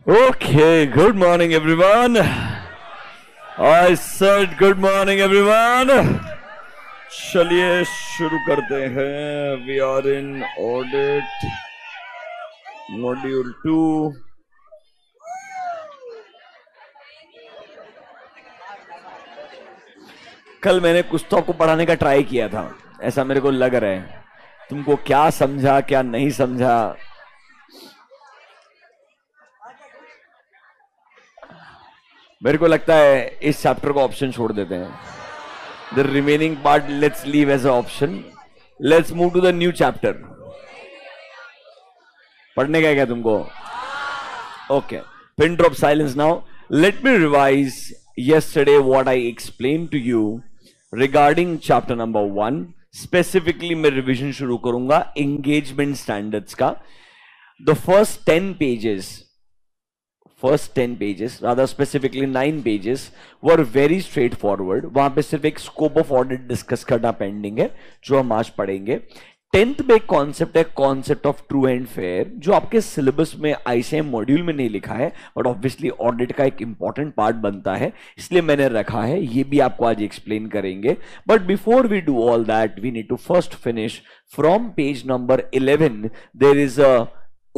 Okay, good morning everyone. I said good morning everyone. चलिए शुरू करते हैं. We are in audit module 2. कल मैंने कुछ तो आपको पढ़ाने का ट्राई किया था, ऐसा मेरे को लग रहा है. तुमको क्या समझा क्या नहीं समझा, मेरे को लगता है इस चैप्टर को ऑप्शन छोड़ देते हैं. The remaining part let's leave as a option. Let's move to the new chapter. पढ़ने का है क्या तुमको? Okay, pin drop silence now. Let me revise yesterday what I explained to you regarding chapter number 1. Specifically मैं revision शुरू करूंगा engagement standards का. The first 10 pages, rather specifically 9 pages were very straightforward. वहां पे सिर्फ एक स्कोप ऑफ ऑडिट डिस्कस करना pending है जो हम आज पढ़ेंगे. 10th में एक कॉन्सेप्ट है, concept of true and fair, जो आपके सिलेबस में आईसीएम मॉड्यूल में नहीं लिखा है, बट ऑब्वियसली ऑडिट का एक इंपॉर्टेंट पार्ट बनता है, इसलिए मैंने रखा है. ये भी आपको आज एक्सप्लेन करेंगे. But before we do all that we need to first finish from page number 11. There is a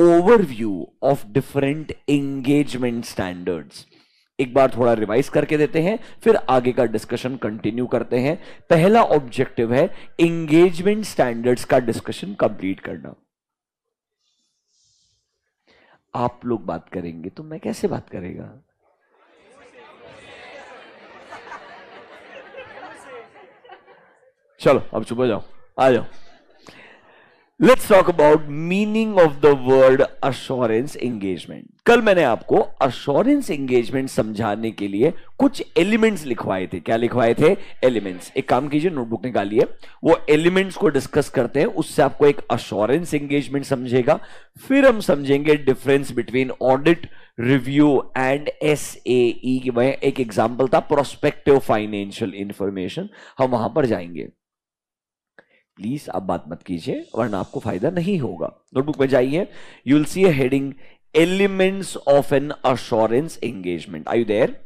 overview of different engagement standards. एक बार थोड़ा रिवाइज करके देते हैं, फिर आगे का डिस्कशन कंटिन्यू करते हैं. पहला ऑब्जेक्टिव है एंगेजमेंट स्टैंडर्ड्स का डिस्कशन कंप्लीट करना. आप लोग बात करेंगे तो मैं कैसे बात करेगा? चलो अब चुप हो जाओ, आ जाओ. Let's talk about meaning of the word assurance engagement. कल मैंने आपको assurance engagement समझाने के लिए कुछ एलिमेंट्स लिखवाए थे. क्या लिखवाए थे? एलिमेंट्स. एक काम कीजिए, नोटबुक निकालिए, वो एलिमेंट्स को डिस्कस करते हैं. उससे आपको एक assurance engagement समझेगा. फिर हम समझेंगे difference between audit, review and SAE. वह एक एग्जाम्पल था प्रोस्पेक्टिव फाइनेंशियल इंफॉर्मेशन. हम वहां पर जाएंगे. प्लीज आप बात मत कीजिए वरना आपको फायदा नहीं होगा. नोटबुक में जाइए, you will see a heading elements of an assurance engagement. Are you there?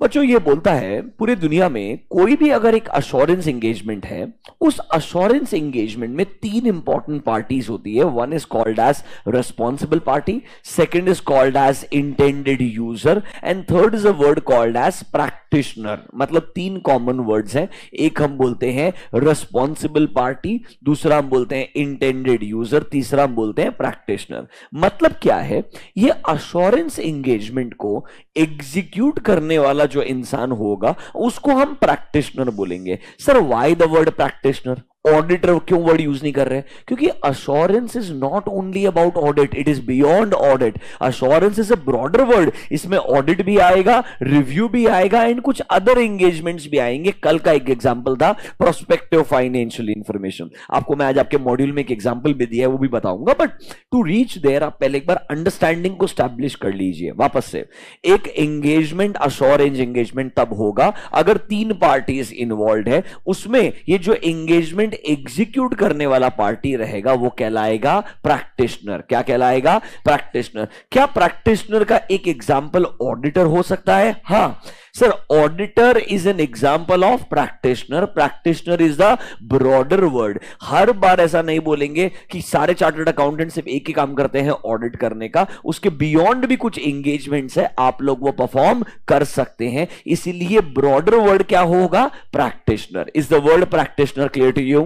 बच्चों ये बोलता है पूरी दुनिया में कोई भी अगर एक अश्योरेंस एंगेजमेंट है, उस अश्योरेंस एंगेजमेंट में 3 इंपॉर्टेंट पार्टीज होती है. One is called as responsible party, second is called as intended user and third is a word called as practitioner. मतलब 3 कॉमन वर्ड्स हैं. एक हम बोलते हैं रिस्पॉन्सिबल पार्टी, दूसरा हम बोलते हैं इंटेंडेड यूजर, तीसरा हम बोलते हैं प्रैक्टिशनर. मतलब क्या है? ये अश्योरेंस एंगेजमेंट को एग्जीक्यूट करने वाला जो इंसान होगा उसको हम प्रैक्टिशनर बोलेंगे. Sir why the word practitioner? Auditor क्यों वर्ड यूज नहीं कर रहे हैं? क्योंकि assurance is not only about audit, it is beyond audit. Assurance is a broader word. इसमें ऑडिट भी आएगा, रिव्यू भी आएगा एंड कुछ अदर एंगेजमेंट्स भी आएंगे. कल का एक एग्जांपल था प्रोस्पेक्टिव फाइनेंशियल इंफॉर्मेशन. आपको मैं आज आपके मॉड्यूल में एक एग्जांपल भी दिया है, वो भी बताऊंगा. बट टू रीच देयर आप पहले एक बार अंडरस्टैंडिंग को स्टैब्लिश कर लीजिए वापस से. एक एंगेजमेंट अश्योरेंस एंगेजमेंट तब होगा अगर 3 पार्टीज इन्वॉल्व है. उसमें ये जो एंगेजमेंट एग्जीक्यूट करने वाला पार्टी रहेगा वो कहलाएगा प्रैक्टिशनर. क्या कहलाएगा? प्रैक्टिशनर. क्या प्रैक्टिशनर का एक एग्जांपल ऑडिटर हो सकता है? हां sir, auditor is an example of practitioner. Practitioner is the broader word. हर बार ऐसा नहीं बोलेंगे कि सारे चार्टर्ड अकाउंटेंट सिर्फ एक ही काम करते हैं ऑडिट करने का. उसके बियॉन्ड भी कुछ एंगेजमेंट्स है, आप लोग वो परफॉर्म कर सकते हैं. इसीलिए ब्रॉडर वर्ड क्या होगा? Practitioner. Is the word practitioner clear to you?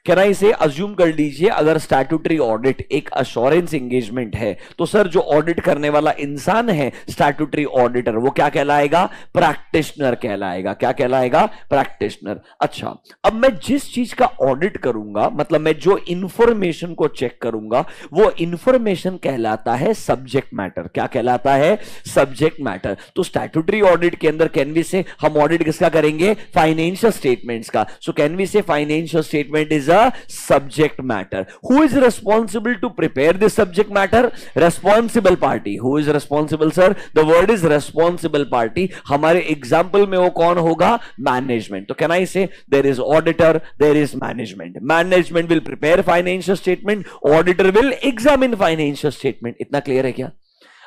Can I say assume कर लीजिए अगर स्टैट्यूटरी ऑडिट एक अश्योरेंस एंगेजमेंट है तो सर जो ऑडिट करने वाला इंसान है स्टैट्यूटरी ऑडिटर, वो क्या कहलाएगा? प्रैक्टिशनर कहलाएगा. क्या कहलाएगा? प्रैक्टिशनर. अच्छा, अब मैं जिस चीज का ऑडिट करूंगा, मतलब मैं जो इंफॉर्मेशन को चेक करूंगा, वो इंफॉर्मेशन कहलाता है सब्जेक्ट मैटर. क्या कहलाता है? Subject matter. तो स्टैट्यूटरी ऑडिट के अंदर कैन वी से हम ऑडिट किसका करेंगे? फाइनेंशियल स्टेटमेंट्स का. सो कैन वी से financial statement is a subject matter. Who is responsible to prepare this subject matter? Responsible party. Who is responsible, sir? The word is responsible party. हमारे example में वो कौन होगा? Management. तो can I say there is auditor, there is management. Management will prepare financial statement, auditor will examine financial statement. इतना clear है क्या?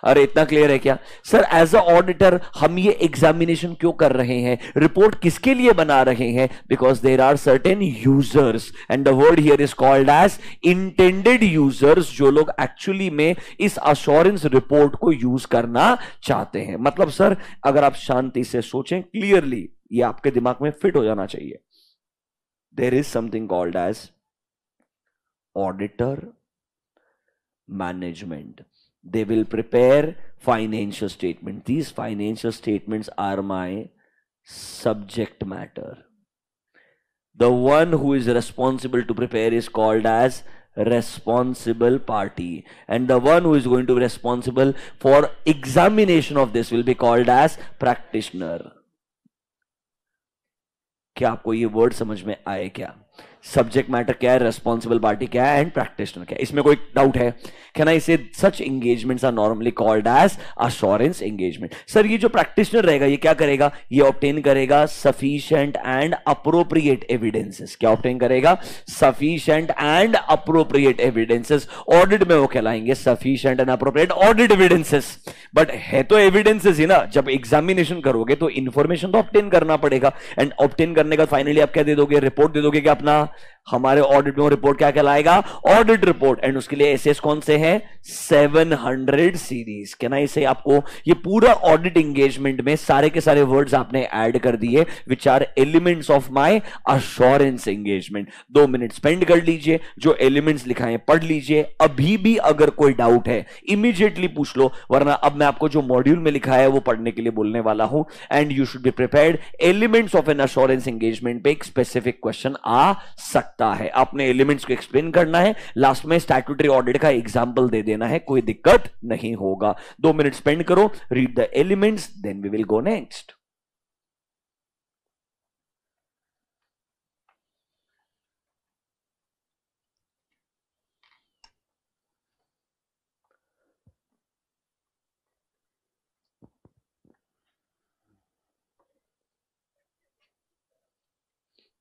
अरे इतना क्लियर है क्या सर? एज अ ऑडिटर हम ये एग्जामिनेशन क्यों कर रहे हैं, रिपोर्ट किसके लिए बना रहे हैं? Because there are certain users and the word here is called as intended users, जो लोग एक्चुअली में इस अश्योरेंस रिपोर्ट को यूज करना चाहते हैं। मतलब सर अगर आप शांति से सोचें क्लियरली, ये आपके दिमाग में फिट हो जाना चाहिए। There is something called as auditor management. They will prepare financial statement. These financial statements are my subject matter. The one who is responsible to prepare is called as responsible party, and the one who is going to be responsible for examination of this will be called as practitioner. क्या आपको ये word समझ में आए क्या? Subject matter क्या है, responsible party क्या है, एंड प्रैक्टिशनर क्या है? इसमें कोई डाउट है? Can I say such engagements are normally called as assurance engagement. Sir ये जो प्रैक्टिशनर रहेगा ये क्या करेगा? ये ऑब्टेन करेगा सफिशिएंट एंड अप्रोप्रिएट एविडेंसेस। क्या ऑब्टेन करेगा? Sufficient and appropriate evidences. Audit में वो कहलाएंगे sufficient and appropriate audit evidences. But है तो एविडेंसेस ही ना, जब एग्जामिनेशन करोगे तो इंफॉर्मेशन तो ऑब्टेन करना पड़ेगा, एंड ऑब्टेन करने का फाइनली आप क्या दे दोगे? रिपोर्ट दे दोगे कि अपना हमारे ऑडिट में रिपोर्ट क्या कहलाएगा? Audit report. एंड उसके लिए एसेस कौन से हैं? 700 सीरीज। कहना इसे आपको ये पूरा ऑडिट एंगेजमेंट में सारे के सारे वर्ड्स आपने ऐड कर दिए which are elements of my assurance engagement. 2 minute spend कर लीजिए, जो एलिमेंट्स लिखा है पढ़ लीजिए। अभी भी अगर कोई डाउट है इमीडिएटली पूछ लो, वरना अब मैं आपको जो मॉड्यूल में लिखा है वो पढ़ने के लिए बोलने वाला हूं। And you should be prepared. Elements of an assurance engagement पे एक स्पेसिफिक क्वेश्चन आ सकता है। आपने एलिमेंट्स को एक्सप्लेन करना है, लास्ट में स्टैट्यूटरी ऑडिट का एग्जांपल दे देना है, कोई दिक्कत नहीं होगा। 2 मिनट स्पेंड करो, read the elements, then we will go next.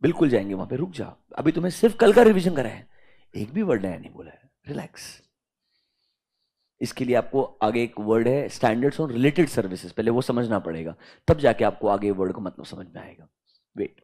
बिल्कुल जाएंगे वहां पे, रुक जा, अभी तुम्हें सिर्फ कल का रिवीजन करा है, एक भी वर्ड नया नहीं बोला है, रिलैक्स। इसके लिए आपको आगे एक वर्ड है स्टैंडर्ड्स ऑन रिलेटेड सर्विसेज, पहले वो समझना पड़ेगा, तब जाके आपको आगे वर्ड का मतलब समझ में आएगा। वेट,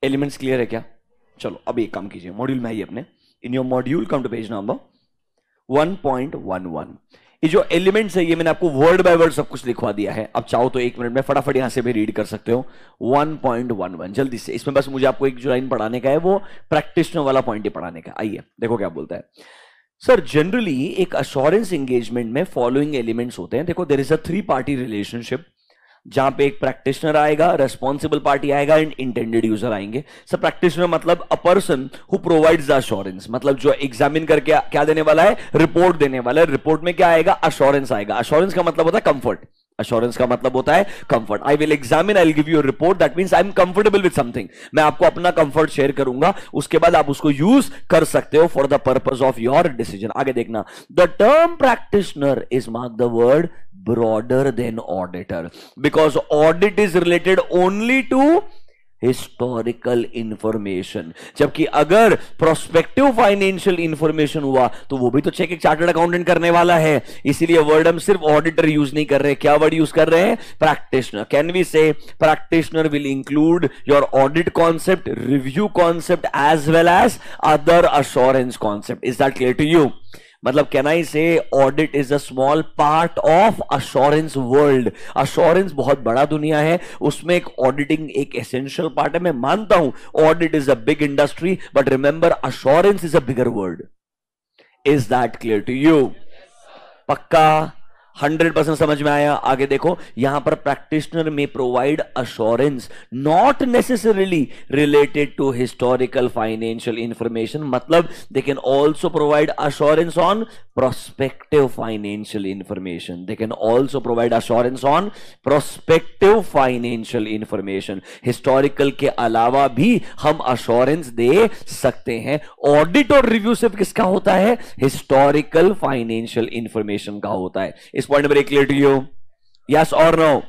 एलिमेंट्स क्लियर है क्या? चलो अब एक काम कीजिए, मॉड्यूल में आइए अपने। In your module come to page number 1.11। ये जो एलिमेंट्स है ये मैंने आपको वर्ड बाय वर्ड सब कुछ लिखवा दिया है। अब चाहो तो 1 मिनट में फटाफट यहां से भी रीड कर सकते हो। 1.11 जल्दी से, इसमें बस मुझे आपको एक जो लाइन पढ़ाने का है वो प्रैक्टिशनर वाला पॉइंट ही पढ़ाने का। आइए देखो क्या बोलता है सर। जनरली एक अश्योरेंस एंगेजमेंट में फॉलोइंग एलिमेंट्स होते हैं। देखो, there is a 3 party relationship, जहां पे एक प्रैक्टिशनर आएगा, रेस्पॉन्सिबल पार्टी आएगा एंड इंटेंडेड यूजर आएंगे। सर प्रैक्टिशनर मतलब a person who provides the assurance, मतलब जो एग्जामिन करके क्या देने वाला है? रिपोर्ट देने वाला है। रिपोर्ट में क्या आएगा? अश्योरेंस आएगा। अश्योरेंस का मतलब होता है कंफर्ट। अश्योरेंस का मतलब होता है comfort. I will examine, I will give you a report, that means I am comfortable with something. मैं आपको अपना कंफर्ट शेयर करूंगा, उसके बाद आप उसको यूज कर सकते हो for the purpose of your decision. आगे देखना, the term practitioner is mark the word broader than auditor because audit is related only to historical information, जबकि अगर प्रोस्पेक्टिव फाइनेंशियल इंफॉर्मेशन हुआ तो वो भी तो चेक एक चार्टर्ड अकाउंटेंट करने वाला है। इसीलिए वर्ड हम सिर्फ ऑडिटर यूज नहीं कर रहे, क्या वर्ड यूज कर रहे हैं? Practitioner. Can we say practitioner will include your audit concept, review concept as well as other assurance concept. Is that clear to you? मतलब can I say audit is a small part of assurance world. Assurance बहुत बड़ा दुनिया है, उसमें एक auditing एक essential part है। मैं मानता हूं audit is a big industry, but remember assurance is a bigger world. Is that clear to you? पक्का 100% समझ में आया? आगे देखो, यहां पर प्रैक्टिशनर में provide assurance not necessarily related to historical financial information, मतलब they can also provide assurance on prospective financial information. They can also provide assurance on prospective financial information. Historical के अलावा भी हम assurance दे सकते हैं. Audit और review सिर्फ किसका होता है? Historical financial information का होता है. इस पॉइंट नंबर एक क्लियर टू यू? यस और नो?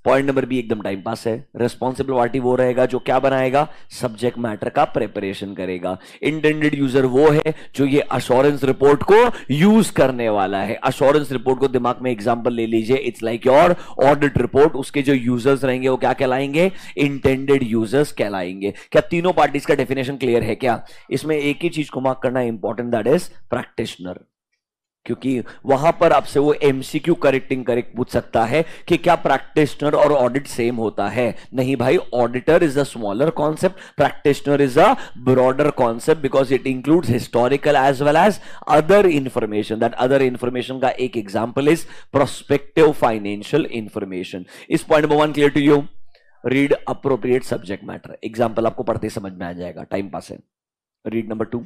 पॉइंट नंबर बी एकदम टाइम पास है. रिस्पॉन्सिबल पार्टी वो रहेगा जो क्या बनाएगा? सब्जेक्ट मैटर का प्रिपरेशन करेगा. इंटेंडेड यूजर वो है जो ये अश्योरेंस रिपोर्ट को यूज करने वाला है. अश्योरेंस रिपोर्ट को दिमाग में एग्जांपल ले लीजिए. It's like your audit report. उसके जो यूजर्स रहेंगे वो क्या कहलाएंगे? इंटेंडेड यूजर्स कहलाएंगे. क्या तीनों पार्टीज का डेफिनेशन क्लियर है क्या? इसमें एक ही चीज को मार्क करना इंपॉर्टेंट, दैट इज प्रैक्टिशनर. क्योंकि वहां पर आपसे वो एमसीक्यू करेक्ट पूछ सकता है कि क्या प्रैक्टिशनर और ऑडिट सेम होता है? नहीं भाई, auditor is a smaller concept, practitioner is a broader concept, because it includes historical as well as other information. That other information का एक example is prospective financial information. इस point number 1 clear to you? Read appropriate subject matter. Example आपको पढ़ते समझ में आ जाएगा, time pass है. Read number 2.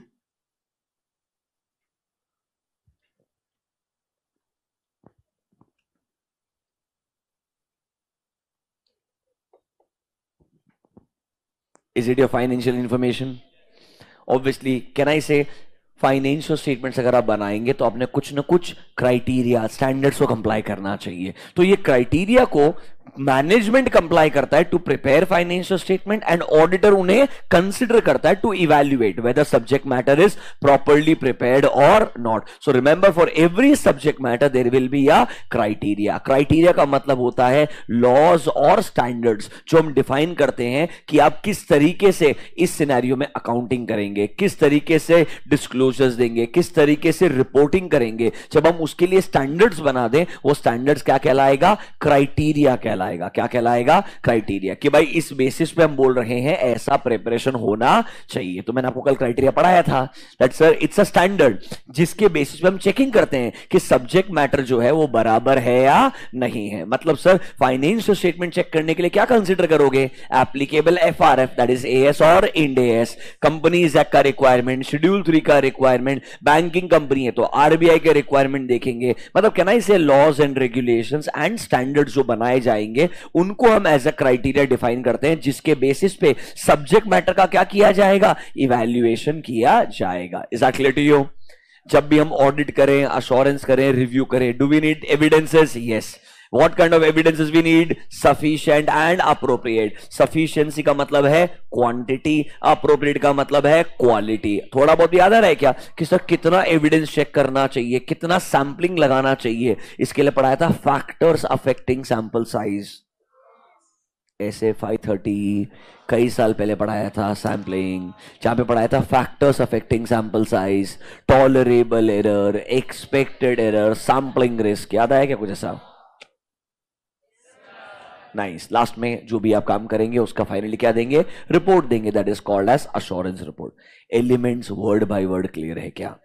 Is it your financial information? Obviously, can I say financial statements अगर आप बनाएंगे तो आपने कुछ ना कुछ क्राइटेरिया, स्टैंडर्ड्स को कंप्लाई करना चाहिए. तो ये क्राइटेरिया को मैनेजमेंट कंप्लाई करता है to prepare financial statement, and auditor उन्हें कंसिडर करता है to evaluate whether subject matter is properly prepared और not. So remember, for every subject matter there will be a criteria. Criteria का मतलब होता है लॉज और स्टैंडर्ड्स जो हम डिफाइन करते हैं कि आप किस तरीके से इस सिनेरियो में अकाउंटिंग करेंगे, किस तरीके से डिस्क्लोजर्स देंगे, किस तरीके से रिपोर्टिंग करेंगे. जब हम उसके लिए स्टैंडर्ड्स बना दें, वो स्टैंडर्ड्स क्या कहलाएगा? क्राइटेरिया कहलाएगा. क्या कहलाएगा? क्राइटेरिया. कि भाई इस बेसिस पे हम बोल रहे हैं ऐसा प्रिपरेशन होना चाहिए. तो मैंने आपको कल क्राइटेरिया पढ़ाया था that sir it's a standard जिसके बेसिस पे हम चेकिंग करते हैं कि सब्जेक्ट मैटर जो है वो बराबर है या नहीं है. मतलब सर फाइनेंशियल स्टेटमेंट चेक करने के लिए क्या कंसीडर करोगे? Applicable FRF that is as और इंड एएस, कंपनीज एक्ट का रिक्वायरमेंट, शेड्यूल 3 का रिक्वायरमेंट, बैंकिंग कंपनी है तो आरबीआई के रिक्वायरमेंट देखेंगे. मतलब can I say laws and regulations and standards जो बनाए जाएंगे उनको हम एज अ क्राइटेरिया डिफाइन करते हैं जिसके बेसिस पे सब्जेक्ट मैटर का क्या किया जाएगा? इवैल्यूएशन किया जाएगा. Is that clear to you? जब भी हम ऑडिट करें, अश्योरेंस करें, रिव्यू करें, do we need evidences? Yes. What kind of evidences we need? Sufficient and appropriate. Sufficiency का मतलब है quantity, appropriate का मतलब है quality. थोड़ा बहुत याद आ रहा है क्या कि सर कितना एविडेंस चेक करना चाहिए, कितना सैंपलिंग लगाना चाहिए? इसके लिए पढ़ाया था फैक्टर्स अफेक्टिंग सैंपल साइज, ऐसे 530 कई साल पहले पढ़ाया था. सैम्पलिंग जहां पे पढ़ाया था factors affecting sample size, tolerable error, expected error, sampling risk. याद आया क्या कुछ ऐसा? नाइस. लास्ट में जो भी आप काम करेंगे उसका फाइनली क्या देंगे? रिपोर्ट देंगे. That is called as assurance report. Elements word by word clear है क्या?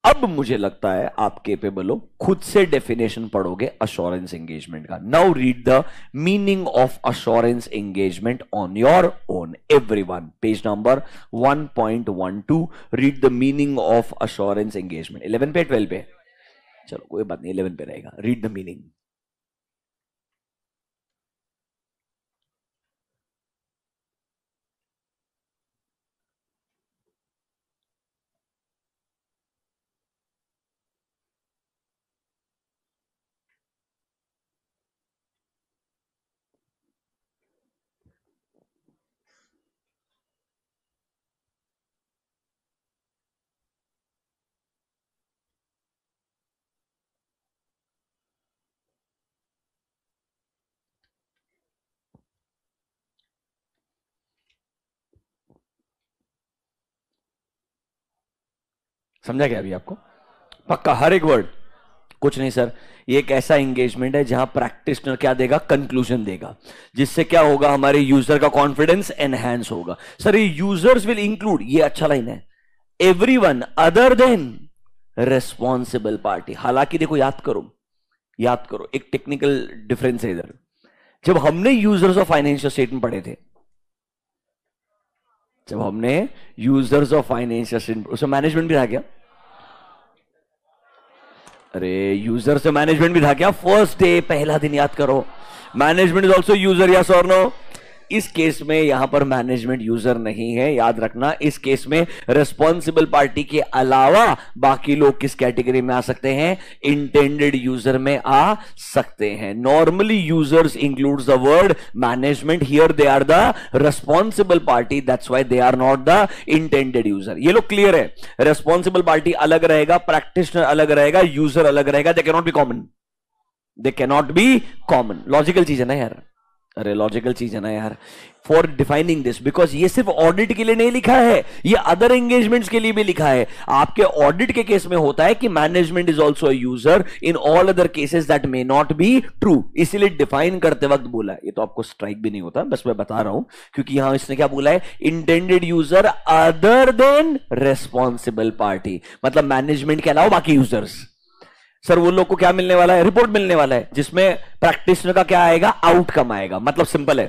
अब मुझे लगता है आप केपेबल हो, खुद से डेफिनेशन पढ़ोगे अश्योरेंस एंगेजमेंट का. Now read the meaning of assurance engagement on your own. Everyone, page number 1.12. Read the meaning of assurance engagement. 11 पे 12 पे? चलो कोई बात नहीं, 11 पे रहेगा. Read the meaning. समझा क्या अभी आपको? पक्का हर एक वर्ड? कुछ नहीं सर, ये एक ऐसा एंगेजमेंट है जहां प्रैक्टिशनर क्या देगा? कंक्लूजन देगा, जिससे क्या होगा? हमारे यूजर का कॉन्फिडेंस एनहांस होगा. सर ये यूजर्स विल इंक्लूड, ये अच्छा लाइन है, everyone other than responsible party. हालांकि देखो, याद करो एक टेक्निकल डिफरेंस है इधर. जब हमने यूजर्स ऑफ फाइनेंशियल स्टेटमेंट पढ़े थे, जब हमने यूजर्स ऑफ फाइनेंशियल स्टेटमेंट, उसमें मैनेजमेंट भी आ गया. अरे यूजर से मैनेजमेंट भी था क्या? फर्स्ट डे, पहला दिन याद करो। Management is also user, yes और नो? इस केस में यहां पर मैनेजमेंट यूजर नहीं है, याद रखना। इस केस में रिस्पॉन्सिबल पार्टी के अलावा बाकी लोग किस कैटेगरी में आ सकते हैं? इंटेंडेड यूजर में आ सकते हैं। Normally users includes the word management, here they are the responsible party, that's why they are not the intended user. ये लोग क्लियर है? रिस्पॉन्सिबल पार्टी अलग रहेगा, प्रैक्टिशनर अलग रहेगा, यूजर अलग रहेगा। They can not be common, they can not be common. Logical चीज है ना यार? अरे लॉजिकल चीज है ना यार। फॉर डिफाइनिंग दिस, बिकॉज ये सिर्फ ऑडिट के लिए नहीं लिखा है, ये अदर एंगेजमेंट्स के लिए भी लिखा है। आपके ऑडिट के केस में होता है कि management is also a user, in all other cases that may not be true, इसीलिए डिफाइन करते वक्त बोला है। ये तो आपको स्ट्राइक भी नहीं होता, बस मैं बता रहा हूं, क्योंकि यहां इसने क्या बोला है? Intended user other than responsible party, मतलब मैनेजमेंट के अलावा बाकी यूजर्स। सर वो लोग को क्या मिलने वाला है? रिपोर्ट मिलने वाला है, जिसमें प्रैक्टिशनर का क्या आएगा? आउटकम आएगा। मतलब सिंपल है,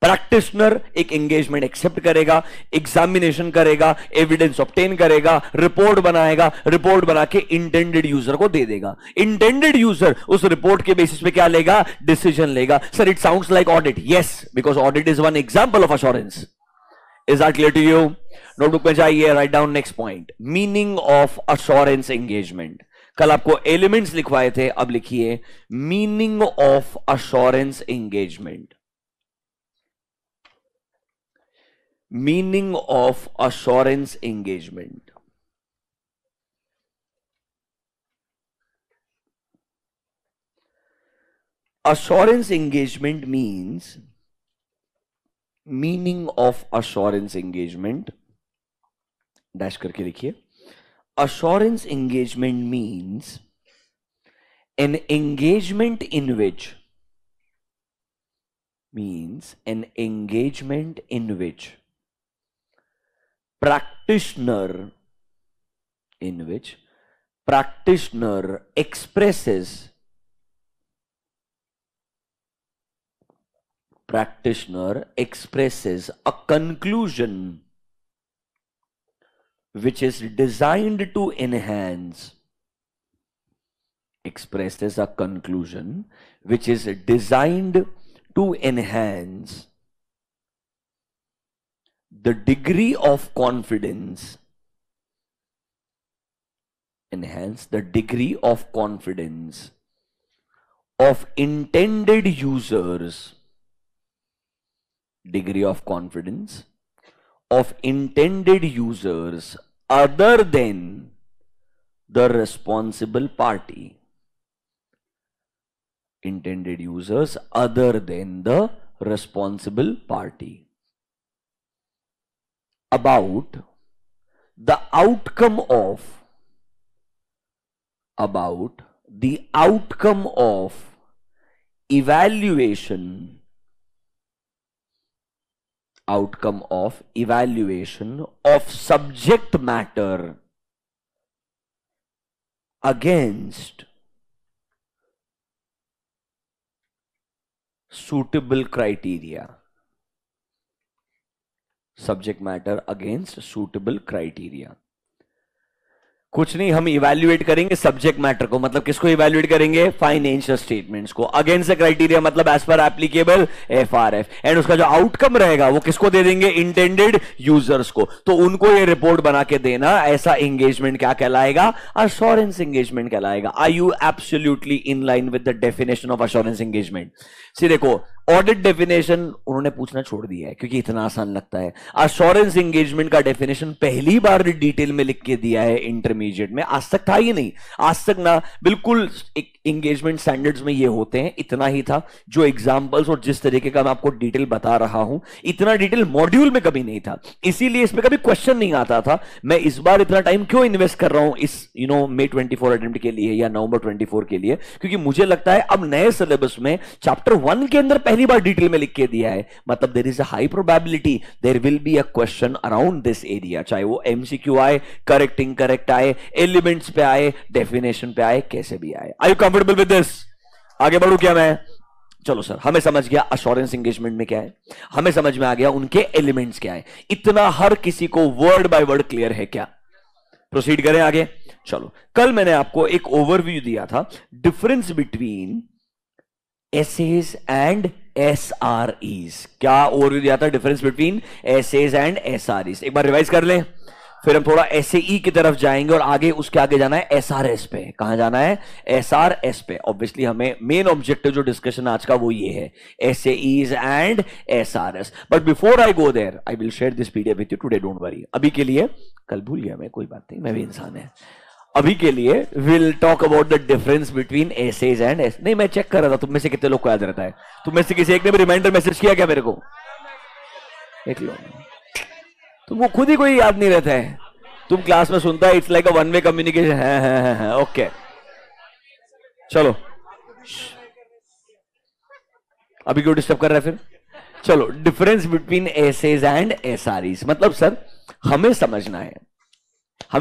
प्रैक्टिशनर एक एंगेजमेंट एक्सेप्ट करेगा, एग्जामिनेशन करेगा, एविडेंस ऑब्टेन करेगा, रिपोर्ट बनाएगा, रिपोर्ट बना के इंटेंडेड यूजर को दे देगा। इंटेंडेड यूजर उस रिपोर्ट के बेसिस पे क्या लेगा? डिसीजन लेगा। Sir it sounds like audit, yes, because audit is one example of assurance. Is that clear to you? Notebook में जाइए, write down next point, meaning of assurance engagement. कल आपको एलिमेंट्स लिखवाए थे, अब लिखिए meaning of assurance engagement. Meaning of assurance engagement. assurance engagement means, meaning of assurance engagement dash करके लिखिए, assurance engagement means an engagement in which practitioner expresses a conclusion which is designed to enhance the degree of confidence of intended users, other than the responsible party. Intended users other than the responsible party. About the outcome of evaluation of subject matter against suitable criteria. कुछ नहीं, हम evaluate करेंगे subject matter को, मतलब किसको evaluate करेंगे? Financial statements को, against the criteria मतलब as per applicable FRF, and उसका जो आउटकम रहेगा वो किसको दे देंगे? इंटेंडेड यूजर्स को। तो उनको ये रिपोर्ट बना के देना, ऐसा एंगेजमेंट क्या कहलाएगा? अश्योरेंस एंगेजमेंट कहलाएगा। Are you absolutely in line with the definition of assurance engagement? See देखो, ऑडिट डेफिनेशन उन्होंने पूछना छोड़ दिया है क्योंकि इतना आसान लगता है। अश्योरेंस एंगेजमेंट का डेफिनेशन पहली बार डिटेल में लिख के दिया है इंटरमीडिएट में, आज तक था ही नहीं। आज तक ना बिल्कुल एंगेजमेंट स्टैंडर्ड्स में ये होते हैं, इतना ही था। जो एग्जांपल्स और जिस तरीके का मैं आपको डिटेल बता रहा हूं, इतना डिटेल मॉड्यूल में कभी नहीं था, इसीलिए इसमें कभी क्वेश्चन नहीं आता था। मैं इस बार इतना टाइम क्यों इन्वेस्ट कर रहा हूं इस मई 24 अटेम्प्ट के लिए या नवंबर 24 के लिए? क्योंकि मुझे लगता है अब नए सिलेबस में चैप्टर 1 के अंदर पहली बार डिटेल में लिख के दिया है, मतलब there is a high probability there will be a question around this area, चाहे वो एमसीक्यू आए, करेक्ट इनकरेक्ट आए, एलिमेंट्स पे आए, डेफिनेशन पे आए, कैसे भी आए। Are you comfortable with this? आगे बढ़ू क्या मैं? चलो सर, हमें समझ गया अश्योरेंस एंगेजमेंट में क्या है, हमें समझ में आ गया उनके एलिमेंट्स क्या है। इतना हर किसी को वर्ड बाय वर्ड क्लियर है क्या? प्रोसीड करें आगे, चलो, कल मैंने आपको एक ओवरव्यू दिया था difference between SAs and SREs. क्या ओवरव्यू दिया था? Difference between SAs and SREs. एक बार रिवाइज कर लें, फिर हम थोड़ा एसएई की तरफ जाएंगे और आगे उसके आगे जाना है एसआरएस पे। कहां जाना है? एसआरएस पे। ऑब्वियसली हमें मेन ऑब्जेक्टिव जो डिस्कशन आज का वो ये है, SAEs and SRS. But before I go there I will share this PDF with you today, don't worry. अभी के लिए, कल भूल गया मैं, कोई बात नहीं, मैं भी इंसान है। अभी के लिए will talk about the difference between SAs and S. नहीं, मैं चेक कर रहा था तुम में से कितने लोग को याद रहता है। तुम में से किसी एक ने भी रिमाइंडर मैसेज किया क्या मेरे को? एक लोग, तुमको खुद ही कोई याद नहीं रहता है। तुम क्लास में सुनता है, it's like a one way communication. है ओके, चलो अभी क्यों डिस्टर्ब कर रहा है फिर? चलो, डिफरेंस बिटवीन एसेज एंड एसआरईज मतलब सर हमें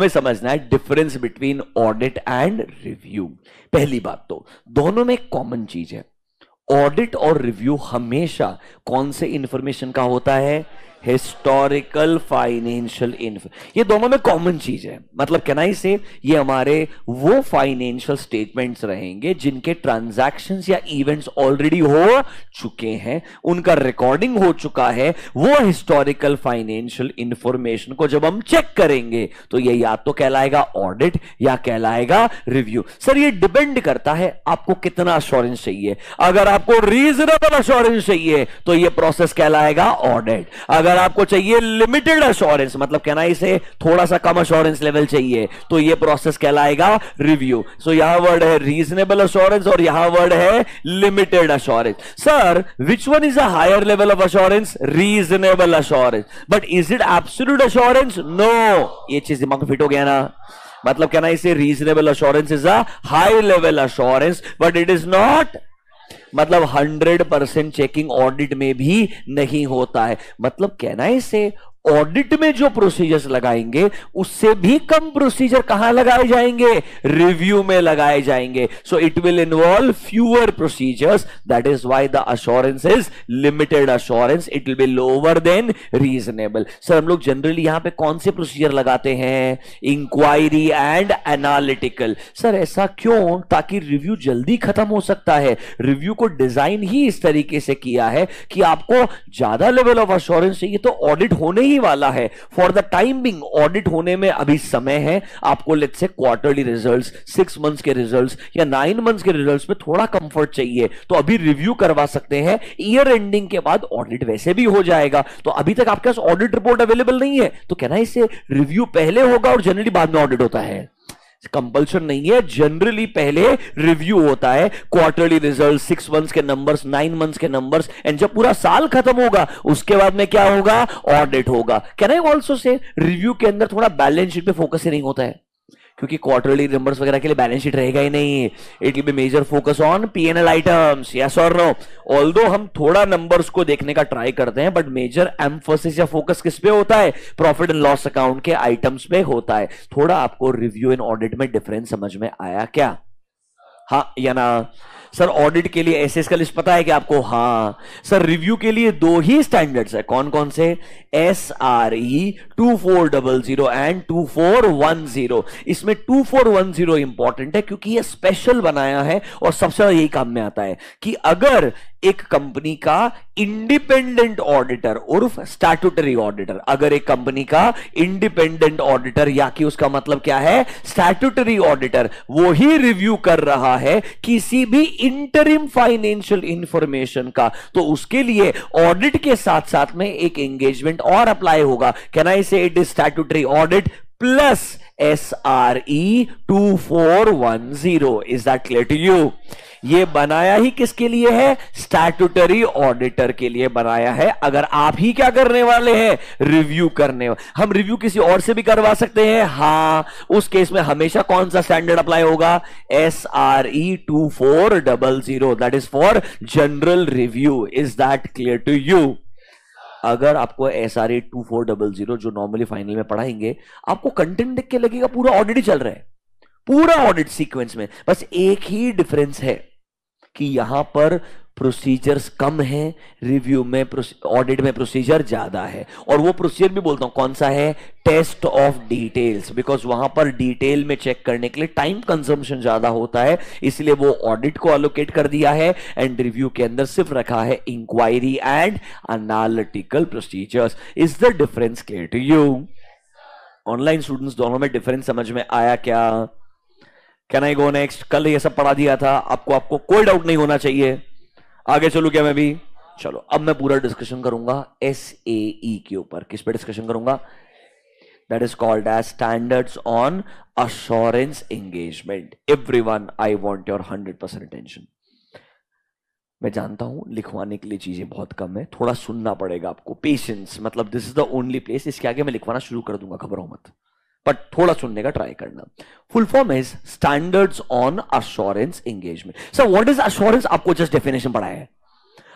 समझना है difference between audit and review. पहली बात तो दोनों में एक कॉमन चीज है, ऑडिट और रिव्यू हमेशा कौन से इंफॉर्मेशन का होता है? Historical financial info. ये दोनों में कॉमन चीज है। मतलब कैन आई से ये हमारे वो फाइनेंशियल स्टेटमेंट्स रहेंगे जिनके ट्रांजैक्शंस या इवेंट्स ऑलरेडी हो चुके हैं, उनका रिकॉर्डिंग हो चुका है। वो हिस्टोरिकल फाइनेंशियल इंफॉर्मेशन को जब हम चेक करेंगे तो ये या तो कहलाएगा ऑडिट या कहलाएगा रिव्यू। सर ये डिपेंड करता है आपको कितना अश्योरेंस चाहिए। अगर आपको रीजनेबल अश्योरेंस चाहिए तो ये प्रोसेस कहलाएगा ऑडिट। अगर आपको चाहिए लिमिटेड अश्योरेंस, मतलब कहना इसे थोड़ा सा कम अश्योरेंस लेवल चाहिए, तो ये प्रोसेस कहलाएगा रिव्यू। सो यहां वर्ड है रीजनेबल अश्योरेंस और यहां वर्ड है limited assurance. Sir which one is a higher level of assurance? Reasonable assurance. But is it absolute assurance? No. ये चीज दिमाग में फिट हो गया ना? मतलब कहना इसे reasonable assurance is a high level assurance but it is not, मतलब 100% चेकिंग ऑडिट में भी नहीं होता है। मतलब कहना है इसे ऑडिट में जो प्रोसीजर्स लगाएंगे उससे भी कम प्रोसीजर कहां लगाए जाएंगे? रिव्यू में लगाए जाएंगे। So it will involve fewer procedures, that is why the assurance is limited assurance, it will be lower than reasonable. Sir हम लोग जनरली यहां पे कौन से प्रोसीजर लगाते हैं? Inquiry and analytical. सर ऐसा क्यों? ताकि रिव्यू जल्दी खत्म हो सकता है। रिव्यू को डिजाइन ही इस तरीके से किया है कि आपको ज्यादा लेवल ऑफ अश्योरेंस चाहिए तो ऑडिट होने ही वाला है। For the time being audit होने में अभी समय है। आपको let's say quarterly results, 6 months के रिजल्ट्स या 9 मंथ्स के रिजल्ट्स में थोड़ा कंफर्ट चाहिए तो अभी रिव्यू करवा सकते हैं। ईयर एंडिंग के बाद ऑडिट वैसे भी हो जाएगा, तो अभी तक आपके पास ऑडिट रिपोर्ट अवेलेबल नहीं है तो कहना है इसे रिव्यू पहले होगा और जनरली बाद में ऑडिट होता है। कंपल्शन नहीं है, जनरली पहले रिव्यू होता है। क्वार्टरली रिजल्ट, 6 मंथ्स के नंबर्स, 9 मंथ्स के नंबर्स, एंड जब पूरा साल खत्म होगा उसके बाद में क्या होगा? ऑडिट होगा। Can I also say review के अंदर थोड़ा बैलेंस शीट पे फोकस ही नहीं होता है, क्योंकि क्वार्टरली नंबर्स वगैरह के लिए बैलेंस शीट रहेगा ही नहीं। It will be major focus on P&L items, yes और नो। ऑल्दो हम थोड़ा नंबर्स को देखने का ट्राई करते हैं बट मेजर एम्फोसिस या फोकस किस पे होता है? प्रॉफिट एंड लॉस अकाउंट के आइटम्स पे होता है। थोड़ा आपको रिव्यू एंड ऑडिट में डिफरेंस समझ में आया क्या? हाँ या ना? सर ऑडिट के लिए एसएस का लिस्ट पता है क्या आपको? हाँ। सर रिव्यू के लिए 2 ही स्टैंडर्ड्स है, कौन कौन से? SRE 2400 and 2410। इसमें 2410 इंपॉर्टेंट है क्योंकि यह स्पेशल बनाया है और सबसे ज्यादा यही काम में आता है कि अगर एक कंपनी का इंडिपेंडेंट ऑडिटर उर्फ स्टैट्यूटरी ऑडिटर, अगर एक कंपनी का इंडिपेंडेंट ऑडिटर या कि उसका मतलब क्या है? स्टैट्यूटरी ऑडिटर, वो ही रिव्यू कर रहा है किसी भी इंटरिम फाइनेंशियल इंफॉर्मेशन का, तो उसके लिए ऑडिट के साथ साथ में एक एंगेजमेंट और अप्लाई होगा। Can I say it is statutory audit plus SRE 2410। Is that clear to you? ये बनाया ही किसके लिए है? स्टैट्यूटरी ऑडिटर के लिए बनाया है। अगर आप ही क्या करने वाले हैं? रिव्यू करने। हम रिव्यू किसी और से भी करवा सकते हैं, हाँ। उस केस में हमेशा कौन सा स्टैंडर्ड अप्लाई होगा? SRE 2400, that is for general review. Is that clear to you? अगर आपको SRE 2400 जो नॉर्मली फाइनल में पढ़ाएंगे, आपको कंटेंट देख के लगेगा पूरा ऑडिट ही चल रहा है, पूरा ऑडिट सीक्वेंस में। बस एक ही डिफरेंस है कि यहां पर प्रोसीजर्स कम है, रिव्यू में ऑडिट में प्रोसीजर ज्यादा है। और वो प्रोसीजर भी बोलता हूं कौन सा है, टेस्ट ऑफ डिटेल्स, बिकॉज वहां पर डिटेल में चेक करने के लिए टाइम कंजम्पशन ज्यादा होता है, इसलिए वो ऑडिट को एलोकेट कर दिया है। एंड रिव्यू के अंदर सिर्फ रखा है inquiry and analytical procedures. Is the difference clear to you? Online students दोनों में डिफरेंस समझ में आया क्या? Can I go next? कल ये सब पढ़ा दिया था आपको कोई डाउट नहीं होना चाहिए। आगे चलूं क्या मैं भी? चलो, अब मैं पूरा डिस्कशन करूंगा SAE के ऊपर। किस पे डिस्कशन करूंगा? That is called as standards on assurance engagement. Everyone, I want your 100% attention. मैं जानता हूं लिखवाने के लिए चीजें बहुत कम है, थोड़ा सुनना पड़ेगा आपको। पेशेंस, मतलब this is the only place. इसके आगे मैं लिखवाना शुरू कर दूंगा, घबराओ मत, बट थोड़ा सुनने का ट्राई करना। Full form is standards on assurance engagement. Sir what is assurance? आपको जस्ट डेफिनेशन पढ़ा है।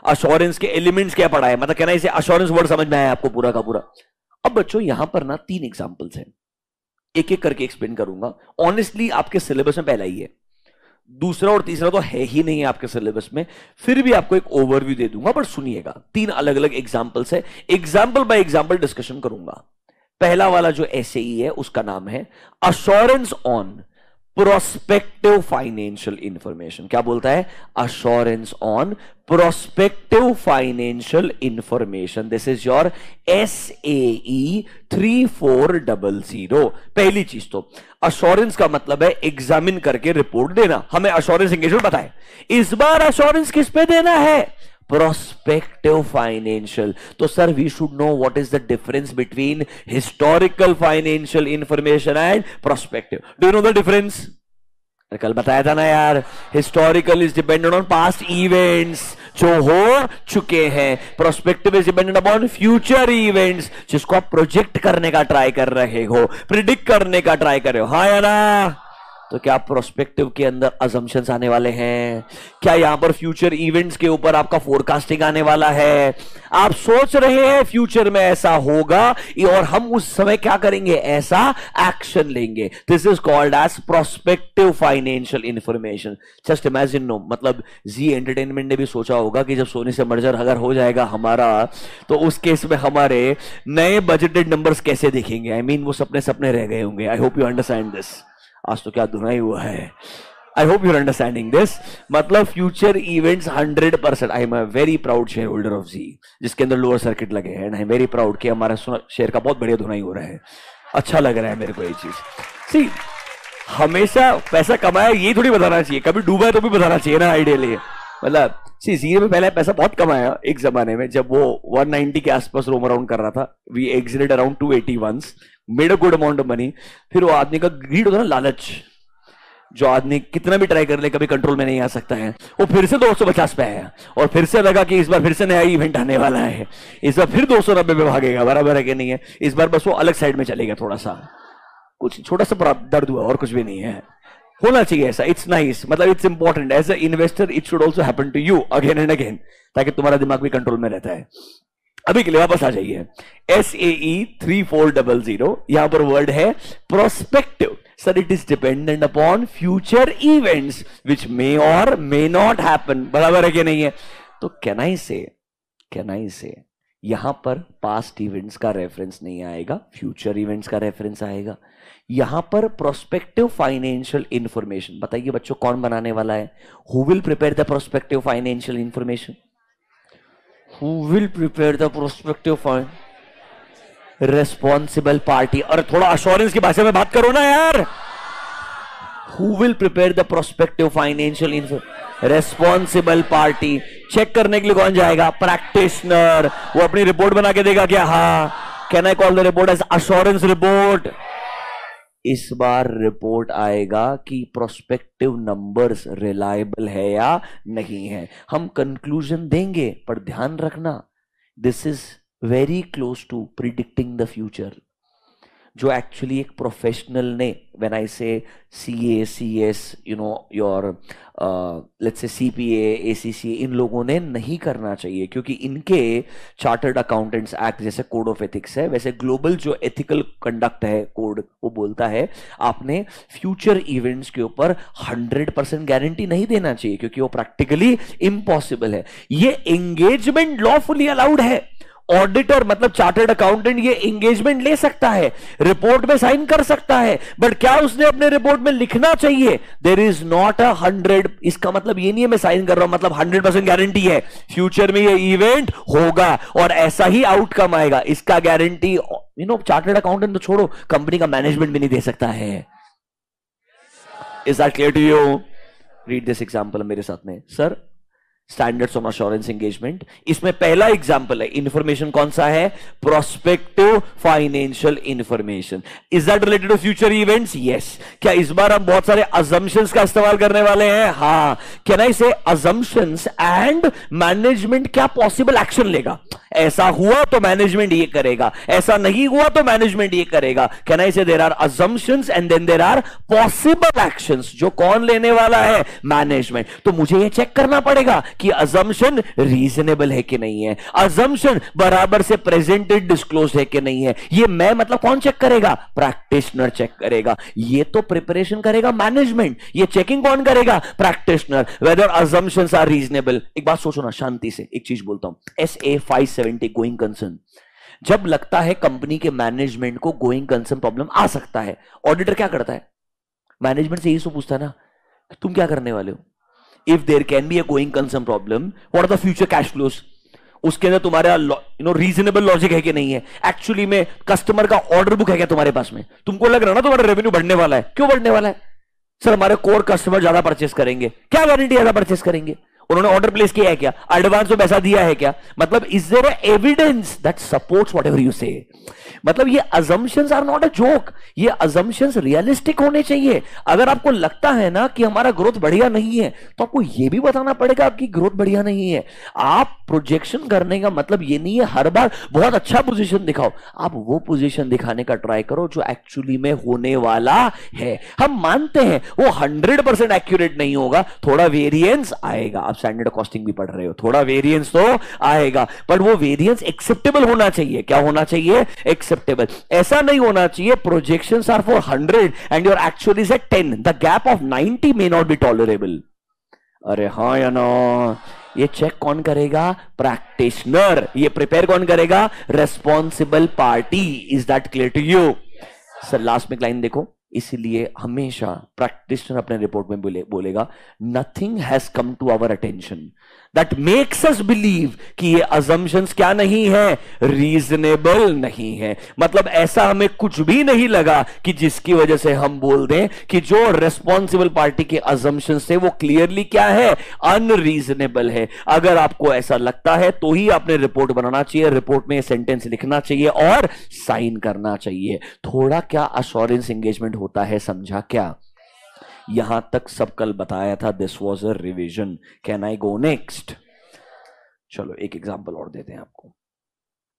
अश्योरेंस के एलिमेंट्स क्या पढ़ा है, मतलब कहना इसे अश्योरेंस वर्ड समझ में आया आपको पूरा का पूरा? अब बच्चों यहां पर ना 3 एग्जांपल्स हैं, एक एक करके एक्सप्लेन करूंगा। ऑनेस्टली आपके सिलेबस में पहला ही है, दूसरा और तीसरा तो है ही नहीं है आपके सिलेबस में, फिर भी आपको एक ओवरव्यू दे दूंगा। पर सुनिएगा, 3 अलग अलग एग्जांपल्स है, एग्जांपल बाय एग्जांपल डिस्कशन करूंगा। पहला वाला जो SAE है उसका नाम है assurance on prospective financial information. क्या बोलता है? Assurance on prospective financial information. This is your SAE 3400। पहली चीज तो अश्योरेंस का मतलब है एग्जामिन करके रिपोर्ट देना। हमें अश्योरेंस एंगेजमेंट पता है, इस बार अश्योरेंस किस पे देना है? Prospective financial. तो sir we should know what is the difference between historical financial information and prospective. Do you know the difference? कल बताया था ना यार, historical is dependent on past events जो हो चुके हैं, prospective is dependent upon future events जिसको आप प्रोजेक्ट करने का ट्राई कर रहे हो, प्रिडिक्ट करने का ट्राई कर रहे हो। हाँ या ना? तो क्या प्रोस्पेक्टिव के अंदर अजम्पशंस आने वाले हैं? क्या यहां पर फ्यूचर इवेंट्स के ऊपर आपका फोरकास्टिंग आने वाला है? आप सोच रहे हैं फ्यूचर में ऐसा होगा और हम उस समय क्या करेंगे? ऐसा एक्शन लेंगे। This is called as prospective financial information. Just imagine no, मतलब जी एंटरटेनमेंट ने भी सोचा होगा कि जब सोनी से मर्जर अगर हो जाएगा हमारा, तो उस केस में हमारे नए बजटेड नंबर्स कैसे दिखेंगे। आई मीन वो सपने सपने रह गए होंगे। I hope you understand this. आज तो क्या धुनाई हुआ है। I hope your understanding this. मतलब future events 100%। I am a very proud shareholder of Zee, जिसके अंदर लोअर सर्किट लगे हैं। आई एम वेरी प्राउड कि हमारा शेयर का बहुत बढ़िया धुनाई हो रहा है। अच्छा लग रहा है मेरे को ये चीज। सी, हमेशा पैसा कमाया ये थोड़ी बताना चाहिए, कभी डूबा है तो भी बताना चाहिए ना आइडियली। मतलब सी, जी में पहले पैसा बहुत कमाया एक जमाने में, जब वो 190 के आसपास रोम अराउंड कर रहा था। We exited around 281, made a good amount of money. फिर वो आदमी का ग्रीड होता है ना, लालच, जो आदमी कितना भी ट्राई कर ले कभी कंट्रोल में नहीं आ सकता है। वो फिर से 250 पे आया और फिर से लगा कि इस बार फिर से नया इवेंट आने वाला है, इस बार फिर 290 पे भागेगा। बराबर है कि नहीं है? इस बार बस वो अलग साइड में चलेगा, थोड़ा सा कुछ छोटा सा दर्द हुआ और कुछ भी नहीं है। होना चाहिए ऐसा, इट्स नाइस, मतलब it's important as a investor. It should also happen to you again and again, ताकि तुम्हारा दिमाग भी कंट्रोल में रहता है। अभी के लिए वापस आ जाइए। SAE 3400, यहां पर वर्ड है prospective. Sir it is dependent upon future events which may और मे नॉट हैपन। बराबर है कि नहीं है? तो कैन आई से यहां पर पास्ट इवेंट्स का रेफरेंस नहीं आएगा, फ्यूचर इवेंट्स का रेफरेंस आएगा। यहां पर प्रोस्पेक्टिव फाइनेंशियल इंफॉर्मेशन, बताइए बच्चों कौन बनाने वाला है? Who will prepare the prospective financial information? Who will prepare the prospective fund? Responsible party। और थोड़ा अश्योरेंस की भाषा में बात करो ना यार। Who will prepare the prospective financial info? Responsible party। Check करने के लिए कौन जाएगा? प्रैक्टिशनर। वो अपनी रिपोर्ट बना के देगा क्या? हाँ। Can I call the report as assurance report? इस बार रिपोर्ट आएगा कि प्रोस्पेक्टिव नंबर्स रिलायबल है या नहीं है। हम कंक्लूजन देंगे, पर ध्यान रखना this is very close to predicting the future. जो एक्चुअली एक प्रोफेशनल ने, when I say CA CS, you know your let's say CPA ACC, इन लोगों ने नहीं करना चाहिए, क्योंकि इनके चार्टर्ड अकाउंटेंट्स एक्ट जैसे कोड ऑफ एथिक्स है, वैसे ग्लोबल जो एथिकल कंडक्ट है कोड, वो बोलता है आपने फ्यूचर इवेंट्स के ऊपर 100% गारंटी नहीं देना चाहिए, क्योंकि वो प्रैक्टिकली इम्पॉसिबल है। ये एंगेजमेंट लॉफुली अलाउड है। ऑडिटर मतलब चार्टर्ड अकाउंटेंट ये एंगेजमेंट ले सकता है, रिपोर्ट में साइन कर सकता है, बट क्या उसने अपने रिपोर्ट में लिखना चाहिए? देयर इज नॉट 100, इसका मतलब ये नहीं है मैं साइन कर रहा हूं मतलब 100% गारंटी है फ्यूचर में ये इवेंट होगा और ऐसा ही आउटकम आएगा, इसका गारंटी चार्टर्ड अकाउंटेंट तो छोड़ो, कंपनी का मैनेजमेंट भी नहीं दे सकता है। Is that clear to you? Read this example मेरे साथ में। Sir, standards of assurance engagement, इसमें पहला एग्जांपल है, इंफॉर्मेशन कौन सा है? Prospective financial information. Is that related to future events? Yes. क्या इस बार हम बहुत सारे अजम्पशंस का इस्तेमाल करने वाले हैं? हाँ। कैन आई से अजम्पशंस एंड मैनेजमेंट क्या पॉसिबल एक्शन लेगा? ऐसा हुआ तो मैनेजमेंट ये करेगा, ऐसा नहीं हुआ तो मैनेजमेंट ये करेगा। Can I say there are assumptions and then there are possible actions, जो कौन लेने वाला है? मैनेजमेंट। तो मुझे ये चेक करना पड़ेगा कि अजम्पशन रीजनेबल है कि नहीं है, अजम्पशन बराबर से प्रेजेंटेड डिस्क्लोज है कि नहीं है। ये मैं मतलब कौन चेक करेगा? प्रैक्टिशनर चेक करेगा। ये तो प्रिपरेशन करेगा मैनेजमेंट, ये चेकिंग कौन करेगा? Practitioner, whether assumptions are reasonable. एक बात सोचो ना शांति से, एक चीज बोलता हूं, SA 570 गोइंग कंसर्न, जब लगता है कंपनी के मैनेजमेंट को गोइंग कंसर्न प्रॉब्लम आ सकता है, ऑडिटर क्या करता है? मैनेजमेंट से यही तो पूछता है ना, तुम क्या करने वाले हो? If there can be a going concern problem, what are the future cash flows? उसके अंदर तुम्हारा रीजनेबल लॉजिक है कि नहीं है? एक्चुअली में कस्टमर का ऑर्डर बुक है क्या तुम्हारे पास में? तुमको लग रहा है ना तुम्हारा रेवेन्यू बढ़ने वाला है, क्यों बढ़ने वाला है? सर हमारे कोर कस्टमर ज्यादा परचेस करेंगे। क्या गारंटी ज्यादा परचेस करेंगे? उन्होंने ऑर्डर प्लेस किया है क्या? एडवांस में पैसा दिया है क्या? मतलब is there evidence that supports whatever you say? मतलब ये assumptions are not a joke, ये अजम्पशंस रियलिस्टिक होने चाहिए। अगर आपको लगता है ना कि हमारा ग्रोथ बढ़िया नहीं है, तो आपको ये भी बताना पड़ेगा आपकी ग्रोथ बढ़िया नहीं है। आप प्रोजेक्शन करने का मतलब ये नहीं है हर बार बहुत अच्छा पोजीशन दिखाओ, आप वो पोजीशन दिखाने का ट्राई करो जो एक्चुअली में होने वाला है। हम मानते हैं वो 100% एक्यूरेट नहीं होगा, थोड़ा वेरिएंस आएगा। आप स्टैंडर्ड कॉस्टिंग भी पढ़ रहे हो, थोड़ा वेरिएंस तो आएगा, बट वो वेरिएंस एक्सेप्टेबल होना चाहिए। क्या होना चाहिए? एक्सेप्टेबल। ऐसा नहीं होना चाहिए projections are for 100 and your actually is at 10, the gap of 90 may not be tolerable. अरे हाँ या ना? ये चेक कौन करेगा? प्रैक्टिशनर। ये प्रिपेयर कौन करेगा? Responsible party. Is that clear to you? Sir last में लाइन देखो, इसलिए हमेशा प्रैक्टिशनर अपने रिपोर्ट में बोलेगा nothing has come to our attention that makes us believe कि ये अजम्पशंस क्या नहीं है? रीजनेबल नहीं है। मतलब ऐसा हमें कुछ भी नहीं लगा कि जिसकी वजह से हम बोल दें कि जो रेस्पॉन्सिबल पार्टी के अजम्पशंस थे वो क्लियरली क्या है? अनरीजनेबल है। अगर आपको ऐसा लगता है तो ही आपने रिपोर्ट बनाना चाहिए, रिपोर्ट में सेंटेंस लिखना चाहिए और साइन करना चाहिए। थोड़ा क्या अश्योरेंस एंगेजमेंट होता है, समझा क्या? यहां तक सब कल बताया था, this was a revision. Can I go next? चलो एक एग्जांपल और देते हैं आपको।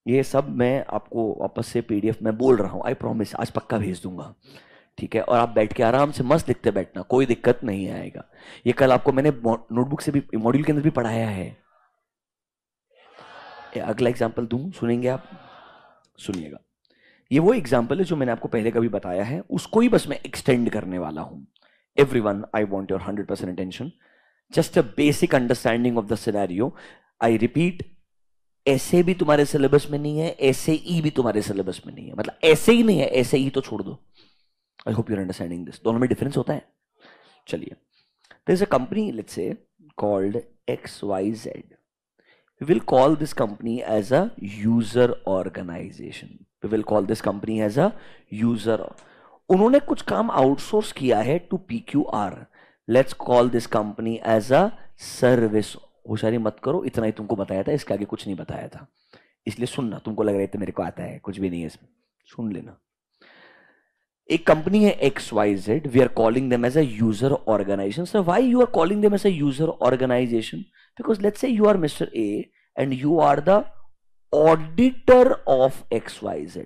ये सब मैं आपको वापस से PDF में बोल रहा हूं, आई प्रॉमिस आज पक्का भेज दूंगा, ठीक है? और आप बैठ के आराम से मस्त लिखते बैठना, कोई दिक्कत नहीं आएगा। ये कल आपको मैंने नोटबुक से भी, मॉड्यूल के अंदर भी पढ़ाया है। अगला एग्जाम्पल दूं, सुनेंगे आप? सुनिएगा, ये वो एग्जाम्पल है जो मैंने आपको पहले कभी बताया है, उसको ही बस मैं एक्सटेंड करने वाला हूं। Everyone, I want your 100% attention. Just a basic understanding of the scenario. I repeat, ऐसे भी तुम्हारे सिलेबस में नहीं है, ऐसे ही भी तुम्हारे सिलेबस में नहीं है। मतलब ऐसे ही नहीं है, ऐसे ही तो छोड़ दो। I hope you're understanding this. दोनों में डिफरेंस होता है। चलिए, there is a company, let's say, called XYZ. We will call this company as a user organization. We will call this company as a user. उन्होंने कुछ काम outsource किया है to PQR. Let's call this company as a service. होशियारी मत करो, इतना ही तुमको बताया था, इसके आगे कुछ नहीं बताया था, इसलिए सुनना। तुमको लग रहा है मेरे को आता है, कुछ भी नहीं है इसमें, सुन लेना। एक कंपनी है XYZ, we are calling them as a user organization. Sir why you are calling them as a user organization? Because let's say you are mister A and you are the auditor of XYZ.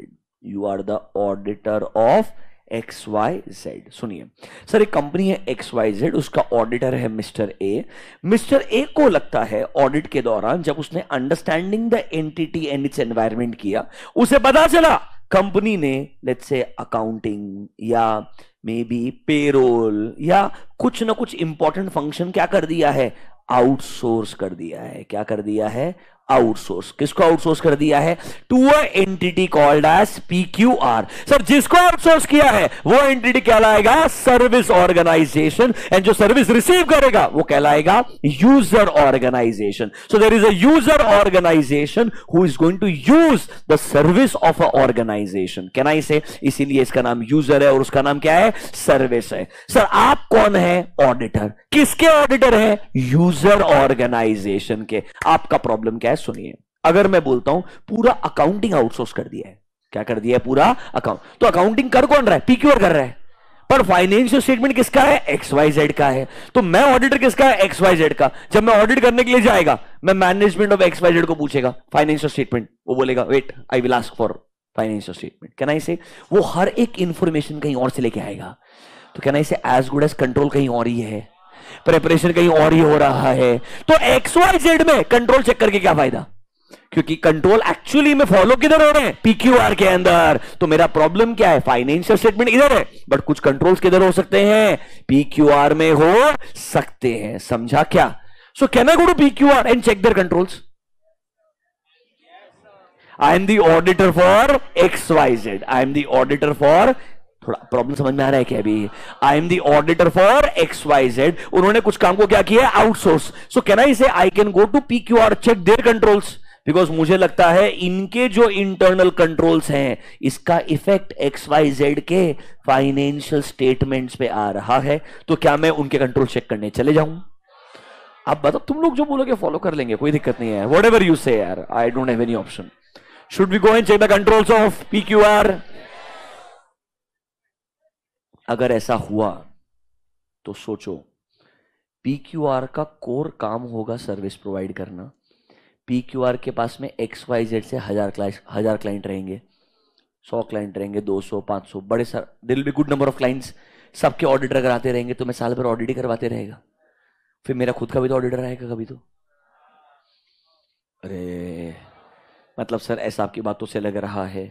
You are the auditor of XYZ। सुनिए sir, एक company है XYZ, उसका auditor है mister A. Mister A को लगता है audit के दौरान, जब उसने understanding the entity and its environment किया, उसे पता चला कंपनी ने लेट्स से अकाउंटिंग या मे बी पेरोल या कुछ ना कुछ इंपॉर्टेंट फंक्शन क्या कर दिया है, आउटसोर्स कर दिया है। क्या कर दिया है, आउटसोर्स। किसको आउटसोर्स कर दिया है, to a entity called as PQR। Sir जिसको आउटसोर्स किया है वो एंटिटी कहलाएगा सर्विस ऑर्गेनाइजेशन, एंड जो सर्विस रिसीव करेगा वो कहलाएगा user organization. So there is a user organization who is going to use the service of a organization. Can I say, इसीलिए इसका नाम यूजर है और उसका नाम क्या है, सर्विस है। सर आप कौन है, ऑडिटर। किसके ऑडिटर है, यूजर ऑर्गेनाइजेशन के। आपका प्रॉब्लम क्या है, सुनिए। अगर मैं बोलता हूं पूरा अकाउंटिंग आउटसोर्स कर दिया है, क्या कर दिया है, पूरा अकाउंट, तो अकाउंटिंग कर कौन रहा है, PQR कर रहा है, पर फाइनेंशियल स्टेटमेंट किसका है, XYZ का है। तो मैं ऑडिटर किसका है, XYZ का। जब मैं ऑडिट करने के लिए जाएगा, मैं मैनेजमेंट ऑफ XYZ को पूछेगा फाइनेंशियल स्टेटमेंट, वो बोलेगा wait I will ask for financial statement. Can I say, वो हर एक इंफॉर्मेशन कहीं और से लेके आएगा। तो कैन आई से एज गुड एज कंट्रोल कहीं और ही है, प्रिपरेशन कहीं और ही हो रहा है। तो XYZ में कंट्रोल चेक करके क्या फायदा, क्योंकि कंट्रोल एक्चुअली में फॉलो किधर हो रहे हैं, PQR के अंदर। तो मेरा प्रॉब्लम क्या है, फाइनेंशियल स्टेटमेंट इधर है, बट कुछ कंट्रोल्स किधर हो सकते हैं, PQR में हो सकते हैं। समझा क्या? So can I go to PQR and check their controls? I am the auditor for XYZ, I am the auditor for, थोड़ा प्रॉब्लम समझ में आ रहा है क्या अभी, I am the auditor for XYZ। उन्होंने कुछ काम को क्या किया, outsource. So can I say I can go to PQR check their controls, because मुझे लगता है इनके जो इंटरनल कंट्रोल्स हैं इसका इफेक्ट XYZ के फाइनेंशियल स्टेटमेंट्स पे आ रहा है। तो क्या मैं उनके कंट्रोल चेक करने चले जाऊं? आप बताओ, तुम लोग जो बोलोगे फॉलो कर लेंगे, कोई दिक्कत नहीं है, व्हाट एवर यू से यार, I don't have any option. Should we go and check the controls of PQR? अगर ऐसा हुआ तो सोचो, PQR का कोर काम होगा सर्विस प्रोवाइड करना। PQR के पास में XYZ से 1000 क्लाइंट रहेंगे, 100 क्लाइंट रहेंगे, 200, 500, बड़े सर दिल be good number of clients. सबके ऑडिटर कराते रहेंगे तो मैं साल भर ऑडिट ही करवाते रहेगा, फिर मेरा खुद का भी तो ऑडिटर आएगा कभी तो। अरे मतलब सर ऐसा आपकी बातों से लग रहा है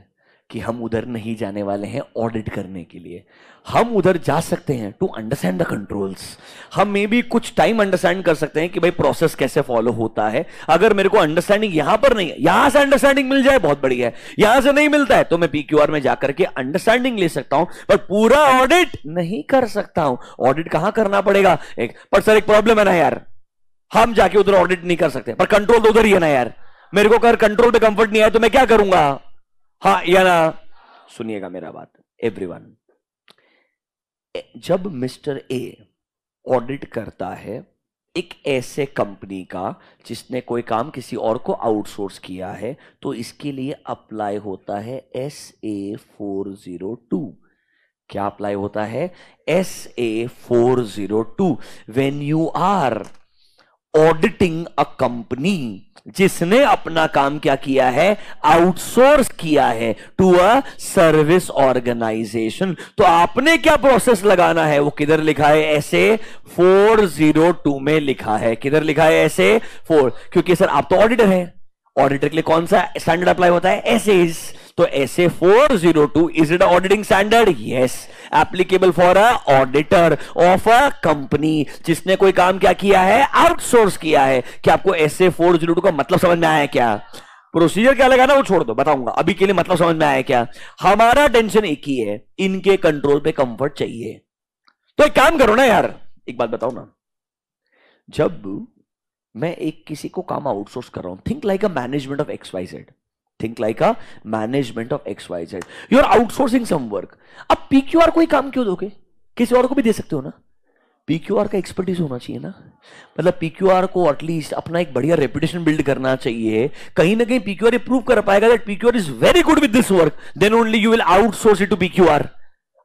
कि हम उधर नहीं जाने वाले हैं ऑडिट करने के लिए। हम उधर जा सकते हैं टू अंडरस्टैंड द कंट्रोल्स। हम मे भी कुछ टाइम अंडरस्टैंड कर सकते हैं कि भाई प्रोसेस कैसे फॉलो होता है। अगर मेरे को अंडरस्टैंडिंग यहां पर नहीं है, यहां से अंडरस्टैंडिंग मिल जाए बहुत बढ़िया है, यहां से नहीं मिलता है तो मैं PQR में जाकर के अंडरस्टैंडिंग ले सकता हूं, पर पूरा ऑडिट नहीं कर सकता हूं। ऑडिट कहां करना पड़ेगा, पर सर एक प्रॉब्लम है ना यार, हम जाके उधर ऑडिट नहीं कर सकते, पर कंट्रोल तो उधर ही है ना यार। मेरे को अगर कंट्रोल पे कंफर्ट नहीं आया तो मैं क्या करूंगा, हाँ या ना? सुनिएगा मेरा बात एवरीवन, जब मिस्टर ए ऑडिट करता है एक ऐसे कंपनी का जिसने कोई काम किसी और को आउटसोर्स किया है, तो इसके लिए अप्लाई होता है SA-402। क्या अप्लाई होता है, SA-402। When you are auditing a company जिसने अपना काम क्या किया है, आउटसोर्स किया है टू अ सर्विस ऑर्गेनाइजेशन, तो आपने क्या प्रोसेस लगाना है, वो किधर लिखा है, SA-402 में लिखा है। किधर लिखा है, SA-4, क्योंकि सर आप तो ऑडिटर हैं, ऑडिटर के लिए कौन सा स्टैंडर्ड अप्लाई होता है, एसेज। तो SA-402 is it auditing standard? Yes, applicable for a auditor of a company जिसने कोई काम क्या किया है, आउटसोर्स किया है। क्या आपको SA-402 का मतलब समझ में आया क्या? प्रोसीजर क्या लगा ना वो छोड़ दो, बताऊंगा। अभी के लिए मतलब समझ में आया क्या? हमारा टेंशन एक ही है, इनके कंट्रोल पे कंफर्ट चाहिए। तो एक काम करो ना यार, एक बात बताओ ना, जब मैं एक किसी को काम आउटसोर्स कर रहा हूं, think like a management of XYZ, think like a management of XYZ, you are outsourcing some work. अब PQR कोई काम क्यों दोगे, किसी और को भी दे सकते हो ना। PQR का एक्सपर्टीज होना चाहिए ना, मतलब PQR को एटलीस्ट अपना एक बढ़िया रेपुटेशन बिल्ड करना चाहिए। कहीं ना कहीं PQR प्रूव कर पाएगा that PQR is very good with this work, then only you will outsource it to PQR,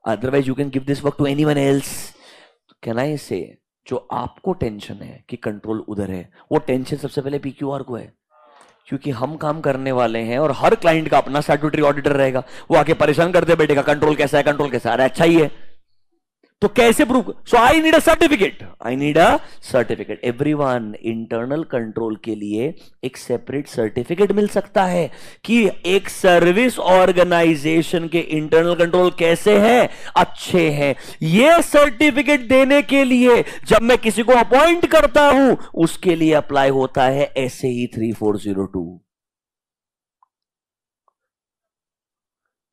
otherwise you can give this work to anyone else. Can I say, जो आपको टेंशन है कि कंट्रोल उधर है, वो टेंशन सबसे पहले PQR को है, क्योंकि हम काम करने वाले हैं और हर क्लाइंट का अपना स्टैट्यूटरी ऑडिटर रहेगा, वो आके परेशान करते बैठेगा, कंट्रोल कैसा है, कंट्रोल कैसा है, अरे अच्छा ही है, तो कैसे prove? So I need a certificate, I need a certificate. Everyone, internal control के लिए एक सेपरेट सर्टिफिकेट मिल सकता है कि एक सर्विस ऑर्गेनाइजेशन के इंटरनल कंट्रोल कैसे हैं, अच्छे हैं। यह सर्टिफिकेट देने के लिए जब मैं किसी को अपॉइंट करता हूं, उसके लिए अप्लाई होता है SAE 3402।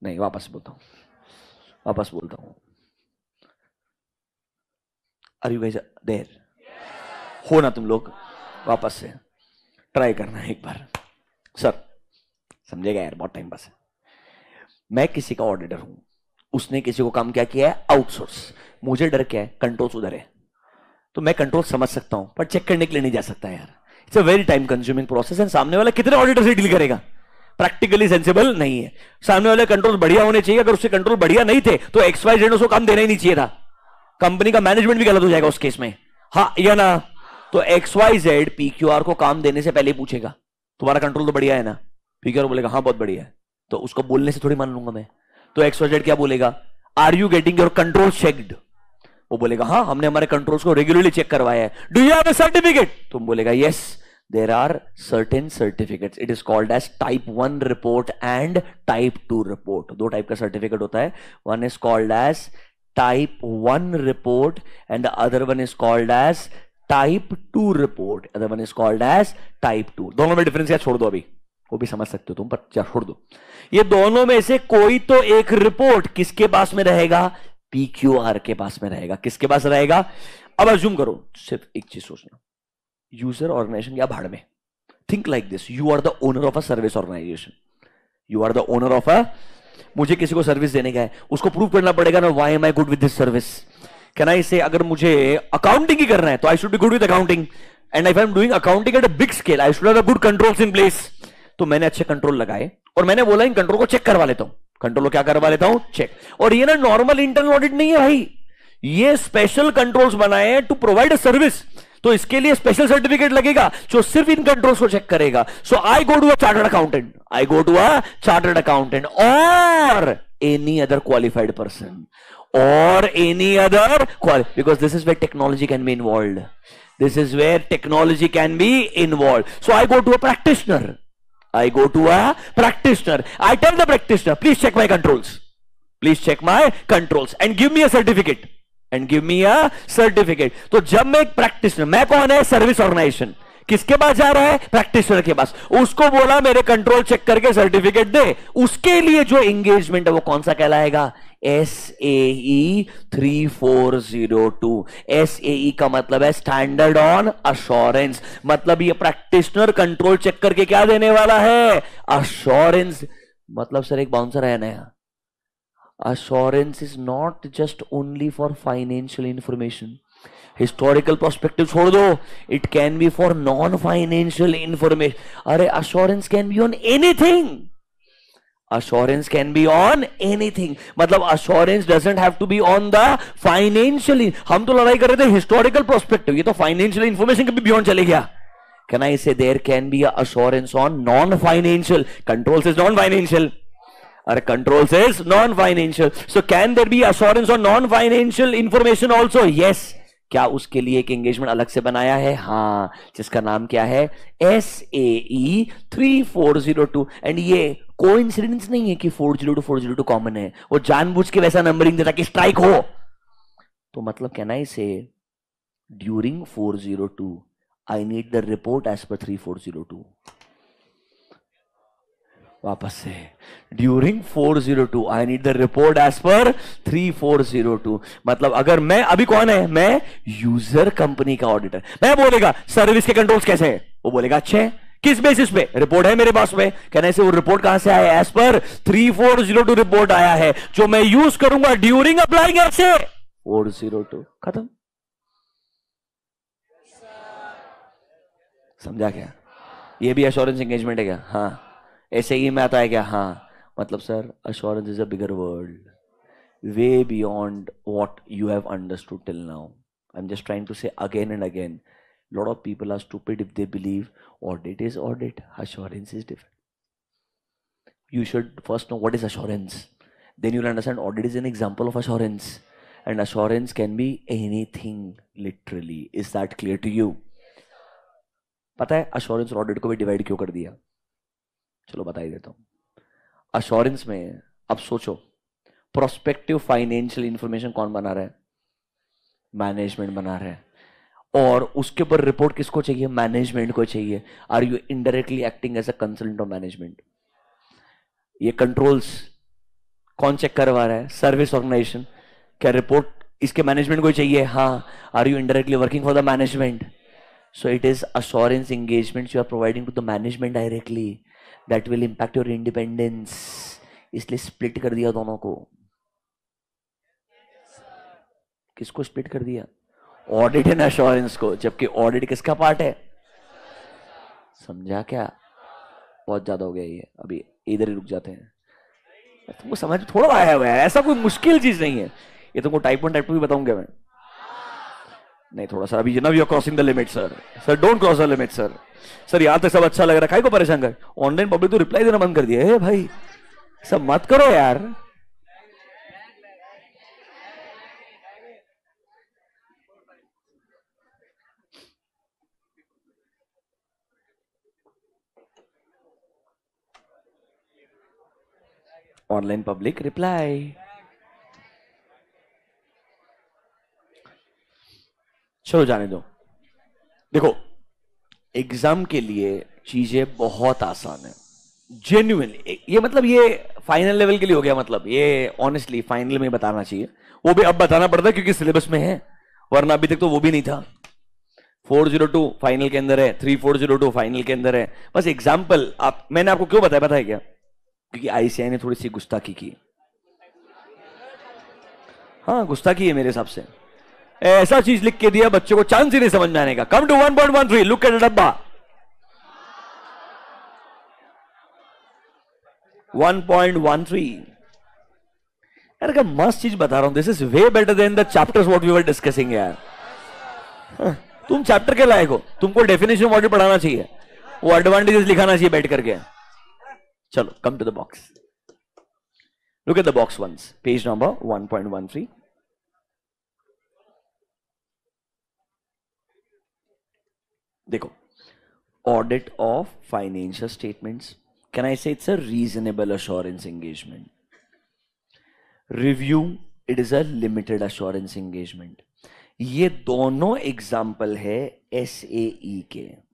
नहीं, वापस बोलता हूं। Are you guys there? हो ना तुम लोग? वापस से ट्राई करना है एक बार। सर समझेगा यार, बहुत टाइम पास है। मैं किसी का ऑडिटर हूं, उसने किसी को काम क्या किया है, आउटसोर्स। मुझे डर क्या है, कंट्रोल्स उधर है, तो मैं कंट्रोल समझ सकता हूं, पर चेक करने के लिए नहीं जा सकता यार। It's a very time consuming process. And सामने वाला कितने ऑडिटर से डील करेगा, प्रैक्टिकली सेंसिबल नहीं है। सामने वाले कंट्रोल बढ़िया होने चाहिए, अगर उससे कंट्रोल बढ़िया नहीं थे तो XYZ उसको काम देना ही नहीं चाहिए था, कंपनी का मैनेजमेंट भी गलत हो जाएगा उस केस में, हाँ या ना? तो XYZ PQR को काम देने से पहले पूछेगा तुम्हारा कंट्रोल तो बढ़िया है ना? PQR बोलेगा हाँ बहुत बढ़िया है, तो उसको बोलने से थोड़ी मान लूंगा मैं। तो XYZ क्या बोलेगा, are you getting your control checked? वो बोलेगा हाँ, हमने हमारे कंट्रोल्स को रेगुलरली चेक करवाया है। Do you have a certificate? तुम बोलेगा yes, there are certain certificates, it is called as type 1 report and type 2 report. दो टाइप का सर्टिफिकेट होता है, one is called as type 1 report and the other one is called as type 2 report, other one is called as type 2। दोनों में difference क्या, छोड़ दो, अभी वो भी समझ सकते हो तुम, पर छोड़ दो। ये दोनों में से कोई तो एक रिपोर्ट किसके पास में रहेगा, PQR के पास में रहेगा। किसके पास रहेगा? अब अज्यूम करो, सिर्फ एक चीज सोचना, यूजर ऑर्गेनाइजेशन या भाड़ में, think like this, you are the owner of a service organization, you are the owner of a, मुझे किसी को सर्विस देने का है, उसको प्रूव करना पड़ेगा ना, why am I good with this service. Can I से, अगर मुझे अकाउंटिंग ही करना है तो I should be good with accounting, and if I am doing accounting at a big scale I should have good controls in place. तो मैंने अच्छे control लगाए और मैंने बोला इन कंट्रोल को चेक करवा लेता हूं, कंट्रोल को क्या करवा लेता हूं, चेक। और ये ना नॉर्मल इंटरनल ऑडिट नहीं है भाई, ये स्पेशल कंट्रोल्स बनाए हैं टू प्रोवाइड अ सर्विस, तो इसके लिए स्पेशल सर्टिफिकेट लगेगा जो सिर्फ इन कंट्रोल्स को चेक करेगा। So I go to a chartered accountant, I go to a chartered accountant और any other qualified person or any other because this is where technology can be involved, this is where technology can be involved. So I go to a practitioner, I go to a practitioner, I tell the practitioner please check my controls, please check my controls and give me a certificate, and give me a certificate। तो जब मैं एक practitioner, मैं कौन है, service organisation, किसके पास जा रहा है, प्रैक्टिशनर के पास, उसको बोला मेरे कंट्रोल चेक करके सर्टिफिकेट दे, उसके लिए जो एंगेजमेंट है वो कौन सा कहलाएगा, SAE 3402। SAE का मतलब है स्टैंडर्ड ऑन अश्योरेंस, मतलब ये प्रैक्टिशनर कंट्रोल चेक करके क्या देने वाला है, अश्योरेंस। मतलब सर एक बाउंसर है नया, assurance is not just only for financial information, historical perspective छोड़ दो, it can be for non financial information। अरे assurance can be on anything, assurance can be on anything, मतलब assurance doesn't have to be on the financial। हम तो लड़ाई कर रहे थे historical perspective, ये तो financial information के भी beyond चले गया। Can I say there can be a assurance on non financial, controls is non financial, or controls is non-financial, so can there be assurance on non-financial information also? Yes। क्या उसके लिए एक engagement अलग से बनाया है? हाँ, जिसका नाम क्या है, SAE 3402। एंड ये कोइंसिडेंस नहीं है कि 402 402 कॉमन है, वो जानबूझ के वैसा नंबरिंग देता कि स्ट्राइक हो। तो मतलब can I say during 402 I need the report as per 3402। वापस से, during 402 I need the report as per 3402। मतलब अगर मैं अभी कौन है, मैं यूजर कंपनी का ऑडिटर, मैं बोलेगा सर्विस के कंट्रोल्स कैसे हैं, वो बोलेगा अच्छे, किस बेसिस पे, रिपोर्ट है मेरे पास में। कहने से वो रिपोर्ट कहां से आया, एज पर 3402 रिपोर्ट आया है जो मैं यूज करूंगा ड्यूरिंग अप्लाइंग ऐसे 402। खत्म, समझा क्या? ये भी एश्योरेंस एंगेजमेंट है क्या? हाँ। ऐसे ही में आता है क्या? हाँ। मतलब sir assurance is a bigger world, way beyond what you have understood till now. I'm just trying to say again and again, lot of people are stupid if they believe audit is audit, assurance is different. You should first know what is assurance, then you'll understand audit is an example of assurance, and assurance can be anything literally. Is that clear to you? पता है assurance और audit को भी divide क्यों कर दिया? चलो बता ही देता हूं. assurance में अब सोचो, प्रोस्पेक्टिव फाइनेंशियल इंफॉर्मेशन कौन बना रहा है? मैनेजमेंट बना रहा है, और उसके ऊपर रिपोर्ट किसको चाहिए? मैनेजमेंट को चाहिए. Are you indirectly acting as a consultant of management? ये कंट्रोल्स कौन चेक करवा रहा है? Service organisation. क्या रिपोर्ट इसके मैनेजमेंट को चाहिए? हाँ. Are you indirectly working for the management? So it is assurance engagement you are providing to the management directly that will impact your independence. इसलिए स्प्लिट कर दिया दोनों को. किसको स्प्लिट कर दिया? ऑडिट एंड एश्योरेंस को. जबकि ऑडिट किसका पार्ट है? समझा क्या? बहुत ज्यादा हो गया ये, अभी इधर ही रुक जाते हैं. तुमको समझ थोड़ा आया हुआ है, ऐसा कोई मुश्किल चीज नहीं है ये. तुमको टाइप 1 टाइप 2 भी बताऊंगा मैं. नहीं, थोड़ा सा अभी you are crossing the limit sir. Sir don't cross the limit sir. Sir यहां तक सब अच्छा लग रहा है, काहे को परेशान कर? ऑनलाइन पब्लिक तो रिप्लाई देना बंद कर दिया है भाई. सब मत करो यार. Online public reply. चलो जाने दो. देखो, एग्जाम के लिए चीजें बहुत आसान है, जेन्युइनली. ये मतलब ये फाइनल लेवल के लिए हो गया, मतलब ये ऑनेस्टली फाइनल में बताना चाहिए. वो भी अब बताना पड़ता है क्योंकि सिलेबस में है, वरना अभी तक तो वो भी नहीं था. 402 फाइनल के अंदर है, 3402 फाइनल के अंदर है. बस एग्जाम्पल आप, मैंने आपको क्यों बताया पता है क्या? क्योंकि आईसीआई ने थोड़ी सी गुस्ताखी की. हाँ, गुस्ताखी है मेरे हिसाब से. ऐसा चीज लिख के दिया बच्चों को चांस ही नहीं समझ में आने का. Come to 1.13, look at the डब्बा. 1.13. यार क्या मस्त चीज बता रहा हूं. This is way better than the chapters what we were discussing यार. तुम चैप्टर के लायक हो, तुमको डेफिनेशन ऑडिट पढ़ाना चाहिए, वो एडवांटेजेस लिखाना चाहिए बैठ करके. चलो come to the box. Look at the box once. Page number 1.13. देखो, audit of financial statements. Can I say it's a reasonable assurance engagement. Review, it is a limited assurance engagement. ये दोनों example है SAE के.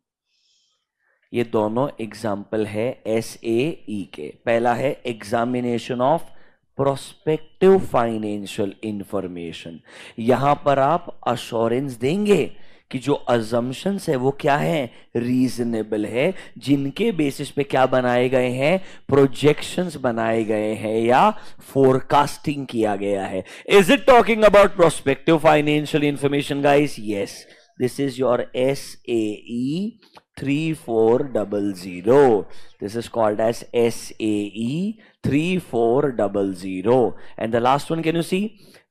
ये दोनों example है SAE के. पहला है examination of prospective financial information. यहां पर आप अश्योरेंस देंगे कि जो अजम्पशंस है वो क्या है? रीजनेबल है, जिनके बेसिस पे क्या बनाए गए हैं? प्रोजेक्शंस बनाए गए हैं या फोरकास्टिंग किया गया है. Is it talking about prospective financial information guys? Yes. This is your SAE 3400. This is called as SAE 3400. And the last one, can you see?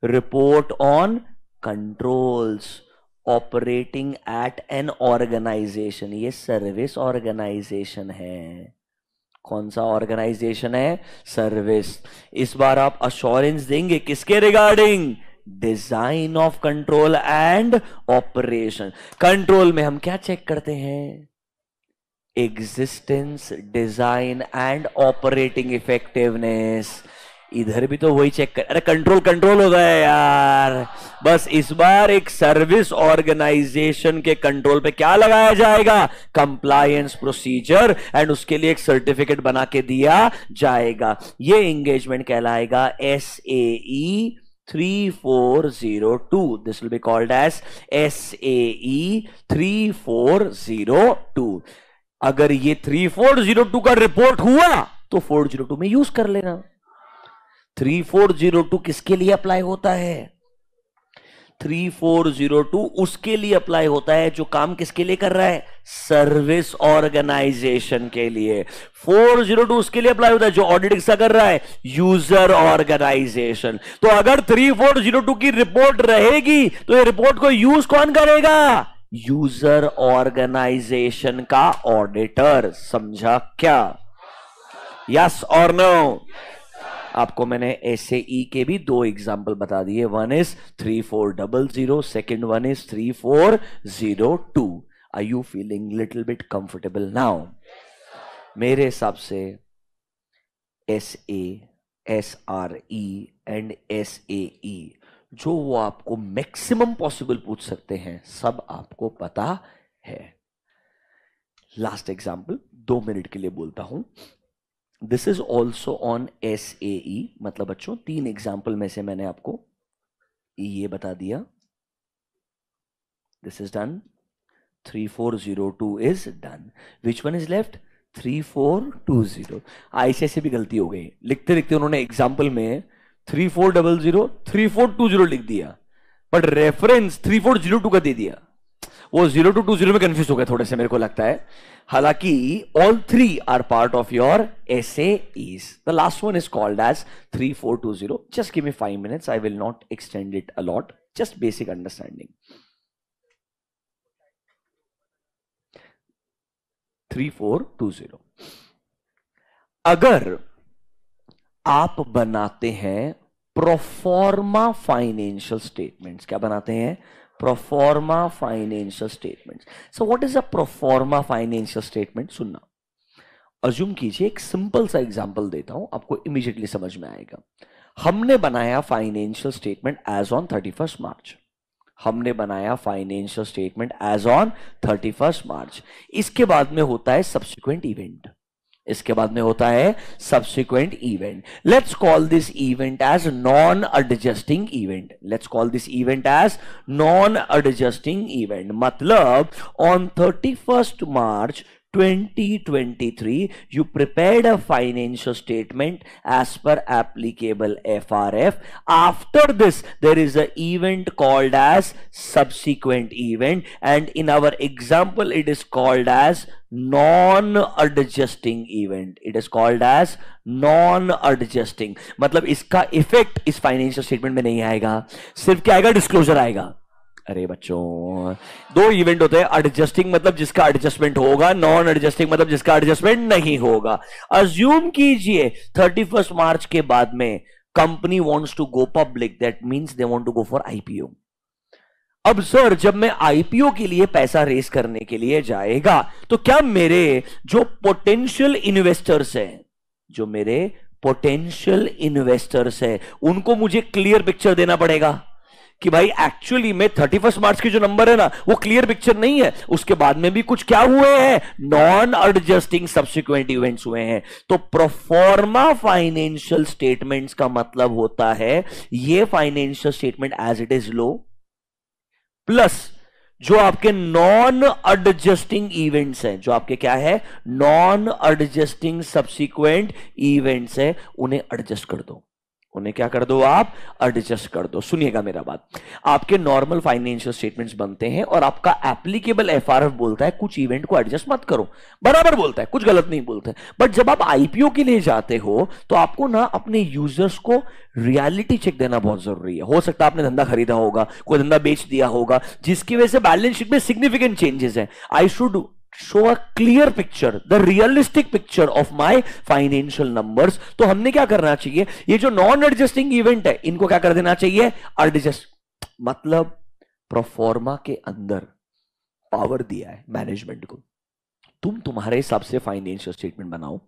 Report on controls operating at an organization. ये service organisation है. कौन सा organisation है? Service. इस बार आप assurance देंगे किसके regarding? Design of control and operation. Control में हम क्या चेक करते हैं? Existence, design and operating effectiveness. इधर भी तो वही चेक कर. अरे कंट्रोल कंट्रोल होता है यार. बस इस बार एक सर्विस ऑर्गेनाइजेशन के कंट्रोल पे क्या लगाया जाएगा? कंप्लायंस प्रोसीजर, एंड उसके लिए एक सर्टिफिकेट बना के दिया जाएगा. ये एंगेजमेंट कहलाएगा SAE 3402. This will be called as SAE 3402. अगर ये 3402 का रिपोर्ट हुआ तो 402 में यूज कर लेना. 3402 किसके लिए अप्लाई होता है? 3402 उसके लिए अप्लाई होता है जो काम किसके लिए कर रहा है? सर्विस ऑर्गेनाइजेशन के लिए. 402 उसके लिए अप्लाई होता है जो ऑडिट किसका कर रहा है? User organisation. तो अगर 3402 की रिपोर्ट रहेगी तो ये रिपोर्ट को यूज कौन करेगा? यूजर ऑर्गेनाइजेशन का ऑडिटर। समझा क्या? यस और नो? आपको मैंने एसएई के भी दो एग्जाम्पल बता दिए। One is 3400, second one is 3402। Are you feeling little bit comfortable now? मेरे हिसाब से एसए, एसआरई एंड एसएई जो वो आपको मैक्सिमम पॉसिबल पूछ सकते हैं, सब आपको पता है। लास्ट एग्जाम्पल 2 मिनट के लिए बोलता हूं। This is also on SAE. मतलब बच्चों 3 एग्जाम्पल में से मैंने आपको ये बता दिया। This is done, 3402 is done. Which one is left? 3420। ऐसे भी गलती हो गई, लिखते लिखते उन्होंने एग्जाम्पल में 3400 3420 लिख दिया, बट रेफरेंस 3402 का दे दिया। वो 0220 में कंफ्यूज हो गए थोड़े से, मेरे को लगता है। हालांकि all 3 are part of your SAEs. The last one is called as 3420. Just give me 5 minutes. I will not extend it a lot. Just basic understanding. 3420. अगर आप बनाते हैं प्रोफॉर्मा फाइनेंशियल स्टेटमेंट्स, क्या बनाते हैं? Proforma financial statements. So what is a proforma financial statement? सुनना, assume कीजिए, एक सिंपल सा एग्जांपल देता हूं, आपको इमीडिएटली समझ में आएगा। हमने बनाया फाइनेंशियल स्टेटमेंट एज ऑन 31 मार्च। हमने बनाया फाइनेंशियल स्टेटमेंट एज ऑन 31 मार्च। इसके बाद में होता है सब्सिक्वेंट इवेंट। इसके बाद में होता है subsequent event. Let's call this event as non adjusting event. Let's call this event as non adjusting event. मतलब on 31st March 2023 you prepared a financial statement as per applicable FRF. After this there is an event called as subsequent event, and in our example it is called as non-adjusting event. It is called as non-adjusting. मतलब इसका effect इस financial statement में नहीं आएगा, सिर्फ क्या आएगा? Disclosure आएगा। अरे बच्चों, 2 इवेंट होते हैं। एडजस्टिंग मतलब जिसका एडजस्टमेंट होगा, नॉन एडजस्टिंग मतलब जिसका एडजस्टमेंट नहीं होगा। अज्यूम कीजिए 31 मार्च के बाद में company wants to go public, that means they want to go for IPO. अब सर, जब मैं आईपीओ के लिए पैसा रेस करने के लिए जाएगा, तो क्या मेरे जो पोटेंशियल इन्वेस्टर्स हैं, जो मेरे पोटेंशियल इन्वेस्टर्स हैं, उनको मुझे क्लियर पिक्चर देना पड़ेगा कि भाई एक्चुअली में 31 मार्च के जो नंबर है ना, वो क्लियर पिक्चर नहीं है, उसके बाद में भी कुछ क्या हुए हैं? नॉन एडजस्टिंग सब्सिक्वेंट इवेंट्स हुए हैं। तो प्रोफॉर्मा फाइनेंशियल स्टेटमेंट्स का मतलब होता है ये financial statement as it is लो, प्लस जो आपके नॉन एडजस्टिंग इवेंट्स हैं, जो आपके क्या है? नॉन एडजस्टिंग सब्सिक्वेंट इवेंट्स है, उन्हें एडजस्ट कर दो। उन्हें क्या कर दो? आप एडजस्ट कर दो। सुनिएगा मेरा बात, आपके नॉर्मल फाइनेंशियल स्टेटमेंट्स बनते हैं और आपका एप्लीकेबल एफआरएफ बोलता है कुछ इवेंट को एडजस्ट मत करो, बराबर बोलता है, कुछ गलत नहीं बोलता है। बट जब आप आईपीओ के लिए जाते हो तो आपको ना अपने यूजर्स को रियलिटी चेक देना बहुत जरूरी है। हो सकता है आपने धंधा खरीदा होगा, कोई धंधा बेच दिया होगा, जिसकी वजह से बैलेंस शीट में सिग्निफिकेंट चेंजेस है। I should show a clear picture, the realistic picture of my financial numbers। तो हमने क्या करना चाहिए? ये जो नॉन एडजस्टिंग इवेंट है, इनको क्या कर देना चाहिए? एडजस्ट। मतलब प्रोफॉर्मा के अंदर पावर दिया है मैनेजमेंट को, तुम तुम्हारे हिसाब से फाइनेंशियल स्टेटमेंट बनाओ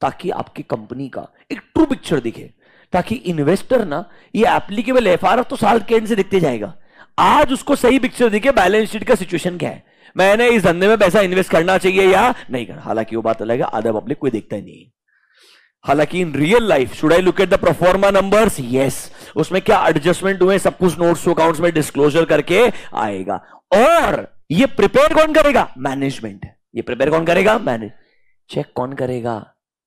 ताकि आपकी कंपनी का एक ट्रू पिक्चर दिखे, ताकि इन्वेस्टर ना ये एप्लीकेबल एफआरएफ तो साल के एंड से दिखते जाएगा, आज उसको सही पिक्चर दिखे बैलेंस शीट का सिचुएशन क्या है, मैंने इस धंधे में पैसा इन्वेस्ट करना चाहिए या नहीं करना। हालांकि वो बात अलग है, आधा पब्लिक कोई देखता ही नहीं। हालांकि in real life should I look at the proforma numbers? Yes. उसमें क्या एडजस्टमेंट हुए, सब कुछ नोट्स टू अकाउंट्स में डिस्क्लोजर करके आएगा। और ये प्रिपेयर कौन करेगा? मैनेजमेंट। ये प्रिपेयर कौन करेगा? मैनेज। चेक कौन करेगा?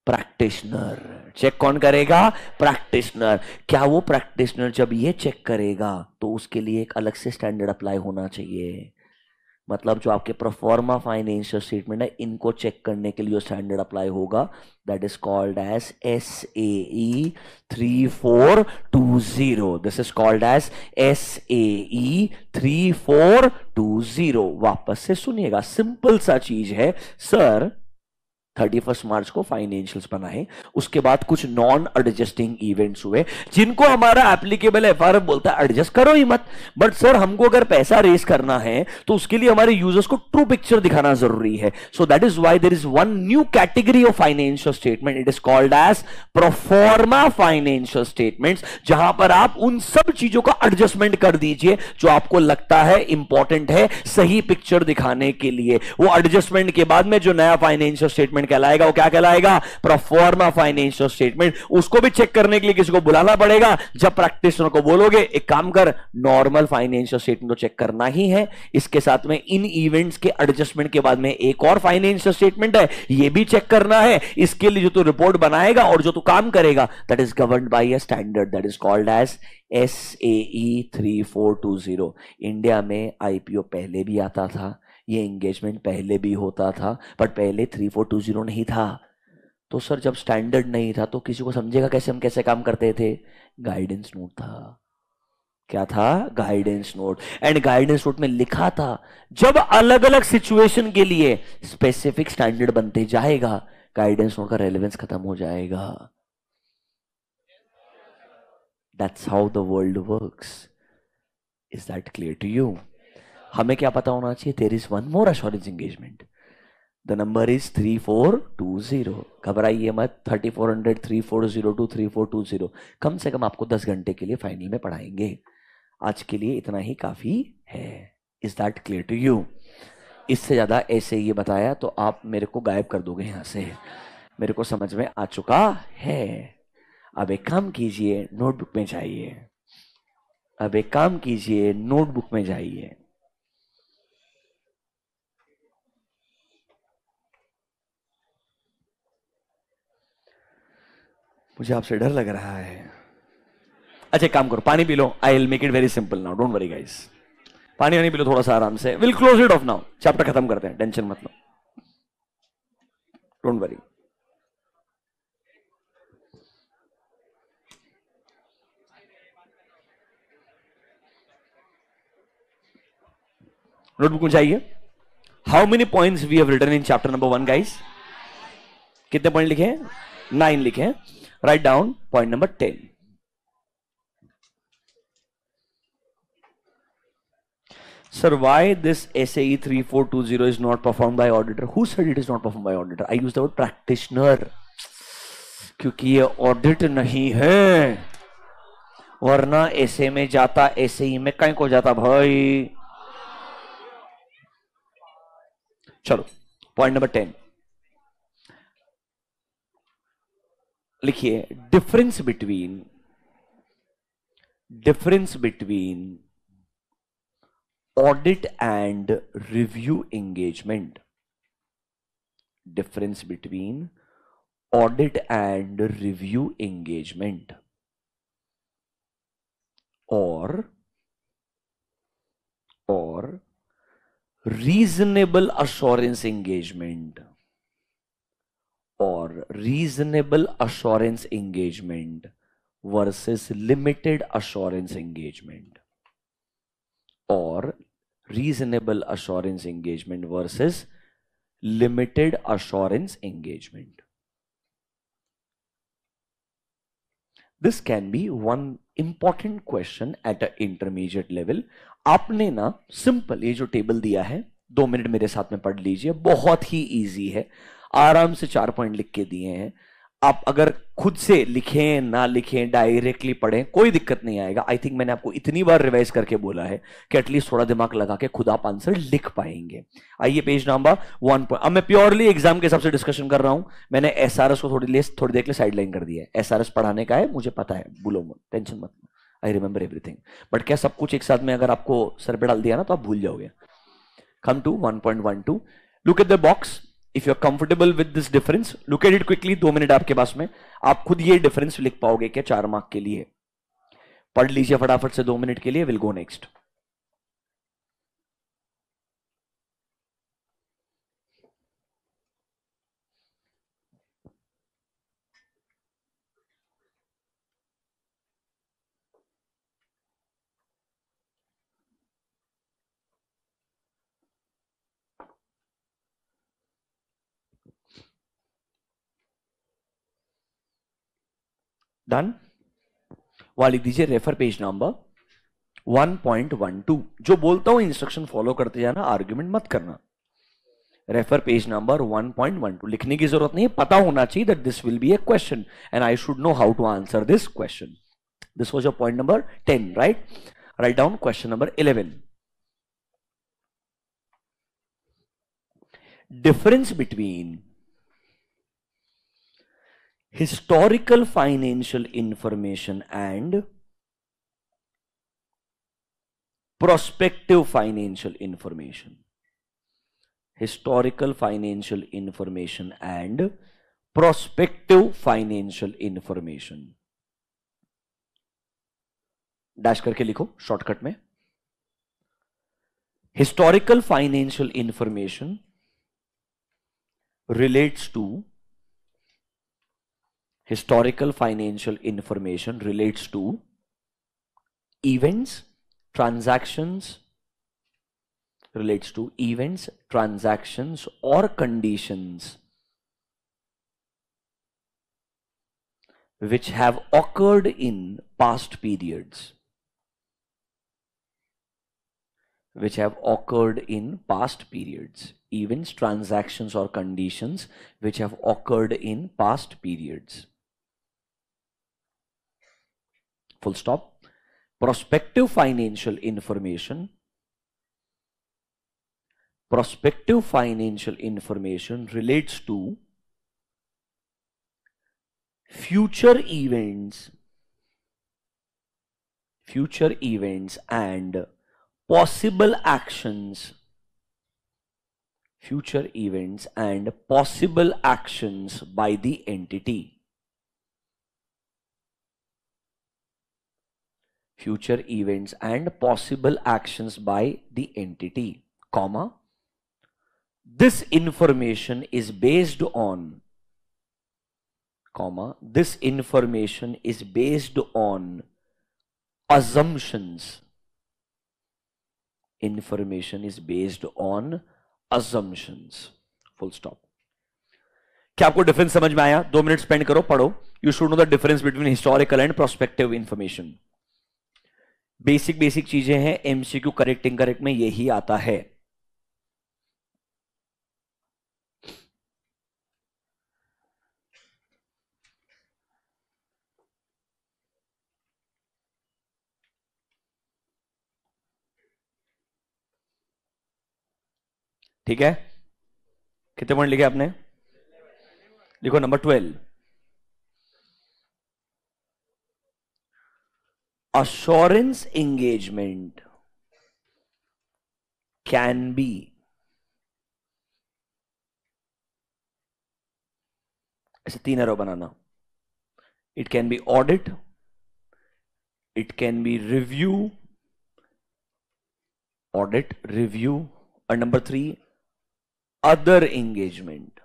प्रैक्टिशनर। चेक कौन करेगा? प्रैक्टिशनर। क्या वो प्रैक्टिशनर जब ये चेक करेगा तो उसके लिए एक अलग से स्टैंडर्ड अप्लाई होना चाहिए? मतलब जो आपके प्रोफॉर्मा फाइनेंशियल स्टेटमेंट है, इनको चेक करने के लिए जो स्टैंडर्ड अप्लाई होगा, that is called as SAE 3420। This is called as SAE 3420। वापस से सुनिएगा, सिंपल सा चीज है सर। 31 मार्च को फाइनेंशियल्स बनाए, उसके बाद कुछ नॉन एडजस्टिंग इवेंट्स हुए जिनको हमारा एप्लीकेबल FRM बोलता है एडजस्ट करो ही मत। बट सर हमको अगर पैसा रेस करना है तो उसके लिए हमारे यूजर्स को ट्रू पिक्चर दिखाना जरूरी है। So that is why there is one new category of financial statement, it is called as proforma financial statements, जहां पर आप उन सब चीजों का एडजस्टमेंट कर दीजिए जो आपको लगता है इंपॉर्टेंट है सही पिक्चर दिखाने के लिए। वो एडजस्टमेंट के बाद में जो नया फाइनेंशियल स्टेटमेंट कहलाएगा वो क्या कहलाएगा? Proforma financial statement. उसको भी चेक करने के लिए किसी को बुलाना पड़ेगा। जब प्रैक्टिशनर को बोलोगे एक काम कर, नॉर्मल फाइनेंशियल स्टेटमेंट तो चेक करना ही है, इसके साथ में इन इवेंट्स के एडजस्टमेंट के बाद में एक और फाइनेंशियल स्टेटमेंट है, ये भी चेक करना है। इसके लिए जो तू रिपोर्ट बनाएगा और जो तू काम करेगा, that is governed by a standard that is called as SAE 3420। India में IPO पहले भी आता था, ये एंगेजमेंट पहले भी होता था, बट पहले 3420 नहीं था। तो सर जब स्टैंडर्ड नहीं था तो किसी को समझेगा कैसे हम कैसे काम करते थे? गाइडेंस नोट था। क्या था? Guidance note. And guidance note में लिखा था जब अलग अलग सिचुएशन के लिए स्पेसिफिक स्टैंडर्ड बनते जाएगा, गाइडेंस नोट का रेलेवेंस खत्म हो जाएगा। That's how the world works. Is that clear to you? हमें क्या पता होना चाहिए? There is one more assurance engagement, the number is 3420। घबराइए मत, 3400 3402 3420 कम से कम आपको 10 घंटे के लिए फाइनल में पढ़ाएंगे। आज के लिए इतना ही काफी है। Is that clear to you? इससे ज्यादा ऐसे ये बताया तो आप मेरे को गायब कर दोगे यहां से। मेरे को समझ में आ चुका है। अब एक काम कीजिए, नोटबुक में जाइए। अब एक काम कीजिए, नोटबुक में जाइए। मुझे आपसे डर लग रहा है। अच्छा काम करो, पानी P low. I will make it very simple now, don't worry guys. पानी वानी पी लो थोड़ा सा आराम से। Will close it of now, chapter खत्म करते हैं, टेंशन मत लो, डोंट वरी। नोटबुक में जाइए। How many points we have written in chapter number 1 guys? कितने पॉइंट लिखे हैं? 9 लिखे हैं। Write down point number 10। Sir, why this SAE 3420 is not performed by auditor? Who said it is not performed by auditor? I use the word practitioner, क्योंकि ये audit नहीं है, वरना ऐसे में जाता, SAE में कहीं को जाता भाई। चलो पॉइंट नंबर 10 लिखिए। Difference between audit and review engagement. Difference between audit and review engagement और reasonable assurance engagement versus limited assurance engagement और reasonable assurance engagement versus limited assurance engagement. This can be one important question at a intermediate level. आपने ना simple ये जो table दिया है 2 minute मेरे साथ में पढ़ लीजिए, बहुत ही इजी है। आराम से 4 पॉइंट लिख के दिए हैं। आप अगर खुद से लिखें ना लिखें, डायरेक्टली पढ़ें, कोई दिक्कत नहीं आएगा। आई थिंक मैंने आपको इतनी बार रिवाइज करके बोला है कि एटलीस्ट थोड़ा दिमाग लगा के खुद आप आंसर लिख पाएंगे। आइए पेज नंबर 1। अब मैं प्योरली एग्जाम के हिसाब से डिस्कशन कर रहा हूं। मैंने SRS को थोड़ी देर के लिए साइडलाइन कर दिया है। SRS पढ़ाने का है, मुझे पता है, भूलो मत, टेंशन मत, आई रिमेंबर एवरीथिंग। बट क्या सब कुछ एक साथ में अगर आपको सर पे डाल दिया ना तो आप भूल जाओगे। Come to 1.12, look at the box. If you are comfortable with this difference, look at it quickly. 2 minute आपके पास में, आप खुद ये डिफरेंस लिख पाओगे क्या 4 मार्क के लिए? पढ़ लीजिए फटाफट से 2 मिनट के लिए। Will go next. डन। वहां लिख दीजिए रेफर पेज नंबर 1.12। जो बोलता हूं इंस्ट्रक्शन फॉलो करते जाना, आर्ग्यूमेंट मत करना। रेफर पेज नंबर 1.12 लिखने की जरूरत नहीं है, पता होना चाहिए that this will be a question and I should know how to answer this question. This was your point number 10, right? Write down question number 11। Difference between historical financial information and prospective financial information. Historical financial information and prospective financial information. Dash करके लिखो shortcut में। Historical financial information relates to events, transactions or conditions which have occurred in past periods. Events, transactions or conditions which have occurred in past periods. Full stop. Prospective financial information relates to future events and possible actions by the entity. Future events and possible actions by the entity, comma, this information is based on, assumptions. Full stop. क्या आपको difference समझ में आया? 2 minute spend करो, पढ़ो। You should know the difference between historical and prospective information. Basic चीजें हैं, MCQ correct incorrect में यही आता है। ठीक है, कितने पॉइंट लिखे आपने? लिखो number 12। assurance engagement can be ऐसे 3 arrow banana. It can be audit, it can be review, और नंबर 3 अदर एंगेजमेंट।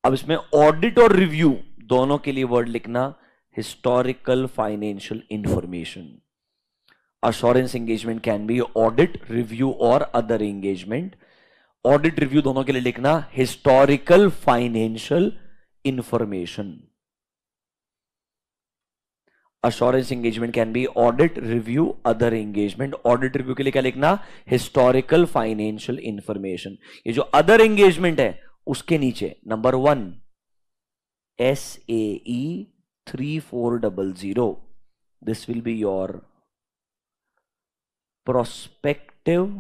अब इसमें ऑडिट और रिव्यू दोनों के लिए वर्ड लिखना historical financial information. Assurance engagement can be audit, review और अदर एंगेजमेंट। ऑडिट रिव्यू दोनों के लिए लिखना historical financial information. Assurance engagement can be audit, review, other engagement. Audit review के लिए क्या लिखना? Historical financial information. ये जो अदर एंगेजमेंट है उसके नीचे number 1 SAE 3400, this will be your prospective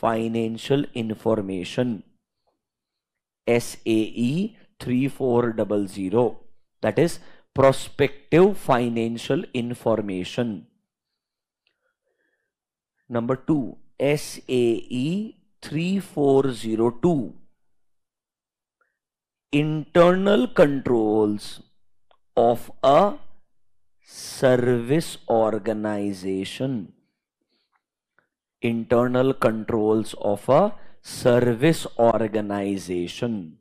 financial information. SAE 3400, that is prospective financial information. Number 2 SAE 3402, internal controls of a service organization. Internal controls of a service organization.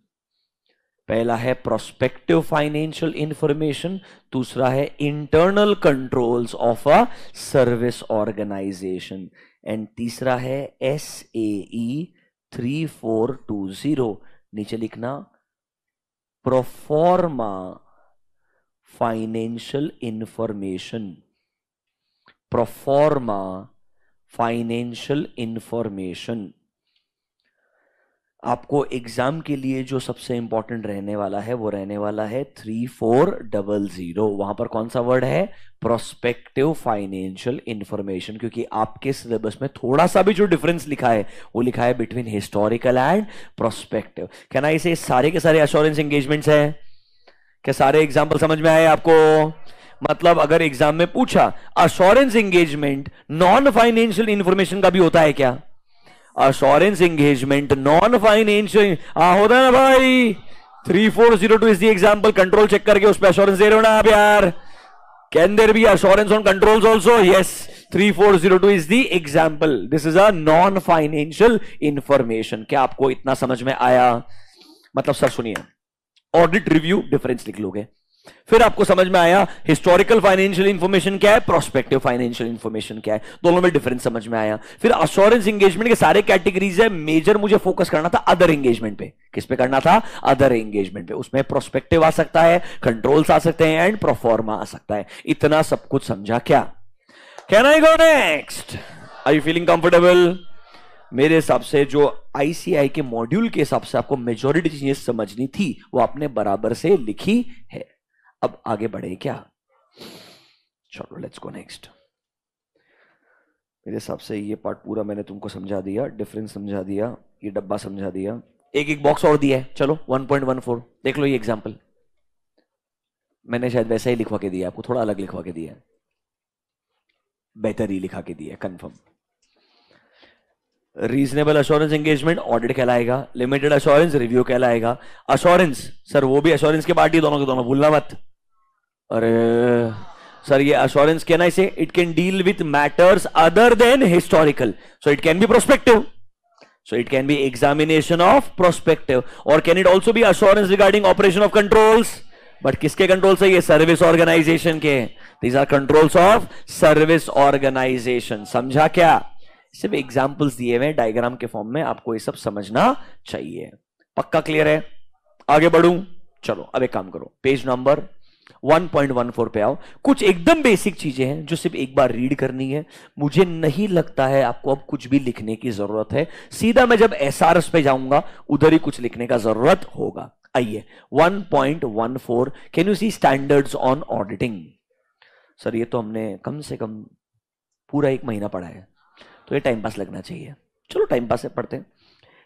पहला है prospective financial information, दूसरा है internal controls of a service organization, and तीसरा है SAE 3420। नीचे लिखना proforma financial information, proforma financial information. आपको exam के लिए जो सबसे इंपॉर्टेंट रहने वाला है वो रहने वाला है 3400। वहां पर कौन सा वर्ड है? Prospective financial information. क्योंकि आपके सिलेबस में थोड़ा सा भी जो डिफरेंस लिखा है वो लिखा है बिटवीन हिस्टोरिकल एंड प्रोस्पेक्टिव। कहना इसे सारे के सारे एश्योरेंस एंगेजमेंट्स है क्या? सारे एग्जाम्पल समझ में आए आपको? मतलब अगर एग्जाम में पूछा assurance engagement non financial information का भी होता है क्या? अश्योरेंस एंगेजमेंट नॉन फाइनेंशियल होता है ना भाई। 3402 is the example. Control check करके उस पर अश्योरेंस दे रहे हो ना आप यार? Can there be assurance on controls also? Yes, 3402 is the example. This is a non financial information. क्या आपको इतना समझ में आया? मतलब सर सुनिए, ऑडिट रिव्यू डिफरेंस लिख लोगे, फिर आपको समझ में आया हिस्टोरिकल फाइनेंशियल इंफॉर्मेशन क्या है, प्रोस्पेक्टिव फाइनेंशियल इंफॉर्मेशन क्या है, दोनों में डिफरेंस समझ में आया। फिर अश्योरेंस एंगेजमेंट के सारे कैटेगरीज है, मेजर मुझे फोकस करना था अदर एंगेजमेंट पे। किस पे करना था? अदर एंगेजमेंट पे। उसमें प्रोस्पेक्टिव आ सकता है, कंट्रोल्स आ सकते हैं एंड प्रोफॉर्मा आ सकता है। इतना सब कुछ समझा क्या? Can I go next? Are you feeling comfortable? मेरे हिसाब से जो आईसीआई के मॉड्यूल के हिसाब से आपको मेजॉरिटी चीजें समझनी थी वो आपने बराबर से लिखी है। अब आगे बढ़े क्या? चलो लेट्स गो नेक्स्ट। मेरे हिसाब से ये पार्ट पूरा मैंने तुमको समझा दिया, डिफरेंस समझा दिया, ये डब्बा समझा दिया। एक एक बॉक्स और दिया है, चलो 1.14 देख लो। ये एग्जांपल मैंने शायद वैसा ही लिखवा के दिया, आपको थोड़ा अलग लिखवा के दिया, बेहतर ही लिखा के दिया confirm. Reasonable assurance engagement audit कहलाएगा, लिमिटेड अश्योरेंस रिव्यू कहलाएगा। अश्योरेंस सर वो भी अश्योरेंस के पार्टी, दोनों के दोनों भूलना मत। अरे सर ये अश्योरेंस कहना इसे, it can deal with matters other than historical, so it can be prospective, so it can be examination of prospective, or can it also be assurance regarding operation of controls? but किसके controls है ये? Service organisation के। these are controls of service organisation. समझा क्या? सिर्फ examples दिए हुए diagram के फॉर्म में, आपको ये सब समझना चाहिए। पक्का क्लियर है? आगे बढ़ूं? चलो अब एक काम करो, पेज नंबर 1.14 पे आओ। कुछ एकदम बेसिक चीजें हैं जो सिर्फ एक बार रीड करनी है। मुझे नहीं लगता है आपको अब कुछ भी लिखने की जरूरत है, सीधा मैं जब एसआरएस पे जाऊंगा उधर ही कुछ लिखने का जरूरत होगा। आइए 1.14, can you see standards on auditing. Sir ये तो हमने कम से कम पूरा 1 महीना पढ़ा है, तो ये टाइम पास लगना चाहिए। चलो टाइम पास से पढ़ते हैं।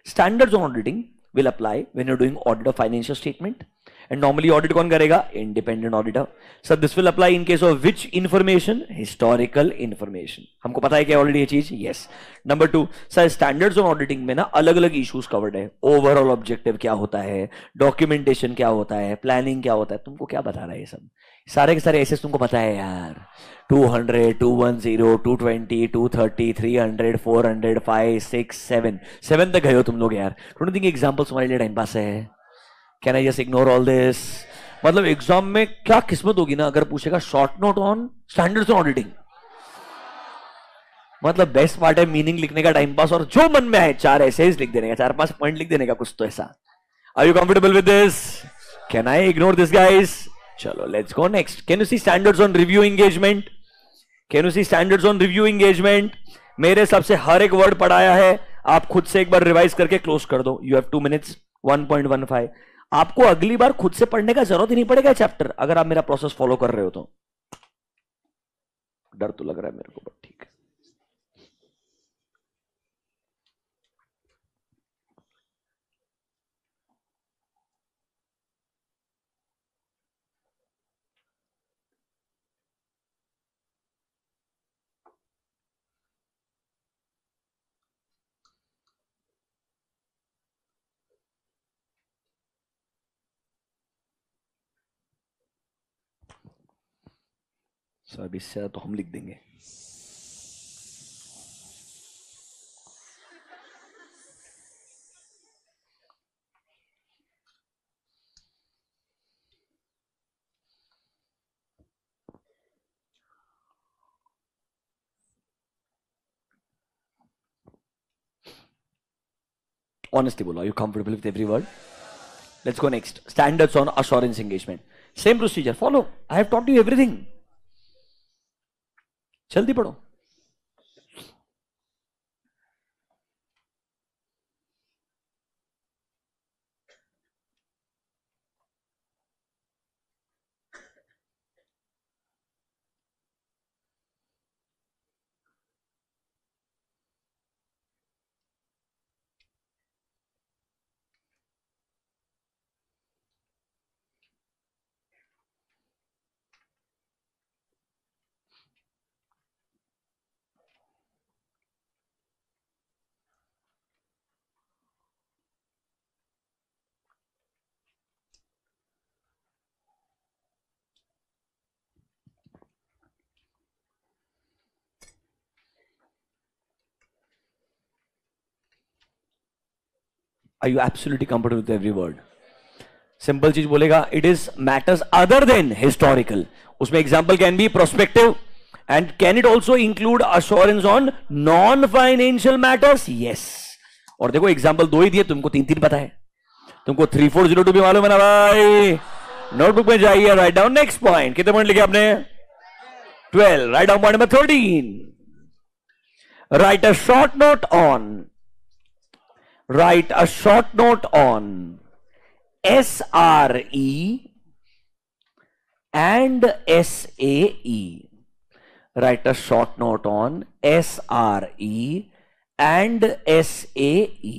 Standards on auditing will apply when you're doing audit of financial statement, and normally audit कौन करेगा? Independent auditor. So this will apply in case of which information? Historical information. हमको पता है क्या ऑलरेडी ये चीज? Yes. Number 2, sir standards on auditing में ना अलग अलग इश्यूज कवर्ड है। ओवरऑल ऑब्जेक्टिव क्या होता है, डॉक्यूमेंटेशन क्या होता है, प्लानिंग क्या होता है। तुमको क्या बता रहा है ये सब? सारे के सारे ऐसे तुमको पता है यार। 200, 210, 220, 230, 300, 400, 5, 6, 7 तक गए हो तुम लोग यार। डोंट थिंक एग्जांपल्स तुम्हारे लिए टाइम पास है? Can I just ignore all this? मतलब एग्जाम में क्या किस्मत होगी ना अगर पूछेगा short note on standards on auditing. मतलब बेस्ट पार्ट है मीनिंग लिखने का, टाइम पास, और जो मन में आए 4 एसेज लिख देने का, 4-5 पॉइंट लिख देने का, कुछ तो ऐसा। Are you comfortable with this? Can I ignore this guys? चलो let's go next. Can you see standards on review engagement? Can you see standards on review engagement? मेरे हिसाब से हर एक वर्ड पढ़ाया है, आप खुद से एक बार रिवाइज करके क्लोज कर दो। You have 2 minutes. 1.15 आपको अगली बार खुद से पढ़ने का जरूरत ही नहीं पड़ेगा चैप्टर, अगर आप मेरा प्रोसेस फॉलो कर रहे हो तो। डर तो लग रहा है मेरे को, बट ठीक है। सब इससे तो हम लिख देंगे। Honestly बोलो, are you comfortable with every word? Let's go next. Standards on assurance engagement. Same procedure follow, I have taught you everything. जल्दी पढ़ो। Are you absolutely comfortable with every word? Simple चीज बोलेगा, it is matters other than historical. उसमें example can be prospective and can it also include assurance on non financial matters? Yes. और देखो example दो ही दिए, तुमको तीन तीन पता है। तुमको 3402 भी मालूम है ना भाई? नोटबुक में जाइए, राइट डाउन नेक्स्ट पॉइंट। कितने पॉइंट लिखे आपने? 12। Right down point number 13। Right a short note on, write a short note on SRE and SAE. Write a short note on SRE and SAE.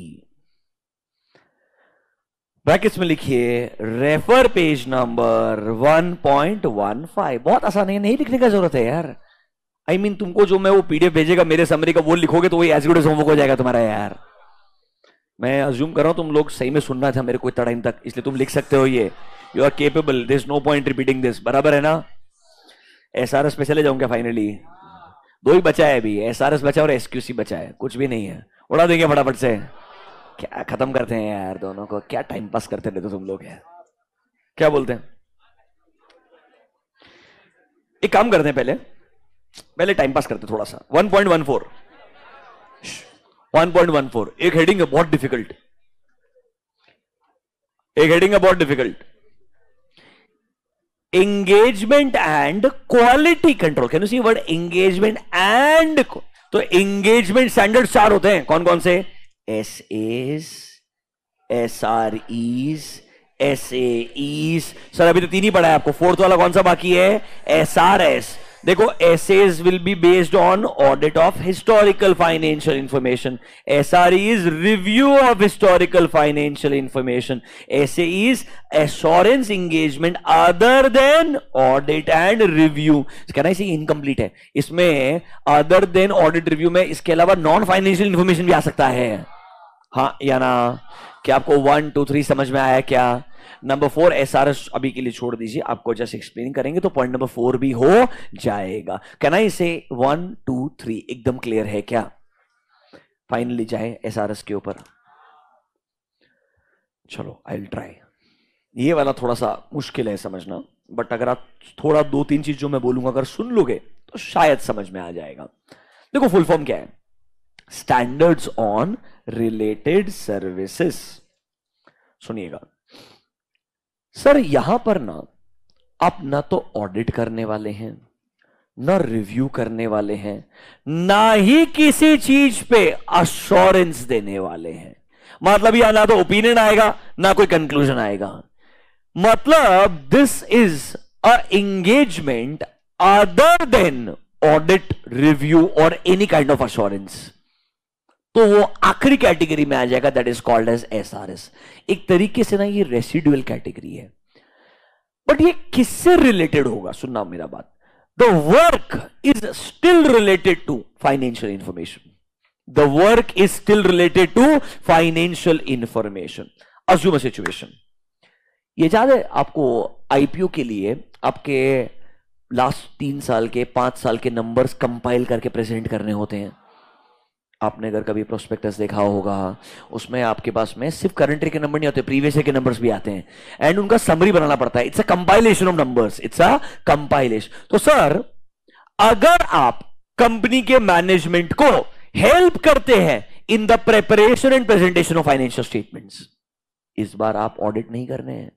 Brackets में लिखिए refer page number 1.15। बहुत आसान है, नहीं लिखने का जरूरत है यार। आई मीन तुमको जो मैं वो पीडीएफ भेजेगा मेरे समरी का, वो लिखोगे तो वही एज गुड एज होमवर्क हो जाएगा तुम्हारा यार। मैं अज्यूम कर रहा हूं तुम लोग सही में सुनना था मेरे को इतना टाइम तक, इसलिए तुम लिख सकते हो ये। You are capable, there is no point repeating this. बराबर है ना? एसआरएस पे चले जाऊंगा फाइनली। दो ही बचा है अभी, एसआरएस बचा और एसक्यूसी बचा है, कुछ भी नहीं है। उड़ा देंगे फटाफट से। क्या खत्म करते हैं यार दोनों को, क्या टाइम पास करते रहते तुम लोग यार। क्या बोलते हैं? एक काम करते हैं, पहले टाइम पास करते थोड़ा सा। 1.14 एक हेडिंग है बहुत difficult, engagement and quality control. Can you see word engagement and? तो एंगेजमेंट स्टैंडर्ड 4 होते हैं, कौन कौन से? SAs, SREs, SAEs। सर अभी तो 3 ही पढ़ा है आपको, 4th वाला कौन सा बाकी है? SRS। देखो SAs will be based on audit of historical financial information. SRE is review of historical financial information. SAE is assurance engagement other than audit and review. Can I say incomplete है इसमें? other than audit review में इसके अलावा non financial information भी आ सकता है, हाँ या ना? क्या आपको 1 2 3 समझ में आया क्या? नंबर 4 एसआरएस अभी के लिए छोड़ दीजिए, आपको जस्ट एक्सप्लेन करेंगे तो पॉइंट नंबर 4 भी हो जाएगा। कैन आई से 1 2 3 एकदम क्लियर है क्या? फाइनली जाए एसआरएस के ऊपर। चलो आई विल ट्राई। ये वाला थोड़ा सा मुश्किल है समझना, बट अगर आप थोड़ा 2-3 चीज जो मैं बोलूंगा अगर सुन लोगे तो शायद समझ में आ जाएगा। देखो फुल फॉर्म क्या है? Standards on related services. सुनिएगा सर, यहां पर ना आप ना तो ऑडिट करने वाले हैं, ना रिव्यू करने वाले हैं, ना ही किसी चीज पे अश्योरेंस देने वाले हैं। मतलब यह ना तो ओपिनियन आएगा ना कोई कंक्लूजन आएगा। मतलब this is a engagement other than audit, review और एनी काइंड ऑफ अश्योरेंस। तो वो आखिरी कैटेगरी में आ जाएगा, that is called as SRS. एक तरीके से ना ये रेसिडुअल कैटेगरी है, बट ये किससे रिलेटेड होगा? सुनना मेरा बात। The work is still related to financial information. The work is still related to financial information. Assume a situation, ये याद है आपको आईपीओ के लिए आपके लास्ट 3 साल के 5 साल के नंबर्स कंपाइल करके प्रेजेंट करने होते हैं। आपने अगर कभी प्रोस्पेक्टस देखा होगा, उसमें आपके पास में सिर्फ करंट ईयर के नंबर नहीं होते, प्रीवियस ईयर के नंबर्स भी आते हैं एंड उनका समरी बनाना पड़ता है। It's a compilation of numbers, it's a compilation. तो सर अगर आप कंपनी के मैनेजमेंट को हेल्प करते हैं in the preparation and presentation of financial statements, इस बार आप ऑडिट नहीं करने हैं,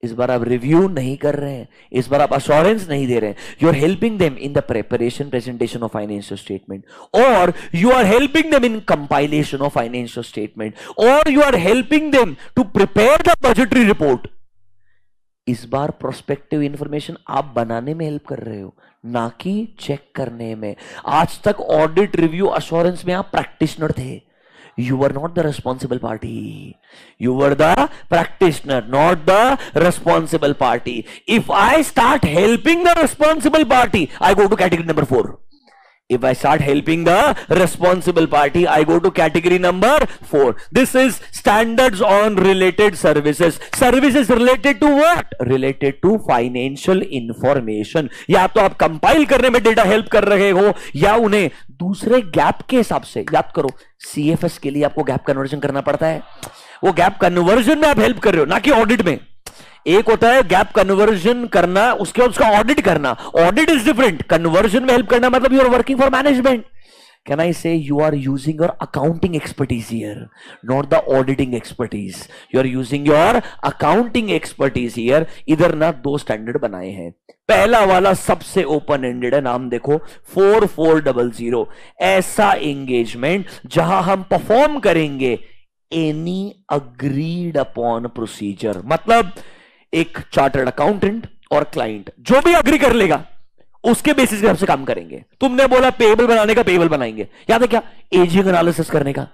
इस बार आप रिव्यू नहीं कर रहे हैं, इस बार आप अश्योरेंस नहीं दे रहे हैं. You are helping them in the presentation of financial statement, और you are helping them in compilation of financial statement, और you are helping them to prepare the budgetary report. इस बार प्रोस्पेक्टिव इंफॉर्मेशन आप बनाने में हेल्प कर रहे हो, ना कि चेक करने में. आज तक ऑडिट, रिव्यू, अश्योरेंस में आप प्रैक्टिशनर थे. You were not the responsible party. You were the practitioner, not the responsible party. If I start helping the responsible party, I go to category number 4. If I start helping the responsible party, I go to category number 4. This is standards on related services. Services related to what? Related to financial information. या तो आप compile करने में data help कर रहे हो, या उन्हें दूसरे गैप के हिसाब से. याद करो, CFS के लिए आपको गैप कन्वर्जन करना पड़ता है. वो गैप कन्वर्जन में आप हेल्प कर रहे हो, ना कि ऑडिट में. एक होता है गैप कन्वर्जन करना, उसके बाद उसका ऑडिट करना. Audit is different. कन्वर्जन में हेल्प करना मतलब you are working for management. Can I say you are using your accounting expertise here, not the auditing expertise. You are using your accounting expertise here. इधर ना दो standard बनाए हैं. पहला वाला सबसे ओपन एंडेड है, नाम देखो 4400. ऐसा एंगेजमेंट जहां हम परफॉर्म करेंगे एनी अग्रीड अपॉन प्रोसीजर. मतलब एक चार्टर्ड अकाउंटेंट और क्लाइंट जो भी अग्री कर लेगा उसके बेसिस पे हमसे काम करेंगे. तुमने बोला पेबल बनाने का, पेबल बनाएंगे. याद है क्या? एजिंग एनालिसिस करने का.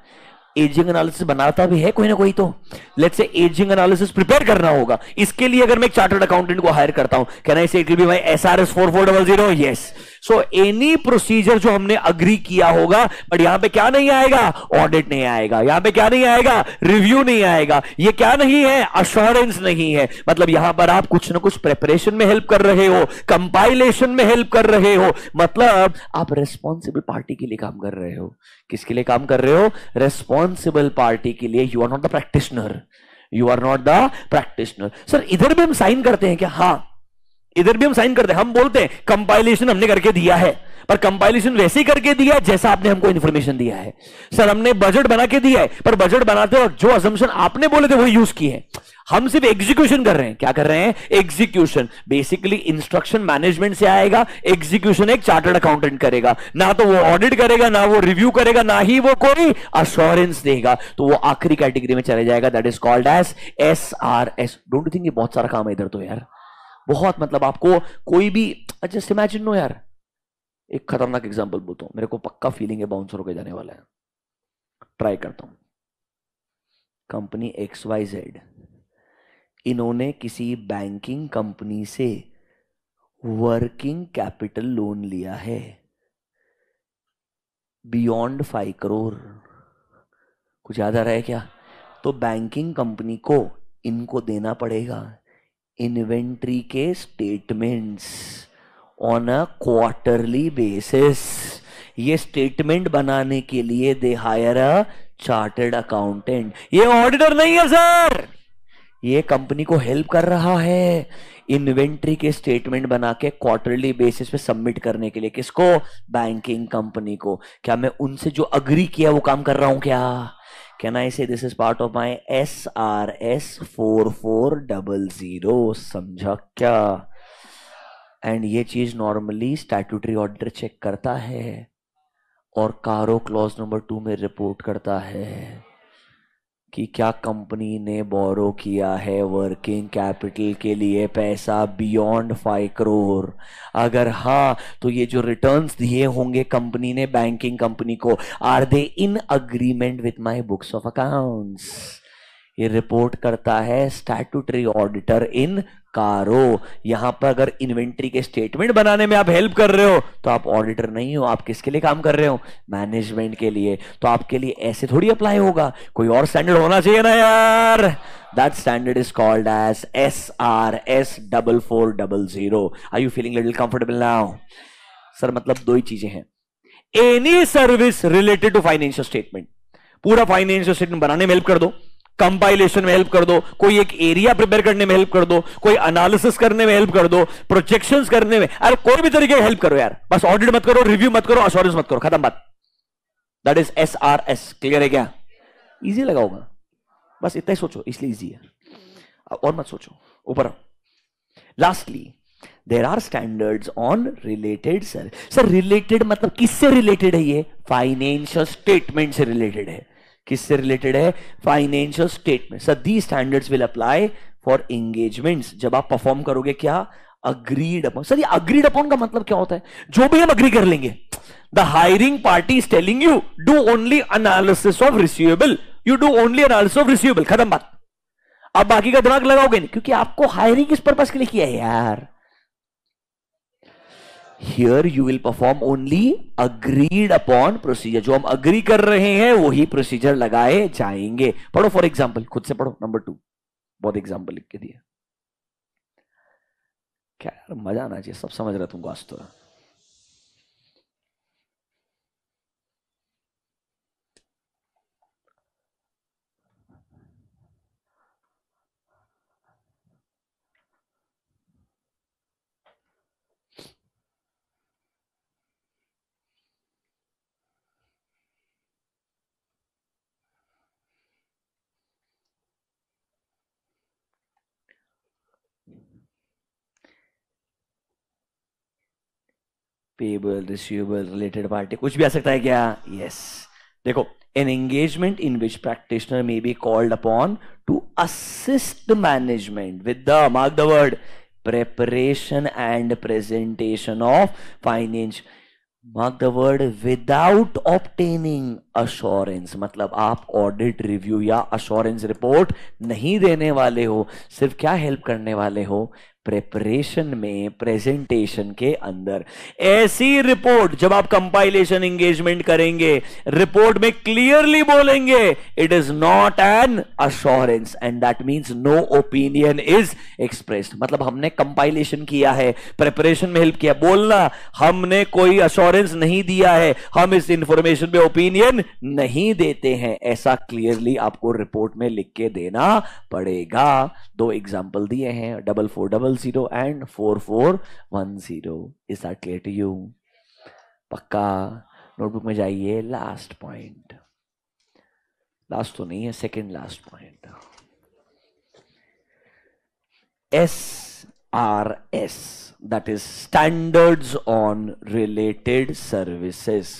एजिंग एनालिसिस बनाता भी है कोई ना कोई, तो let's say ageing analysis prepare करना होगा. इसके लिए अगर मैं एक चार्टर्ड अकाउंटेंट को हायर करता हूं, can I say it will be my SRS 4400? Yes. So any procedure जो हमने अग्री किया होगा, बट यहां पे क्या नहीं आएगा? ऑडिट नहीं आएगा. यहां पे क्या नहीं आएगा? रिव्यू नहीं आएगा. ये क्या नहीं है? अश्योरेंस नहीं है. मतलब यहां पर आप कुछ ना कुछ प्रिपरेशन में हेल्प कर रहे हो, कंपाइलेशन में हेल्प कर रहे हो. मतलब आप रेस्पॉन्सिबल पार्टी के लिए काम कर रहे हो. किसके लिए काम कर रहे हो? रेस्पॉन्सिबल पार्टी के लिए. You are not the practitioner. You are not the practitioner. Sir इधर भी हम साइन करते हैं क्या? हाँ, इधर भी हम साइन करते हैं. हम बोलते हैं कंपाइलेशन हमने करके दिया है, पर कंपाइलेशन वैसे ही करके दिया है जैसा आपने हमको इंफॉर्मेशन दिया है. सर हमने बजट बना के दिया है, पर बजट बनाते वक्त जो असम्पशन आपने बोले थे वही यूज किए हैं. हम सिर्फ एग्जीक्यूशन कर रहे हैं. क्या कर रहे हैं? एग्जीक्यूशन. बेसिकली इंस्ट्रक्शन मैनेजमेंट से आएगा, एग्जीक्यूशन एक चार्टर्ड अकाउंटेंट करेगा. ना तो वो ऑडिट करेगा, ना वो रिव्यू करेगा, ना ही वो कोई अश्योरेंस देगा. तो वो आखिरी कैटेगरी में चले जाएगा, that is called as SRS. Don't think ये बहुत सारा काम है इधर तो यार, बहुत. मतलब आपको कोई भी, जस्ट इमेजिन नो यार, एक खतरनाक एग्जांपल बोलता हूं, मेरे को पक्का फीलिंग है बाउंसर होकर जाने वाला है. ट्राई करता हूं. कंपनी XYZ, इन्होंने किसी बैंकिंग कंपनी से वर्किंग कैपिटल लोन लिया है बियॉन्ड 5 करोड़. कुछ याद आ रहा है क्या? तो बैंकिंग कंपनी को इनको देना पड़ेगा इन्वेंट्री के statements on a quarterly basis. ये स्टेटमेंट बनाने के लिए they hire a chartered accountant. ये ऑडिटर नहीं है सर, ये कंपनी को हेल्प कर रहा है इन्वेंट्री के स्टेटमेंट बना के क्वार्टरली बेसिस पे सबमिट करने के लिए. किसको? बैंकिंग कंपनी को. क्या मैं उनसे जो अग्री किया वो काम कर रहा हूं क्या? Can I say this is part of my SRS 4400? समझा क्या? एंड ये चीज नॉर्मली स्टैट्यूटरी ऑडिटर चेक करता है और कारो क्लॉज नंबर 2 में रिपोर्ट करता है कि क्या कंपनी ने बोरो किया है वर्किंग कैपिटल के लिए पैसा बियॉन्ड 5 करोड़. अगर हाँ, तो ये जो रिटर्न्स दिए होंगे कंपनी ने बैंकिंग कंपनी को, are they in agreement with my books of accounts? ये रिपोर्ट करता है स्टैट्यूटरी ऑडिटर इन कारो. यहां पर अगर इन्वेंट्री के स्टेटमेंट बनाने में आप हेल्प कर रहे हो तो आप ऑडिटर नहीं हो. आप किसके लिए काम कर रहे हो? मैनेजमेंट के लिए. तो आपके लिए ऐसे थोड़ी अप्लाई होगा, कोई और स्टैंडर्ड होना चाहिए ना यार. That standard is called as SRS 4400. Are you feeling little comfortable now? Sir मतलब दो ही चीजें हैं. Any service related to financial statement, पूरा फाइनेंशियल स्टेटमेंट बनाने में हेल्प कर दो, कंपाइलेशन में हेल्प कर दो, कोई एक एरिया प्रिपेयर करने में हेल्प कर दो, कोई एनालिसिस करने में हेल्प कर दो, प्रोजेक्शंस करने में, अरे कोई भी तरीके हेल्प करो यार. बस ऑडिट मत करो, रिव्यू मत करो, अश्योरेंस मत करो, खत्म बात. That is SRS. क्लियर है क्या? इजी लगा होगा, बस इतना ही सोचो, इसलिए इजी है. और मत सोचो, ऊपर। Lastly there are standards on related. Sir related मतलब किससे रिलेटेड है? ये फाइनेंशियल स्टेटमेंट से रिलेटेड है। किससे रिलेटेड है? Financial statement. Sir the standards will apply for engagements, जब आप परफॉर्म करोगे क्या? Agreed upon. सर ये अग्रीड अपॉन का मतलब क्या होता है? जो भी हम अग्री कर लेंगे। The hiring party is telling you do only analysis of receivable, you do only analysis of receivable, खत्म बात। आप बाकी का दिमाग लगाओगे नहीं, क्योंकि आपको हायरिंग किस पर्पस के लिए किया है यार? Here you will perform only agreed upon procedure. जो हम अग्री कर रहे हैं वही प्रोसीजर लगाए जाएंगे। पढ़ो फॉर एग्जाम्पल, खुद से पढ़ो। नंबर 2, बहुत एग्जाम्पल लिख के दिए। क्या यार, मजा आना चाहिए, सब समझ रहा तुमको आज तो। पेबल, रिसीवेबल, रिलेटेड पार्टी, कुछ भी आ सकता है क्या? यस। देखो, an engagement in which practitioner may be called upon two assist management with the, mark the word, preparation and presentation of finance, mark the word, without obtaining assurance। मतलब आप audit review या assurance report नहीं देने वाले हो, सिर्फ क्या help करने वाले हो? प्रेपरेशन में, प्रेजेंटेशन के अंदर। ऐसी रिपोर्ट जब आप कंपाइलेशन एंगेजमेंट करेंगे, रिपोर्ट में क्लियरली बोलेंगे it is not an assurance and that means no opinion is expressed. मतलब हमने कंपाइलेशन किया है, प्रेपरेशन में हेल्प किया, बोलना हमने कोई अश्योरेंस नहीं दिया है, हम इस इंफॉर्मेशन पे ओपिनियन नहीं देते हैं, ऐसा क्लियरली आपको रिपोर्ट में लिख के देना पड़ेगा। 2 एग्जाम्पल दिए हैं, 4400 and 4410। Is that clear to you? पक्का? नोटबुक में जाइए, लास्ट पॉइंट, लास्ट तो नहीं है, second last point, SRS, that is standards on related services.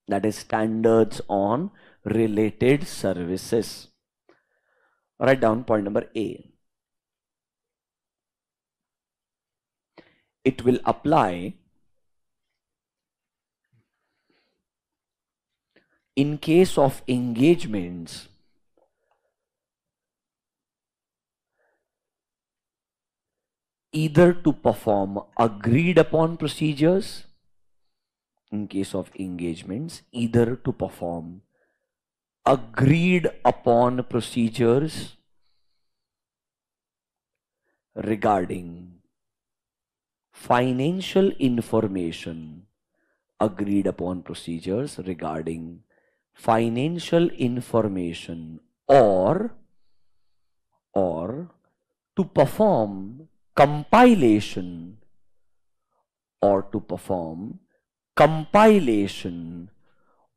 That is standards on related services. Write down point number A. It will apply in case of engagements either to perform agreed upon procedures, in case of engagements either to perform agreed upon procedures regarding financial information, agreed upon procedures regarding financial information, or to perform compilation, or to perform compilation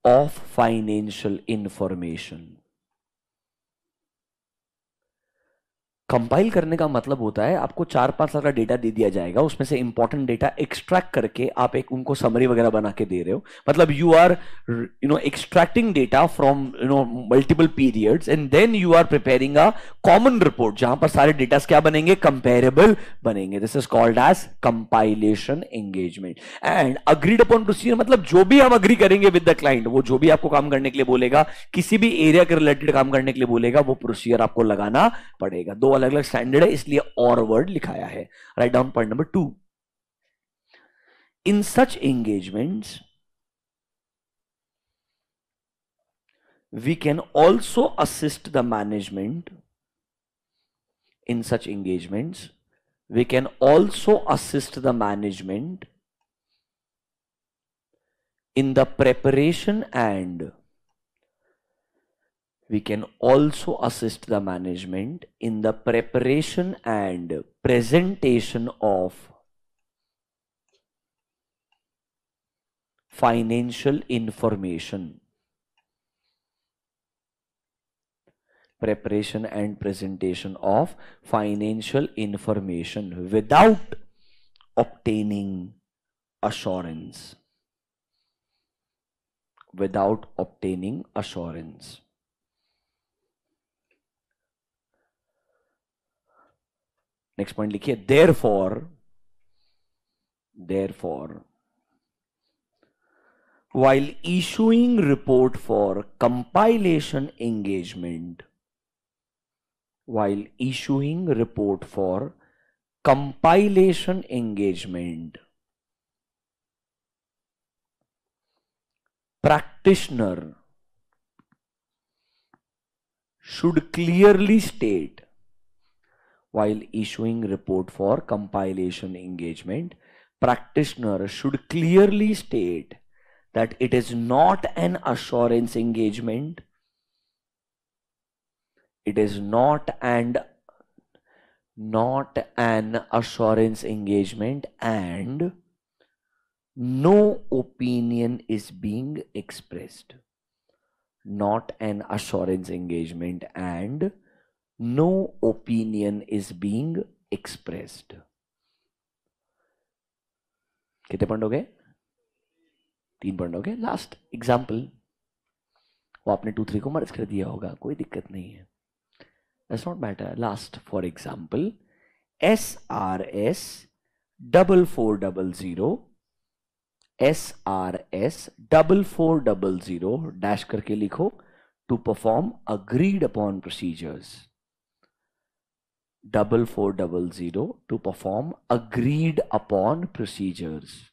of financial information। Compile करने का मतलब होता है आपको 4-5 साल का data दे दिया जाएगा, उसमें से इंपॉर्टेंट डेटा एक्सट्रैक्ट करके आप एक उनको समरी वगैरह बना के दे रहे हो। मतलब you are extracting data from multiple periods and then you are preparing a common report जहां पर सारे डेटा क्या बनेंगे? कंपेरेबल बनेंगे। This is called as compilation engagement. And agreed upon procedure मतलब जो भी हम अग्री करेंगे विद द क्लाइंट, वो जो भी आपको काम करने के लिए बोलेगा, किसी भी एरिया के रिलेटेड काम करने के लिए बोलेगा, वो प्रोसीजर आपको लगाना पड़ेगा। 2 अलग अलग स्टैंडर्ड है, इसलिए और वर्ड लिखाया है। Write down point number 2। In such engagements we can also assist the management, in such engagements we can also assist the management in the preparation and we can also assist the management in the preparation and presentation of financial information। preparation and presentation of financial information without obtaining assurance. Without obtaining assurance. Next point लिखिए, therefore, while issuing report for compilation engagement, practitioner should clearly state, while issuing report for compilation engagement, practitioner should clearly state that it is not an assurance engagement. It is not an assurance engagement, and no opinion is being expressed. Not an assurance engagement and no opinion is being expressed. कितने point हो गए? 3 point हो गए. Last example, वो आपने 2, 3 को मर्ज कर दिया होगा, कोई दिक्कत नहीं है, that's not matter. Last for example, SRS 4400 dash करके लिखो, to perform agreed upon procedures. 4400 to perform agreed upon procedures.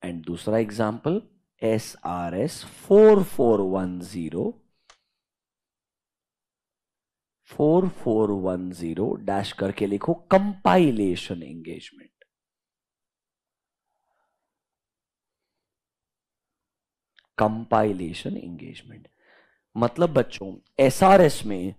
And दूसरा एग्जाम्पल, SRS 4410 डैश करके लिखो, कंपाइलेशन एंगेजमेंट. कंपाइलेशन एंगेजमेंट मतलब बच्चों, SRS में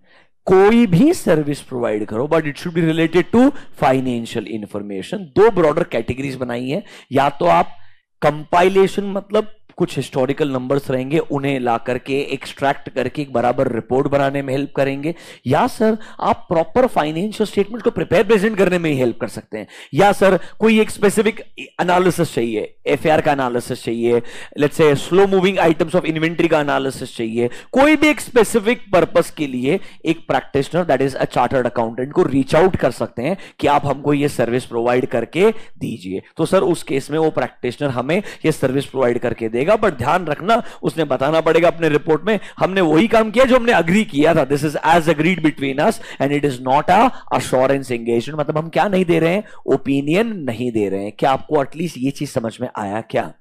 कोई भी सर्विस प्रोवाइड करो, but it should be related to financial information. 2 broader categories बनाई है. या तो आप कंपाइलेशन मतलब कुछ हिस्टोरिकल नंबर्स रहेंगे, उन्हें ला करके एक्सट्रैक्ट करके एक बराबर रिपोर्ट बनाने में हेल्प करेंगे, या सर आप प्रॉपर फाइनेंशियल स्टेटमेंट को प्रिपेयर प्रेजेंट करने में ही हेल्प कर सकते हैं, या सर कोई एक स्पेसिफिक एनालिसिस चाहिए, FAR का एनालिसिस चाहिए, let's say slow moving items of inventory का एनालिसिस चाहिए, कोई भी एक स्पेसिफिक पर्पस के लिए एक practitioner that is a chartered accountant को रीच आउट कर सकते हैं कि आप हमको ये सर्विस प्रोवाइड करके दीजिए. तो सर उस केस में वो प्रैक्टिशनर हमें ये सर्विस प्रोवाइड करके देगा, बट ध्यान रखना उसने बताना पड़ेगा अपने रिपोर्ट में, हमने वही काम किया जो हमने अग्री किया था. This is as agreed between us and it is not a assurance engagement. मतलब हम क्या नहीं दे रहे हैं? ओपिनियन नहीं दे रहे हैं. क्या आपको एटलीस्ट ये चीज समझ में आया क्या?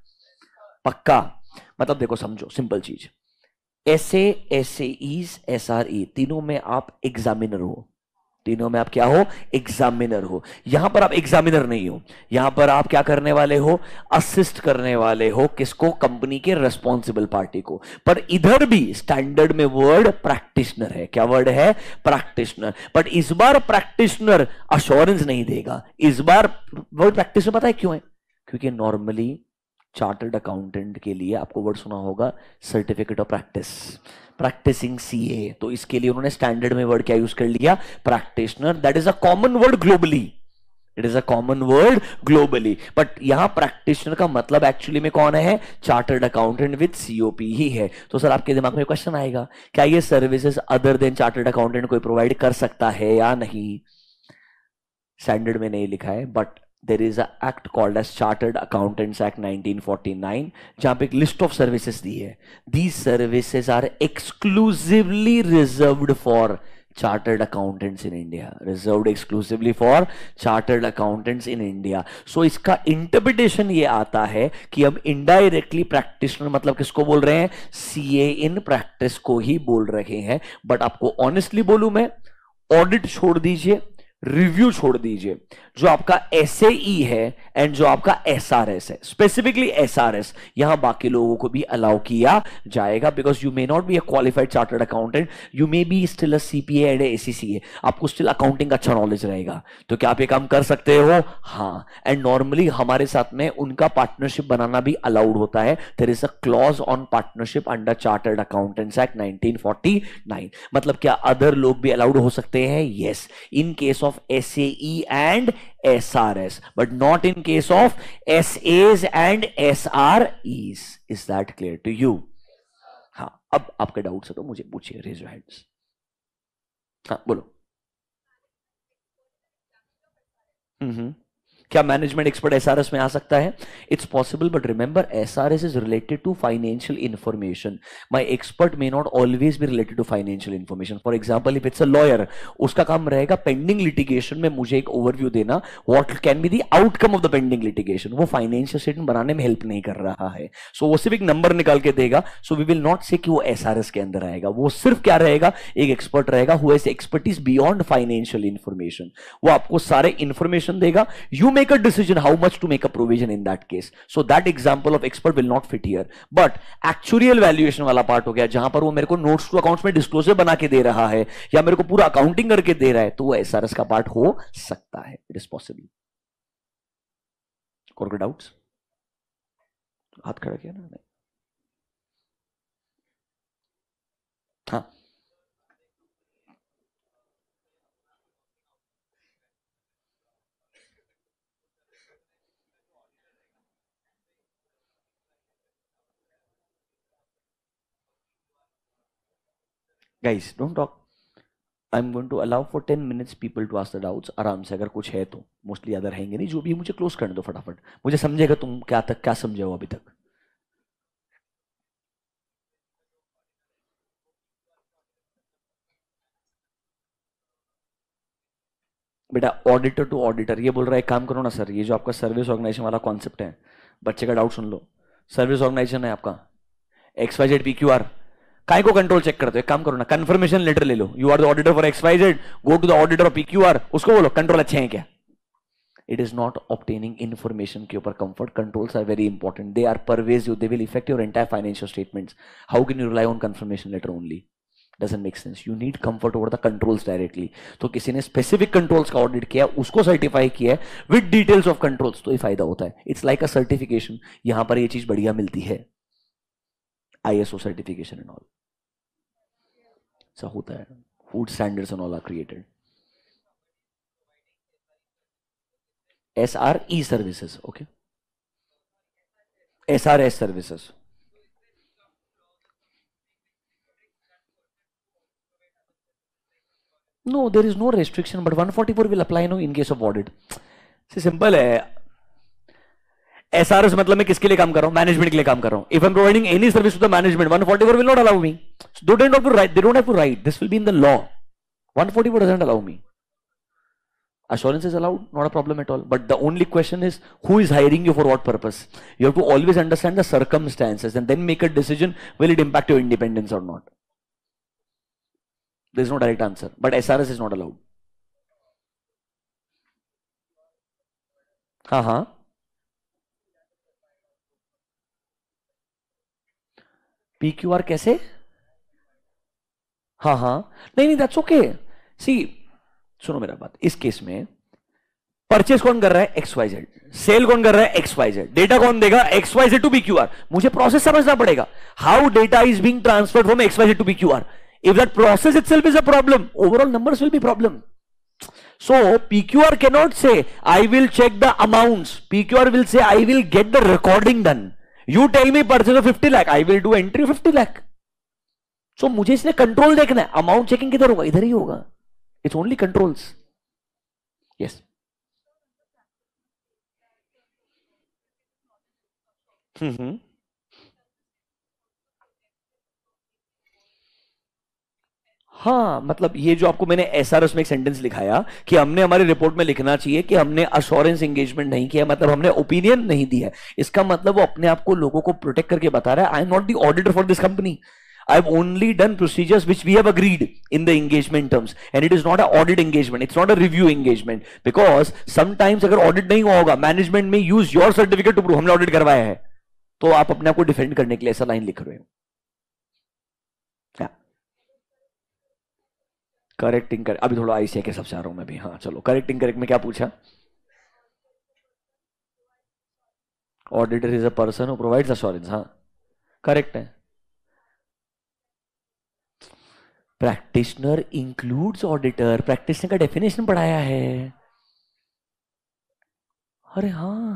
पक्का? मतलब देखो, समझो, सिंपल चीज, SA, SAEs, SRE तीनों में आप एग्जामिनर हो. तीनों में आप क्या हो? एग्जामिनर हो. यहां पर आप एग्जामिनर नहीं हो, यहां पर आप क्या करने वाले हो? असिस्ट करने वाले हो. किसको? कंपनी के रेस्पॉन्सिबल पार्टी को. पर इधर भी स्टैंडर्ड में वर्ड प्रैक्टिशनर है. क्या वर्ड है? प्रैक्टिशनर. बट इस बार प्रैक्टिशनर अश्योरेंस नहीं देगा. इस बार वर्ड प्रैक्टिशनर पता है क्यों है? क्योंकि नॉर्मली चार्टर्ड अकाउंटेंट के लिए आपको वर्ड सुना होगा certificate of practice, practicing CA. तो इसके लिए उन्होंने स्टैंडर्ड में वर्ड क्या यूज कर लिया? Practitioner. That is a common word globally. It is a common word globally. But यहां प्रैक्टिशनर का मतलब एक्चुअली में कौन है? चार्टर्ड अकाउंटेंट विद COP ही है. तो सर आपके दिमाग में क्वेश्चन आएगा, क्या ये services other than chartered accountant कोई प्रोवाइड कर सकता है या नहीं? स्टैंडर्ड में नहीं लिखा है, but there is a act called as Chartered Accountants Act 1949 जहां पे एक लिस्ट ऑफ सर्विसेज दी है. These services are exclusively reserved for chartered accountants in India. Reserved exclusively for chartered accountants in India. So इसका interpretation ये आता है कि हम इनडायरेक्टली प्रैक्टिशनर मतलब किसको बोल रहे हैं? CA इन प्रैक्टिस को ही बोल रहे हैं. बट आपको ऑनेस्टली बोलूं मैं, ऑडिट छोड़ दीजिए, रिव्यू छोड़ दीजिए, जो आपका एसएई है एंड जो आपका एसआरएस है, स्पेसिफिकली एसआरएस, यहां बाकी लोगों को भी अलाउ किया जाएगा, because you may not be a qualified chartered accountant, you may be still a CPA and ACCA, आपको स्टिल अकाउंटिंग का अच्छा नॉलेज रहेगा, तो क्या आप ये काम कर सकते हो? हाँ। एंड नॉर्मली हमारे साथ में उनका पार्टनरशिप बनाना भी अलाउड होता है, there is a clause on partnership under chartered accountants act 1949। मतलब क्या अदर लोग भी अलाउड हो सकते हैं? Yes, in case of SAE and SRS, but not in case of SAs and SREs. Is that clear to you? हाँ, अब आपके डाउट्स है तो मुझे पूछिए, रेज योर हैंड्स। हाँ बोलो। क्या मैनेजमेंट एक्सपर्ट एसआरएस में आ सकता है? It's possible, but remember SRS is related to financial information. My expert may not always be related to financial information. For example, if it's a lawyer, उसका काम रहेगा पेंडिंग लिटिगेशन में मुझे एक ओवरव्यू देना, what can be the outcome of the pending litigation. वो financial statement बनाने में हेल्प नहीं कर रहा है, सो वो सिर्फ एक नंबर निकाल के देगा। सो वी विल नॉट से कि वो एसआरएस के अंदर आएगा, वो सिर्फ क्या रहेगा, एक एक्सपर्ट रहेगा who has expertise beyond financial information. वो आपको सारे इंफॉर्मेशन देगा, you make a decision how much to make a provision in that case. So that example of expert will not fit here. But actuarial valuation वाला part हो गया, जहां पर वो मेरे को notes to accounts में disclosure बना के दे रहा है या मेरे को पूरा अकाउंटिंग करके दे रहा है, तो वो एसआरएस का पार्ट हो सकता है। It is possible. और कोई डाउट्स? हाथ खड़ा किया ना? नहीं। हाँ, guys don't talk. I'm going to allow for 10 minutes people to ask the doubts आराम से, अगर कुछ है तो। मोस्टली अदर रहेंगे नहीं, जो भी मुझे क्लोज करने दो फटाफट, मुझे समझेगा तुम क्या समझे हो अभी तक। बेटा ऑडिटर टू ऑडिटर, ये बोल रहा है एक काम करो ना सर, ये जो आपका सर्विस ऑर्गेनाइजेशन वाला कॉन्सेप्ट है, बच्चे का डाउट सुन लो। सर्विस ऑर्गेनाइजेशन है आपका XYZ PQR, काय को कंट्रोल चेक करते हो? एक काम करो ना, कंफर्मेशन लेटर ले लो, you are the auditor for XYZ, go to the auditor of PQR, उसको बोलो कंट्रोल अच्छे हैं क्या। It is not obtaining information के ऊपर comfort, controls are very important, they are pervasive, they will effect your entire financial statements. How can you rely on confirmation letter only? doesn't make sense. You need comfort over the controls directly. तो किसी ने specific controls का audit किया, उसको certify किया with details of controls, तो ये फायदा होता है। इट्स लाइक अ सर्टिफिकेशन, यहां पर ये चीज बढ़िया मिलती है, ISO सर्टिफिकेशन एंड ऑल ऐसा होता है, food standards and all are created. SRE services, okay, SRS services. No, there is no restriction, but 144 will apply no in case of audit. Simple है। SRS मतलब मैं किसके लिए काम कर रहा हूं? मैनेजमेंट के लिए काम कर रहा हूं। If I'm providing any service to the management, 144 will not allow me. So they don't have to write. They don't have to write. This will be in the law. 144 doesn't allow me. Assurance is allowed, not a problem at all. But the only question is, who is hiring you for what purpose? You have to always understand the circumstances and then make a decision, will it impact your independence or not? There is no direct answer, but SRS is not allowed. हाँ हाँ, PQR कैसे? हाँ हाँ, नहीं that's okay. सी सुनो मेरा बात, इस केस में परचेस कौन कर रहा है? XYZ, सेल कौन कर रहा है? XYZ, डेटा कौन देगा? XYZ to PQR। मुझे प्रोसेस समझना पड़ेगा, how data is being transferred from XYZ to PQR। If that process itself is a problem, overall numbers will be problem. So PQR cannot say I will check the amounts. PQR will say I will get the recording done. You tell me purchase of 50 lakh, I will do entry 50 lakh. So मुझे इसने control देखना है, amount checking किधर होगा? इधर ही होगा। It's only controls. Yes, हाँ, मतलब ये जो आपको मैंने SRS में एक सेंटेंस लिखाया कि हमने हमारी रिपोर्ट में लिखना चाहिए कि हमने अश्योरेंस एंगेजमेंट नहीं किया, मतलब हमने ओपिनियन नहीं दिया, इसका मतलब वो अपने आप को लोगों को प्रोटेक्ट करके बता रहा है, आई am not the auditor for this company. I've only done procedures which we have agreed in the engagement terms, and it is not an audit engagement, it's not a review engagement, because sometimes अगर audit नहीं हुआ होगा, management में use your certificate to prove हमने audit करवाया है, तो आप अपने आप को डिफेंड करने के लिए ऐसा लाइन लिख रहे हो. करेक्टिंग कर, अभी थोड़ा आईसीआई के हिसाब से आ रहा हूं मैं भी. हाँ चलो, करेक्टिंग करेक्ट में क्या पूछा? Auditor is a person who provides assurance. हाँ करेक्ट है. प्रैक्टिशनर इंक्लूड्स ऑडिटर, प्रैक्टिशनर का डेफिनेशन पढ़ाया है. अरे हाँ,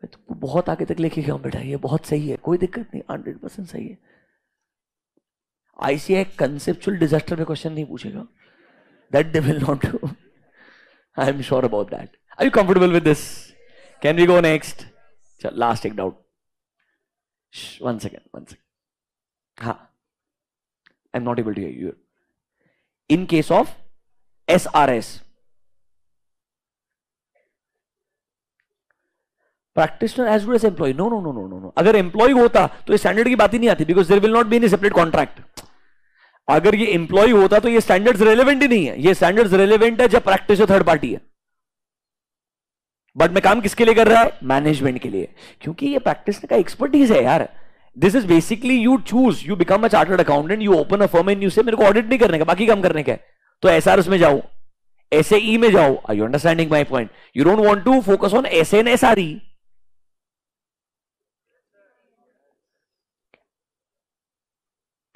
मैं तो बहुत आगे तक लेके गया हूं बेटा, ये बहुत सही है, कोई दिक्कत नहीं, 100% सही है. आईसीआई कंसेप्चुअल डिजास्टर में क्वेश्चन नहीं पूछेगा, that they will not do. I am sure about that. Are you comfortable with this? Can we go next? चल लास्ट एक डाउट. One second. हाँ, I am not able to hear you. In case of SRS, practitioner as good as employ. No. अगर employ होता तो ये standard की बात ही नहीं आती, because there will not be any separate contract. अगर ये एम्प्लॉय होता तो ये स्टैंडर्ड्स रेलेवेंट ही नहीं है. ये स्टैंडर्ड्स रेलेवेंट है जब प्रैक्टिशनर थर्ड पार्टी है. बट मैं काम किसके लिए कर रहा है? मैनेजमेंट के लिए, क्योंकि ये प्रैक्टिशनर का एक्सपर्टीज है यार. This is basically you choose, you become a chartered accountant, you open a firm and you से मेरे को ऑडिट नहीं करने का, बाकी काम करने का है, तो SRS में जाओ, SAE में जाओ. Are you understanding my point? You don't want to focus on SA and SRE.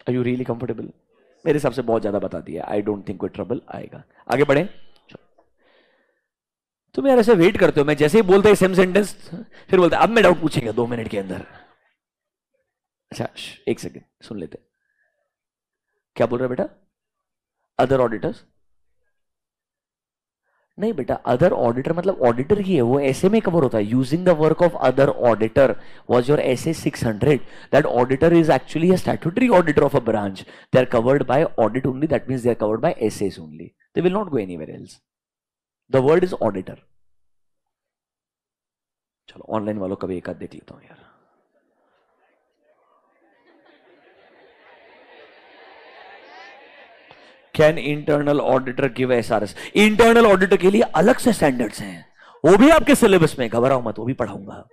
Are you really comfortable? मेरे हिसाब से बहुत ज्यादा बता दिया. आई डोंट थिंक कोई ट्रबल आएगा. आगे बढ़े. तुम यार ऐसे वेट करते हो, मैं जैसे ही बोलते हैं सेम सेंटेंस फिर बोलते अब मैं डाउट पूछेंगे 2 मिनट के अंदर. अच्छा एक सेकेंड सुन लेते. क्या बोल रहे बेटा? Other auditors? नहीं बेटा, अदर ऑडिटर मतलब ऑडिटर ही है वो, ऐसे में कवर होता है. Using the work of other auditor was your SA 600. That auditor is actually a statutory auditor of a branch. They are covered by audit only. That means they are covered by SAs only. They will not go anywhere else. The word is auditor. चलो online वालों का भी एक आध देख लेता हूं यार. Can internal auditor give SRS? Internal auditor के लिए अलग से स्टैंडर्ड्स हैं, वो भी आपके सिलेबस में, घबराओ मत, वो भी पढ़ाऊंगा.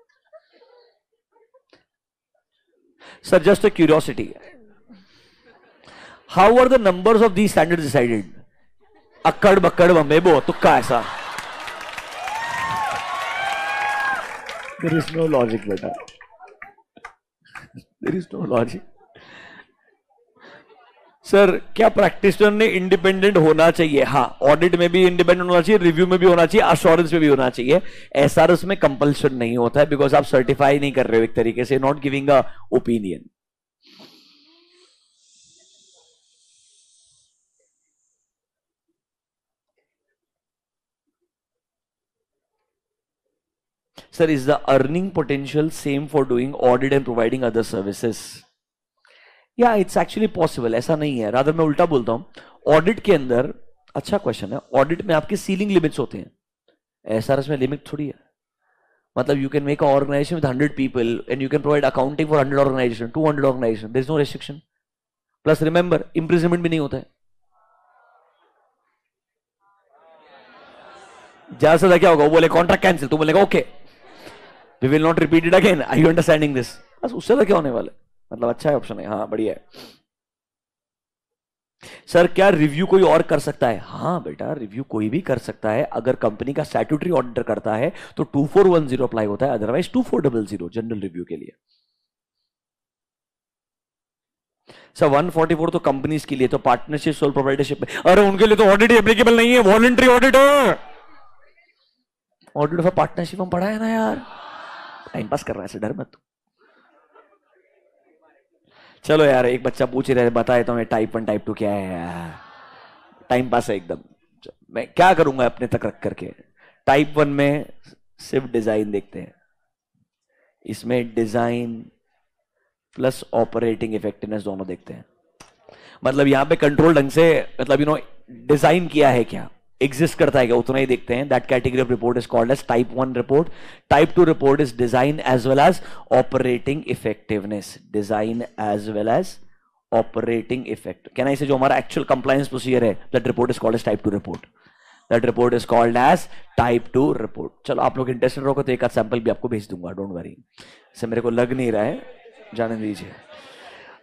Sir just a curiosity, how are the numbers of these standards decided? अक्कड़ बक्कड़ बम्बे बो तुक्का ऐसा? देयर इज नो लॉजिक बेटा, there is no logic. Sir क्या प्रैक्टिशनर ने इंडिपेंडेंट होना चाहिए? हाँ, ऑडिट में भी इंडिपेंडेंट होना चाहिए, रिव्यू में भी होना चाहिए, अश्योरेंस में भी होना चाहिए. SRS में कंपल्शन नहीं होता है, बिकॉज आप सर्टिफाई नहीं कर रहे हो एक तरीके से, not giving a opinion. Sir is the earning potential same for doing audit and providing other services? या इट्स एक्चुअली पॉसिबल. ऐसा नहीं है, रादर मैं उल्टा बोलता हूं. ऑडिट के अंदर, अच्छा क्वेश्चन है, ऑडिट में आपकी सीलिंग लिमिट्स होते हैं, SRS में लिमिट थोड़ी है. मतलब you can make a organisation with 100 people and you can provide accounting for 100 organisation, 200 organisation, there is no restriction. Plus remember, imprisonment भी नहीं होता है. ज्यादा से ज्यादा क्या होगा, वो बोले कॉन्ट्रैक्ट कैंसिल, तो बोलेगा okay we will not repeat it again, are you understanding this? बस उससे ज्यादा क्या होने वाला है. मतलब अच्छा है ऑप्शन है. हाँ बढ़िया है. सर क्या रिव्यू कोई और कर सकता है? हाँ बेटा, रिव्यू कोई भी कर सकता है. अगर कंपनी का स्टैट्यूटरी ऑडिटर करता है तो 2410 अप्लाई होता है, अदरवाइज 2400 जनरल रिव्यू के लिए. सर 144 तो कंपनीज के लिए, तो पार्टनरशिप सोल प्रोप्राइटरशिप में, अरे उनके लिए तो ऑडिट एप्लीकेबल नहीं है, voluntary auditor. Audit for partnership हम पढ़ा है ना यार, टाइम पास कर रहा है, ऐसे डर मत. चलो यार, एक बच्चा पूछ रहे, बताए तो मैं टाइप 1 टाइप 2 क्या है यार, टाइम पास है एकदम. मैं क्या करूंगा अपने तक रख करके. टाइप 1 में सिर्फ डिजाइन देखते हैं, इसमें डिजाइन प्लस ऑपरेटिंग इफेक्टिवनेस दोनों देखते हैं. मतलब यहां पे कंट्रोल ढंग से, मतलब डिजाइन किया है क्या, एग्जिस्ट करता है क्या, उतना ही देखते हैं. That category of report is called as type 1 report. Type 2 report is design as well as operating effectiveness. Design as well as operating effect. कहना इसे जो हमारा एक्चुअल कंप्लायंस प्रोसीजर है, that report is called as type 2 report. That report is called as type 2 report. चलो आप लोग interested रहोगे तो एक आध सैंपल भी आपको भेज दूंगा, डोंट वरी। इसे मेरे को लग नहीं रहा है, जाने दीजिए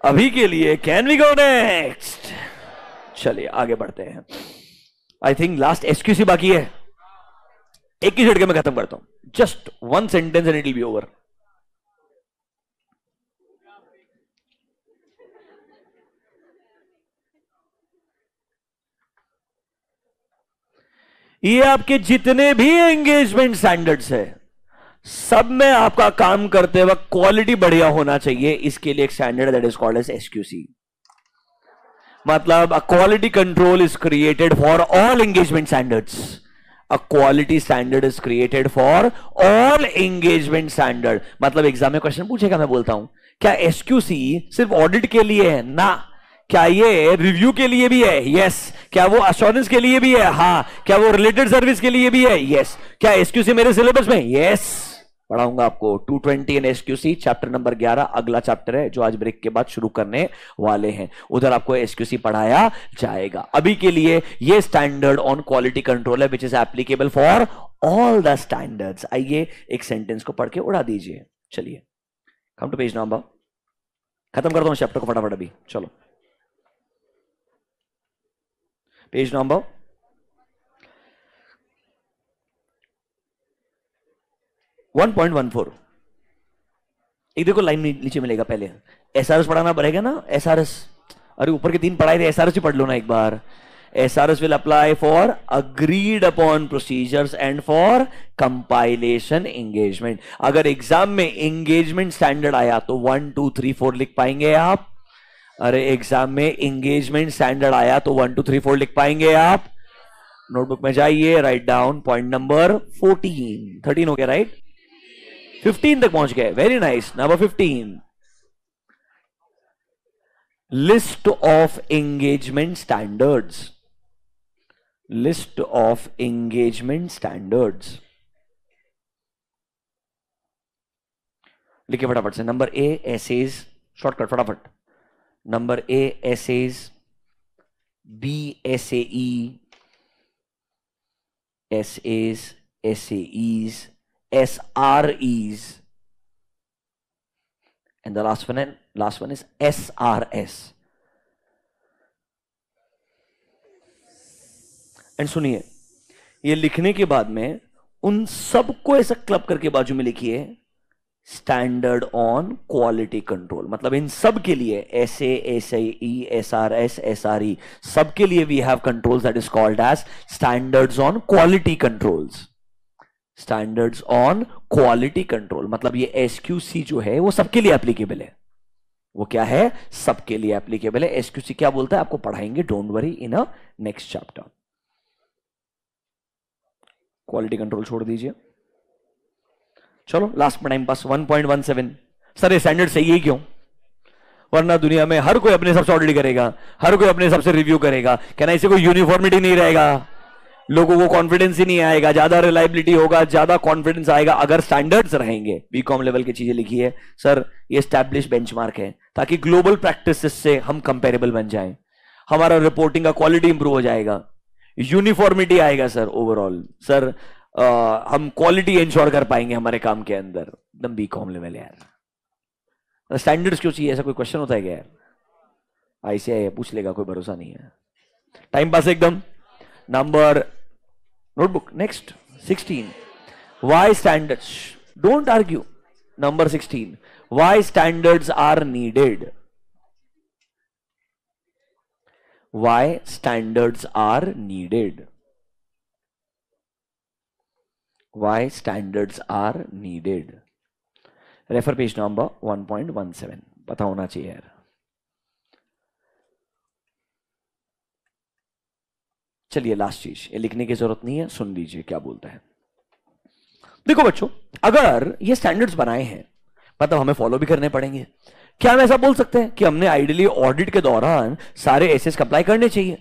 अभी के लिए। Can we go next? चलिए आगे बढ़ते हैं। आई थिंक लास्ट एसक्यूसी बाकी है, एक ही झटके में खत्म करता हूं। Just one sentence and it will B over. ये आपके जितने भी एंगेजमेंट स्टैंडर्ड्स है, सब में आपका काम करते वक्त क्वालिटी बढ़िया होना चाहिए। इसके लिए एक standard that is called as SQC. मतलब a quality control is created for all engagement standards. A quality standard is created for all engagement standard. मतलब एग्जाम में क्वेश्चन पूछेगा, मैं बोलता हूं क्या एसक्यूसी सिर्फ ऑडिट के लिए है? ना। क्या ये रिव्यू के लिए भी है? यस। क्या वो अश्योरेंस के लिए भी है? हाँ। क्या वो रिलेटेड सर्विस के लिए भी है? यस। क्या एसक्यूसी मेरे सिलेबस में? यस। पढ़ाऊंगा आपको 220 इन एसक्यूसी, चैप्टर नंबर 11 अगला चैप्टर है जो आज ब्रेक के बाद शुरू करने वाले हैं। उधर आपको एसक्यूसी पढ़ाया जाएगा। अभी के लिए ये स्टैंडर्ड ऑन क्वालिटी कंट्रोल है which is applicable for all the standards. आइए एक सेंटेंस को पढ़ के उड़ा दीजिए। चलिए कम टू पेज नंबर, खत्म करता हूं चैप्टर को फटाफट अभी। चलो पेज नंबर 1.14। एक देखो लाइन नीचे मिलेगा, पहले एसआरएस पढ़ाना पड़ेगा ना। एसआरएस, अरे ऊपर के 3 पढ़ाए थे, एसआरएस ही पढ़ लो ना एक बार। SRS will apply for agreed upon procedures and for compilation engagement. अगर एग्जाम में एंगेजमेंट स्टैंडर्ड आया तो 1 2 3 4 लिख पाएंगे आप। अरे एग्जाम में एंगेजमेंट स्टैंडर्ड आया तो 1 2 3 4 लिख पाएंगे आप। नोटबुक में जाइए, राइट डाउन पॉइंट नंबर 14 13 हो गया, राइट? 15 तक पहुंच गए, very nice. Number 15, list of engagement standards. List of engagement standards लिखिए फटाफट से। नंबर ए एसेज, शॉर्टकट फटाफट। Number A SAs, B SAE, SAs, SAEs, SREs, and the last one is SRS. And सुनिए, ये लिखने के बाद में उन सबको ऐसा क्लब करके बाजू में लिखिए स्टैंडर्ड ऑन क्वालिटी कंट्रोल। मतलब इन सब के लिए SA, SAE, SRS, SRE, सबके लिए we have controls that is called as standards on quality controls. Standards on quality control मतलब ये एसक्यूसी जो है वो सबके लिए एप्लीकेबल है। वो क्या है? सबके लिए एप्लीकेबल है। एसक्यूसी क्या बोलता है आपको पढ़ाएंगे, don't worry, in a next chapter. Quality control छोड़ दीजिए, चलो लास्ट में टाइम पास। 1.17 सर ये स्टैंडर्ड सही है क्यों? वरना दुनिया में हर कोई अपने हिसाब से ऑडिट करेगा, हर कोई अपने हिसाब से रिव्यू करेगा। कहना इसे कोई यूनिफॉर्मिटी नहीं रहेगा, लोगों को कॉन्फिडेंस ही नहीं आएगा, ज्यादा रिलायबिलिटी होगा, ज्यादा कॉन्फिडेंस आएगा अगर स्टैंडर्ड्स रहेंगे। बीकॉम लेवल की चीजें लिखी है सर, ये एस्टैब्लिश बेंचमार्क है ताकि ग्लोबल प्रैक्टिसेस से हम कंपेरेबल बन जाएं, हमारा रिपोर्टिंग का क्वालिटी इंप्रूव हो जाएगा, यूनिफॉर्मिटी आएगा सर ओवरऑल। सर हम क्वालिटी इंश्योर कर पाएंगे हमारे काम के अंदर। एकदम बीकॉम लेवल यार। स्टैंडर्ड्स क्यों चाहिए? ऐसा कोई क्वेश्चन होता है क्या यार? आईसीआई पूछ लेगा, कोई भरोसा नहीं है। टाइम पास एकदम। Number notebook next 16, why standards, don't argue. Number 16, why standards are needed? Why standards are needed? Why standards are needed? Refer page number 1.17, पता होना चाहिए यार। चलिए लास्ट चीज, ये लिखने की जरूरत नहीं है, सुन लीजिए क्या बोलता है। देखो बच्चों, अगर ये स्टैंडर्ड्स बनाए हैं मतलब हमें फॉलो भी करने पड़ेंगे। क्या हम ऐसा बोल सकते हैं कि हमने आइडियली ऑडिट के दौरान सारे एसेस अप्लाई करने चाहिए?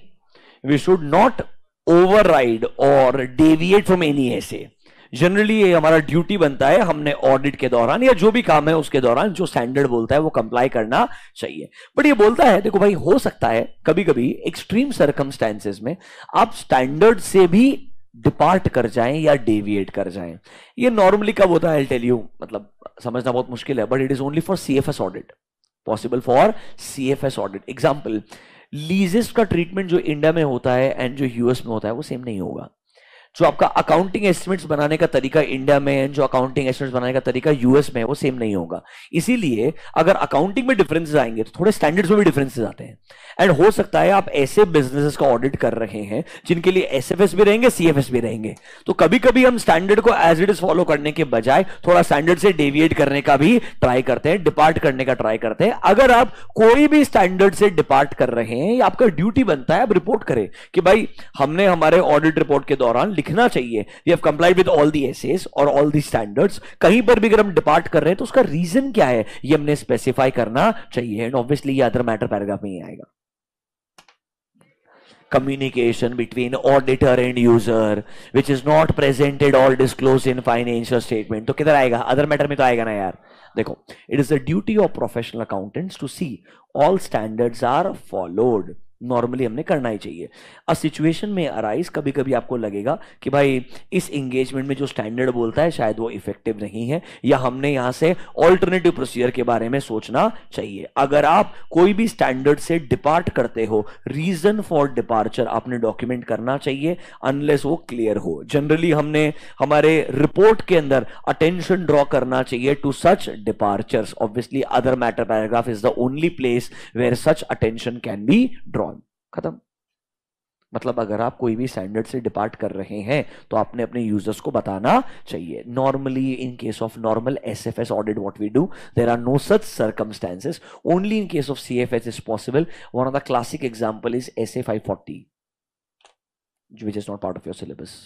वी शुड नॉट ओवरराइड और deviate from any essay. Generally ये हमारा ड्यूटी बनता है, हमने ऑडिट के दौरान या जो भी काम है उसके दौरान जो स्टैंडर्ड बोलता है वो कंप्लाई करना चाहिए। बट ये बोलता है देखो भाई, हो सकता है कभी कभी एक्सट्रीम सर्कमस्टेंसेस में आप स्टैंडर्ड से भी डिपार्ट कर जाएं या डेविएट कर जाएं। ये नॉर्मली कब होता है, आई टेल यू, मतलब समझना बहुत मुश्किल है, but it is only for CFS audit, possible for CFS audit. Example, लीजेस का ट्रीटमेंट जो इंडिया में होता है एंड जो यूएस में होता है वो सेम नहीं होगा। जो आपका अकाउंटिंग एस्टिमेट्स बनाने का तरीका इंडिया में एंड जो अकाउंटिंग एस्टिमेट्स बनाने का तरीका यूएस में है वो सेम नहीं होगा। इसीलिए अगर अकाउंटिंग में डिफरेंसेस आएंगे तो थोड़े स्टैंडर्ड्स में भी डिफरेंसेस आते हैं। एंड हो सकता है आप ऐसे बिजनेसेस का ऑडिट कर रहे हैं जिनके लिए एसएफएस भी रहेंगे, सीएफएस भी रहेंगे, तो कभी कभी हम स्टैंडर्ड को एज इट इज फॉलो करने के बजाय थोड़ा स्टैंडर्ड से डेविएट करने का भी ट्राई करते हैं, डिपार्ट करने का ट्राई करते हैं। अगर आप कोई भी स्टैंडर्ड से डिपार्ट कर रहे हैं, या आपका ड्यूटी बनता है आप रिपोर्ट करें कि भाई हमने हमारे ऑडिट रिपोर्ट के दौरान लिखना चाहिए we have complied with all the essays और all the standards। कहीं पर भी अगर हम डिपार्ट कर रहे हैं तो उसका रीजन क्या है ये हमने स्पेसिफाई करना चाहिए। एंड ऑब्वियसली ये अदर मैटर पैराग्राफ में ही आएगा। communication between auditor and user which is not presented or disclosed in financial statement, तो किधर आएगा, अदर मैटर में तो आएगा ना यार। देखो, it is the duty of professional accountants to see all standards are followed। Normally हमने करना ही चाहिए। अ सिचुएशन में अराइज, कभी कभी आपको लगेगा कि भाई इस एंगेजमेंट में जो स्टैंडर्ड बोलता है शायद वो इफेक्टिव नहीं है, या हमने यहां से ऑल्टरनेटिव प्रोसीजर के बारे में सोचना चाहिए। अगर आप कोई भी स्टैंडर्ड से डिपार्ट करते हो, रीजन फॉर डिपार्चर आपने डॉक्यूमेंट करना चाहिए अनलेस वो क्लियर हो। जनरली हमने हमारे रिपोर्ट के अंदर अटेंशन ड्रॉ करना चाहिए to such departures. Obviously other matter paragraph is the only place where such attention can be drawn. खत्म। मतलब अगर आप कोई भी स्टैंडर्ड से डिपार्ट कर रहे हैं तो आपने अपने यूजर्स को बताना चाहिए। Normally in case of normal SFS audit what we do, there are no such circumstances, only in case of CFS is possible. One of the classic example is SA 540 which is not part of your syllabus,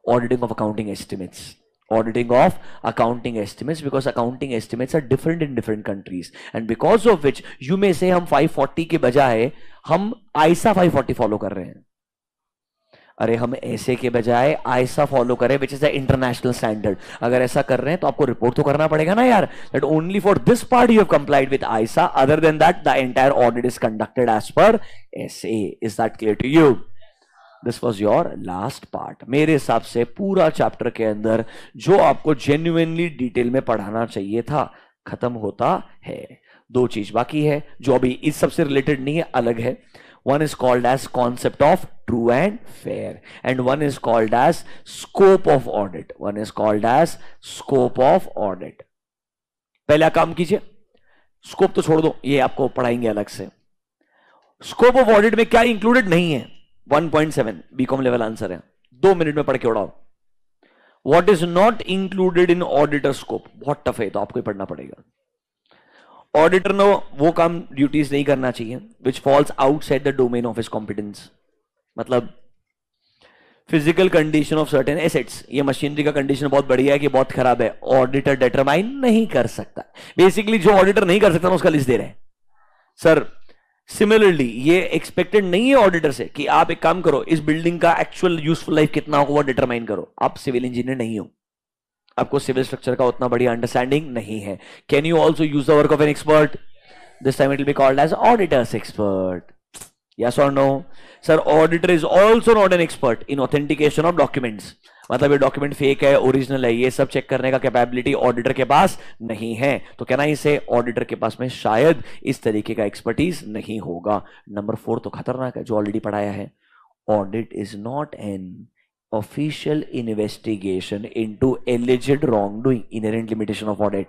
auditing of accounting estimates। Auditing of accounting estimates, because accounting estimates are different in different countries and because of which you may say हम 540 के बजाय हम I saw 540 follow कर रहे हैं। अरे हम ऐसे के बजाय आईसा फॉलो करें which is the international standard. अगर ऐसा कर रहे हैं तो आपको रिपोर्ट तो करना पड़ेगा ना यार, that only for this part you have complied with ISA, other than that the entire audit is conducted as per SA. Is that clear to you? This was your last part. मेरे हिसाब से पूरा chapter के अंदर जो आपको genuinely detail में पढ़ाना चाहिए था खत्म होता है। दो चीज बाकी है जो अभी इस सबसे रिलेटेड नहीं है, अलग है। One is called as concept of true and fair and one is called as scope of audit. One is called as scope of audit. पहला काम कीजिए, स्कोप तो छोड़ दो, ये आपको पढ़ाएंगे अलग से। स्कोप ऑफ ऑडिट में क्या इंक्लूडेड नहीं है? 1.7 बीकॉम लेवल आंसर है, 2 मिनट में पढ़ के उड़ाओ। What is not included in auditor scope, बहुत टफ है तो आपको ही पढ़ना पड़ेगा। ऑडिटर ने वो काम ड्यूटीज नहीं करना चाहिए which falls outside the domain of his competence. मतलब physical condition of certain assets, ये मशीनरी का कंडीशन बहुत बढ़िया है कि बहुत खराब है, ऑडिटर डिटरमाइन नहीं कर सकता। बेसिकली जो ऑडिटर नहीं कर सकता ना उसका लिस्ट दे रहे हैं सर। सिमिलरली ये एक्सपेक्टेड नहीं है ऑडिटर से कि आप एक काम करो, इस बिल्डिंग का एक्चुअल यूजफुल लाइफ कितना होगा वो डिटरमाइन करो। आप सिविल इंजीनियर नहीं हो, आपको सिविल स्ट्रक्चर का उतना बढ़िया अंडरस्टैंडिंग नहीं है। Can you also use the work of an expert? This time it will be called as auditor's expert. Yes और no? Sir, auditor is also not an expert in authentication of documents. मतलब ये document fake है, original है, ये सब check करने का capability auditor के पास नहीं है। तो कहना इसे ऑडिटर के पास में शायद इस तरीके का एक्सपर्टीज नहीं होगा। नंबर 4 तो खतरनाक है जो ऑलरेडी पढ़ाया है। Audit is not an official investigation into alleged wrong doing. Inherent limitation of audit,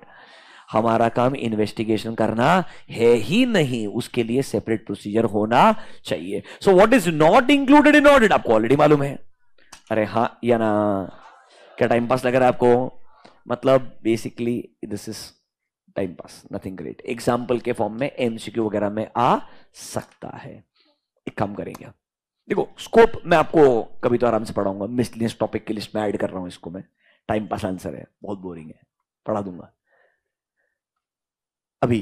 हमारा काम इन्वेस्टिगेशन करना है ही नहीं, उसके लिए सेपरेट प्रोसीजर होना चाहिए। So what is not included in audit आपको ऑलरेडी मालूम है। अरे हाँ या ना? क्या टाइम पास लग रहा है आपको? मतलब basically this is time pass, nothing great. Example के फॉर्म में एमसीक्यू वगैरह में आ सकता है। एक काम करेंगे, देखो स्कोप मैं आपको कभी तो आराम से पढ़ाऊंगा, मिसलिनियस टॉपिक की लिस्ट में ऐड कर रहा हूं इसको मैं। टाइम पास आंसर है, बहुत बोरिंग है, पढ़ा दूंगा। अभी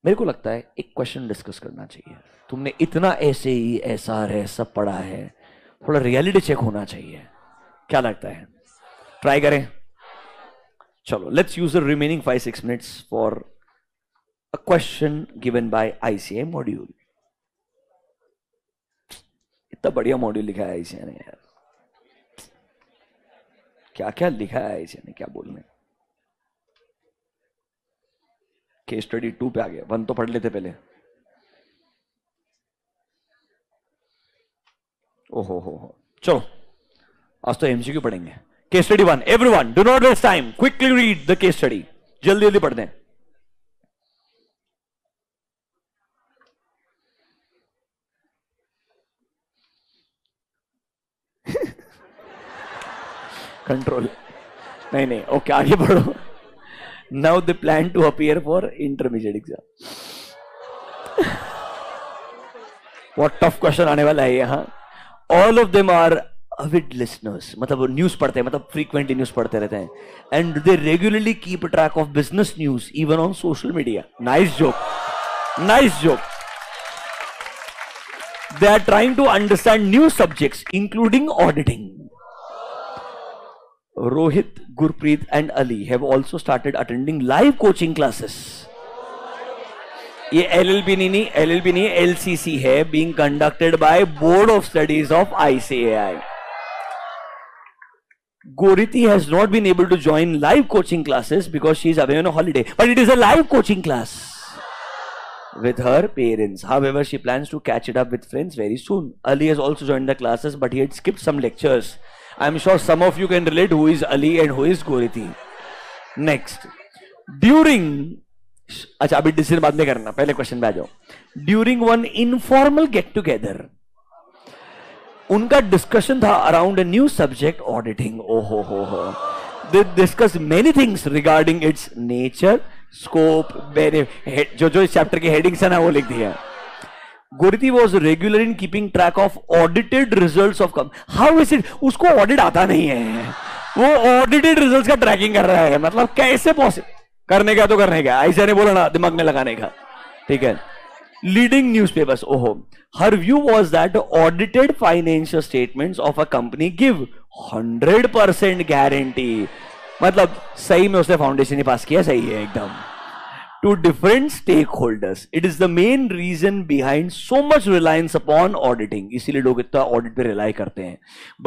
मेरे को लगता है एक क्वेश्चन डिस्कस करना चाहिए। तुमने इतना ऐसे ही ऐसा है सब पढ़ा है, थोड़ा रियलिटी चेक होना चाहिए। क्या लगता है? ट्राई करें? चलो, let's use the remaining 5-6 minutes for a question given by ICI module. इतना बढ़िया मॉड्यूल लिखा है आईसीआई ने यार. क्या क्या लिखा है आईसीआई ने, क्या बोलने. केस स्टडी 2 पे आ गया. 1 तो पढ़ लेते पहले. ओहो हो. चलो, आज तो एमसीक्यू पढ़ेंगे. Case study 1. Everyone do not waste time, quickly read the case study. जल्दी जल्दी पढ़ते हैं. कंट्रोल. नहीं, ओके, आगे बढ़ो. Now they plan to appear for intermediate exam. What tough question आने वाला है यहाँ. All of them are avid listeners, मतलब न्यूज पढ़ते हैं, मतलब फ्रीक्वेंटली न्यूज पढ़ते रहते हैं. And they regularly keep track of business news even on social media. Nice joke, nice joke. They are trying to understand new subjects, including auditing. Rohit, Gurpreet, and Ali have also started attending live coaching classes. ये LLB नहीं, LCC है, being conducted by Board of Studies of ICAI. Goriti has not been able to join live coaching classes because she is away on a holiday. But it is a live coaching class with her parents. However, she plans to catch it up with friends very soon. Ali has also joined the classes, but he had skipped some lectures. I am sure some of you can relate who is Ali and who is Goriti. Next. During... अच्छा, अभी decision बाद में करना, पहले question पे आ जाओ. During one informal get together, उनका discussion था around a new subject, auditing. ओहो हो. They discussed many things regarding its nature, scope, benefit. जो इस चैप्टर के हेडिंग्स है ना, वो लिख दिया. Goriti was regular in keeping track of audited results of company. How is it? उसको ऑडिट आता नहीं है, वो ऑडिटेड रिजल्ट्स का ट्रैकिंग कर रहा है. मतलब कैसे पॉसिबल? करने का तो करने का, ऐसा नहीं बोला ना, दिमाग में लगाने का. ठीक है. Leading newspapers. ओहो. Her view was that audited financial statements of a company give 100% guarantee. मतलब सही में उसने फाउंडेशन ही पास किया, सही है एकदम. To different stakeholders. It is the main reason behind so much reliance upon auditing. इसीलिए लोग इतना ऑडिट पे रिलाई करते हैं.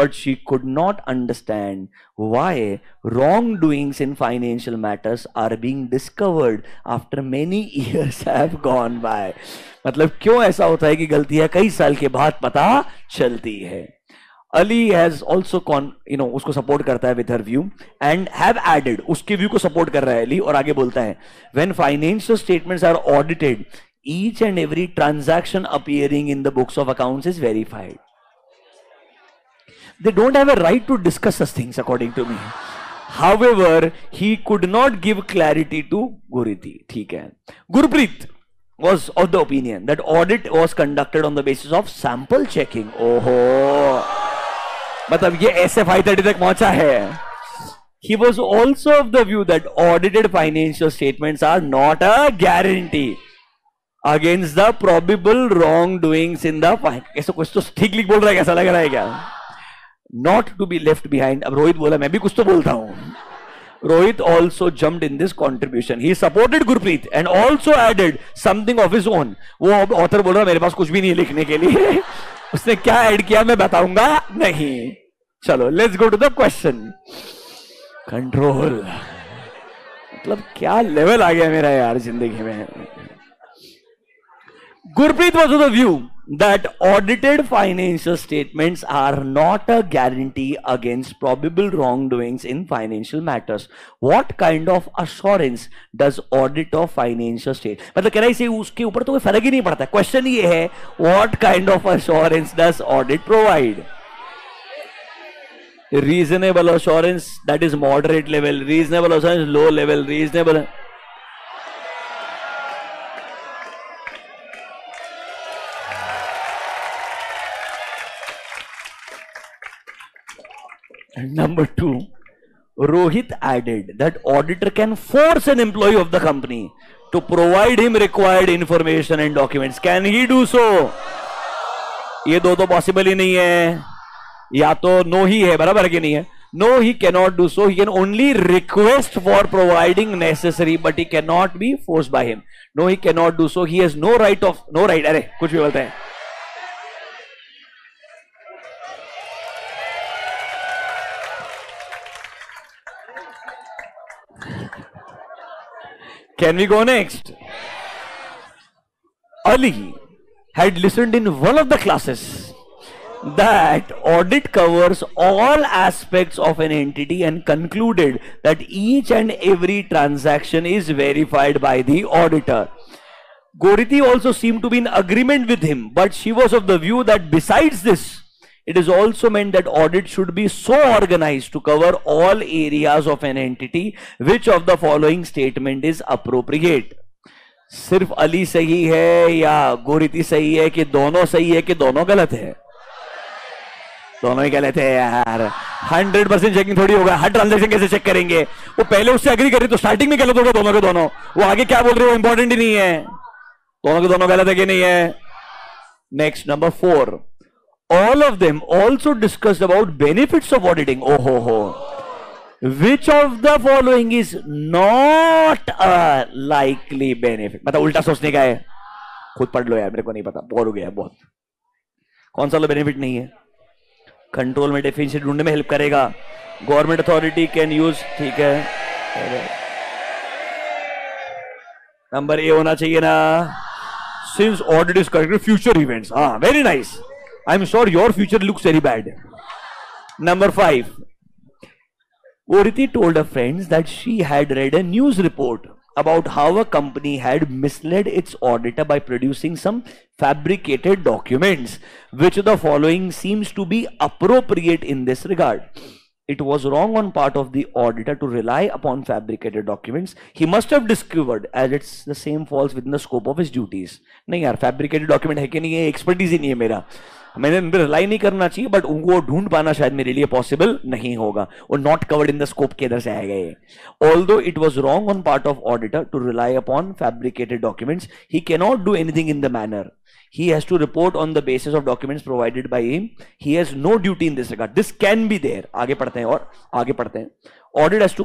But she could not understand why wrongdoings in financial matters are being discovered after many years have gone by. मतलब क्यों ऐसा होता है कि गलतियां कई साल के बाद पता चलती है. Ali has also उसको सपोर्ट करता है with her view and have added, उसके व्यू को सपोर्ट कर रहा है Ali, और आगे बोलता है when financial statements are audited, each and every transaction appearing in the books of accounts is verified. They don't have a right to discuss such things according to me. However, he could not give clarity to Goriti. ठीक है. Gurpreet was of the opinion that audit was conducted on the basis of sample checking. ओहो, मतलब ये SFI 30 तक पहुंचा है. He was also of the view that audited financial statements are not a guarantee against the probable wrongdoings in the ऐसा कुछ तो ठीक लिख बोल रहा है, कैसा लग रहा है क्या? Not to be left behind. अब रोहित बोला, मैं भी कुछ तो बोलता हूं. Rohit also jumped in this contribution. He supported Gurpreet and also added something of his own. वो author बोल रहा मेरे पास कुछ भी नहीं लिखने के लिए. उसने क्या ऐड किया मैं बताऊंगा नहीं. चलो, let's go to the question. Control. मतलब क्या लेवल आ गया मेरा यार जिंदगी में. Gurpreet was of the view that audited financial statements are not a guarantee against probable wrongdoings in financial matters. What kind of assurance does audit of financial state? मतलब कह रहा है इसे उसके ऊपर तो कोई फर्क ही नहीं पड़ता. क्वेश्चन ये है, what kind of assurance does audit provide? Reasonable assurance, that is moderate level. Reasonable assurance, low level. Reasonable. Number 2, Rohit added that auditor can force an employee of the company to provide him required information and documents. Can he do so? ये दो तो possible ही नहीं है, या तो no ही है, बराबर कि नहीं है. No, he cannot do so. He can only request for providing necessary, but he cannot be forced by him. No, he cannot do so. He has no right. अरे कुछ भी बोलते हैं. Can we go next? Ali had listened in one of the classes that audit covers all aspects of an entity and concluded that each and every transaction is verified by the auditor. Goriti also seemed to be in agreement with him, but she was of the view that besides this, it is also meant that audit should be so organized to cover all areas of an entity. Which of the following statement is appropriate? सिर्फ अली सही है या गोरिती सही है कि दोनों सही है कि दोनों गलत है? दोनों ही गलत है यार. 100% चेकिंग थोड़ी होगा. हर ट्रांजैक्शन कैसे चेक करेंगे? वो पहले उससे एग्री करे तो स्टार्टिंग में गलत होगा दोनों के दोनों. वो आगे क्या बोल रहे हो इंपॉर्टेंट ही नहीं है. दोनों के दोनों गलत है कि नहीं है? Next number 4. All of them also discussed about benefits of auditing. Oh ho ho. Which of the following is not a likely benefit? मतलब उल्टा सोचने का है. खुद पढ़ लो यार, मेरे को नहीं पता, बोर हो गया बहुत. कौन सा बेनिफिट नहीं है? कंट्रोल में डेफिशिएंसी ढूंढने में हेल्प करेगा. Government authority can use. ठीक है, नंबर ए होना चाहिए ना. Since audit is corrected future events. हाँ, very nice. I'm sure your future looks very bad. Number 5. Goriti told her friends that she had read a news report about how a company had misled its auditor by producing some fabricated documents. Which of the following seems to be appropriate in this regard? It was wrong on part of the auditor to rely upon fabricated documents. He must have discovered, as it's the same falls within the scope of his duties. नहीं यार, fabricated document है कि नहीं है, expertise ही नहीं है मेरा. मैंने इन पर रिलाई नहीं करना चाहिए, बट उनको ढूंढ पाना शायद मेरे लिए पॉसिबल नहीं होगा. और not covered in the scope के इधर से आएगा ये. Although it was wrong on part of auditor to rely upon fabricated documents, he can not do anything in the manner. He has to report on the basis of documents provided by him. He has no duty in this regard. This can be there. आगे पढ़ते हैं और आगे पढ़ते हैं. Auditor has to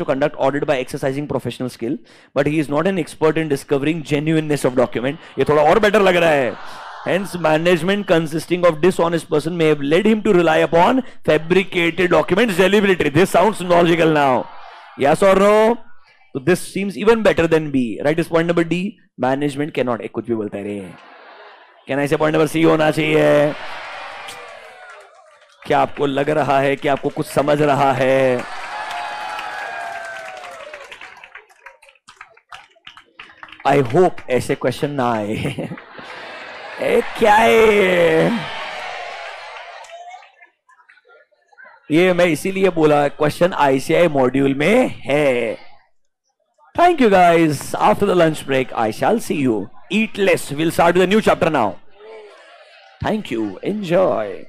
conduct audit by exercising professional skill, but he is not an expert in discovering genuineness of document. ये थोड़ा और better लग रहा है. Hence, management consisting of dishonest person may have led him to rely upon fabricated documents deliberately. This sounds logical now. Yes or no? So this seems even better than B. Right is point number D. Management cannot. कुछ भी बोलते रहे. Can I say point number C होना चाहिए? क्या आपको लग रहा है कि आपको कुछ समझ रहा है? I hope ऐसे क्वेश्चन ना आए. क्या है ये? मैं इसीलिए बोला क्वेश्चन ICI मॉड्यूल में है. Thank you guys. After the lunch break, I shall see you. Eat less. We'll start with a new chapter now. Thank you. Enjoy.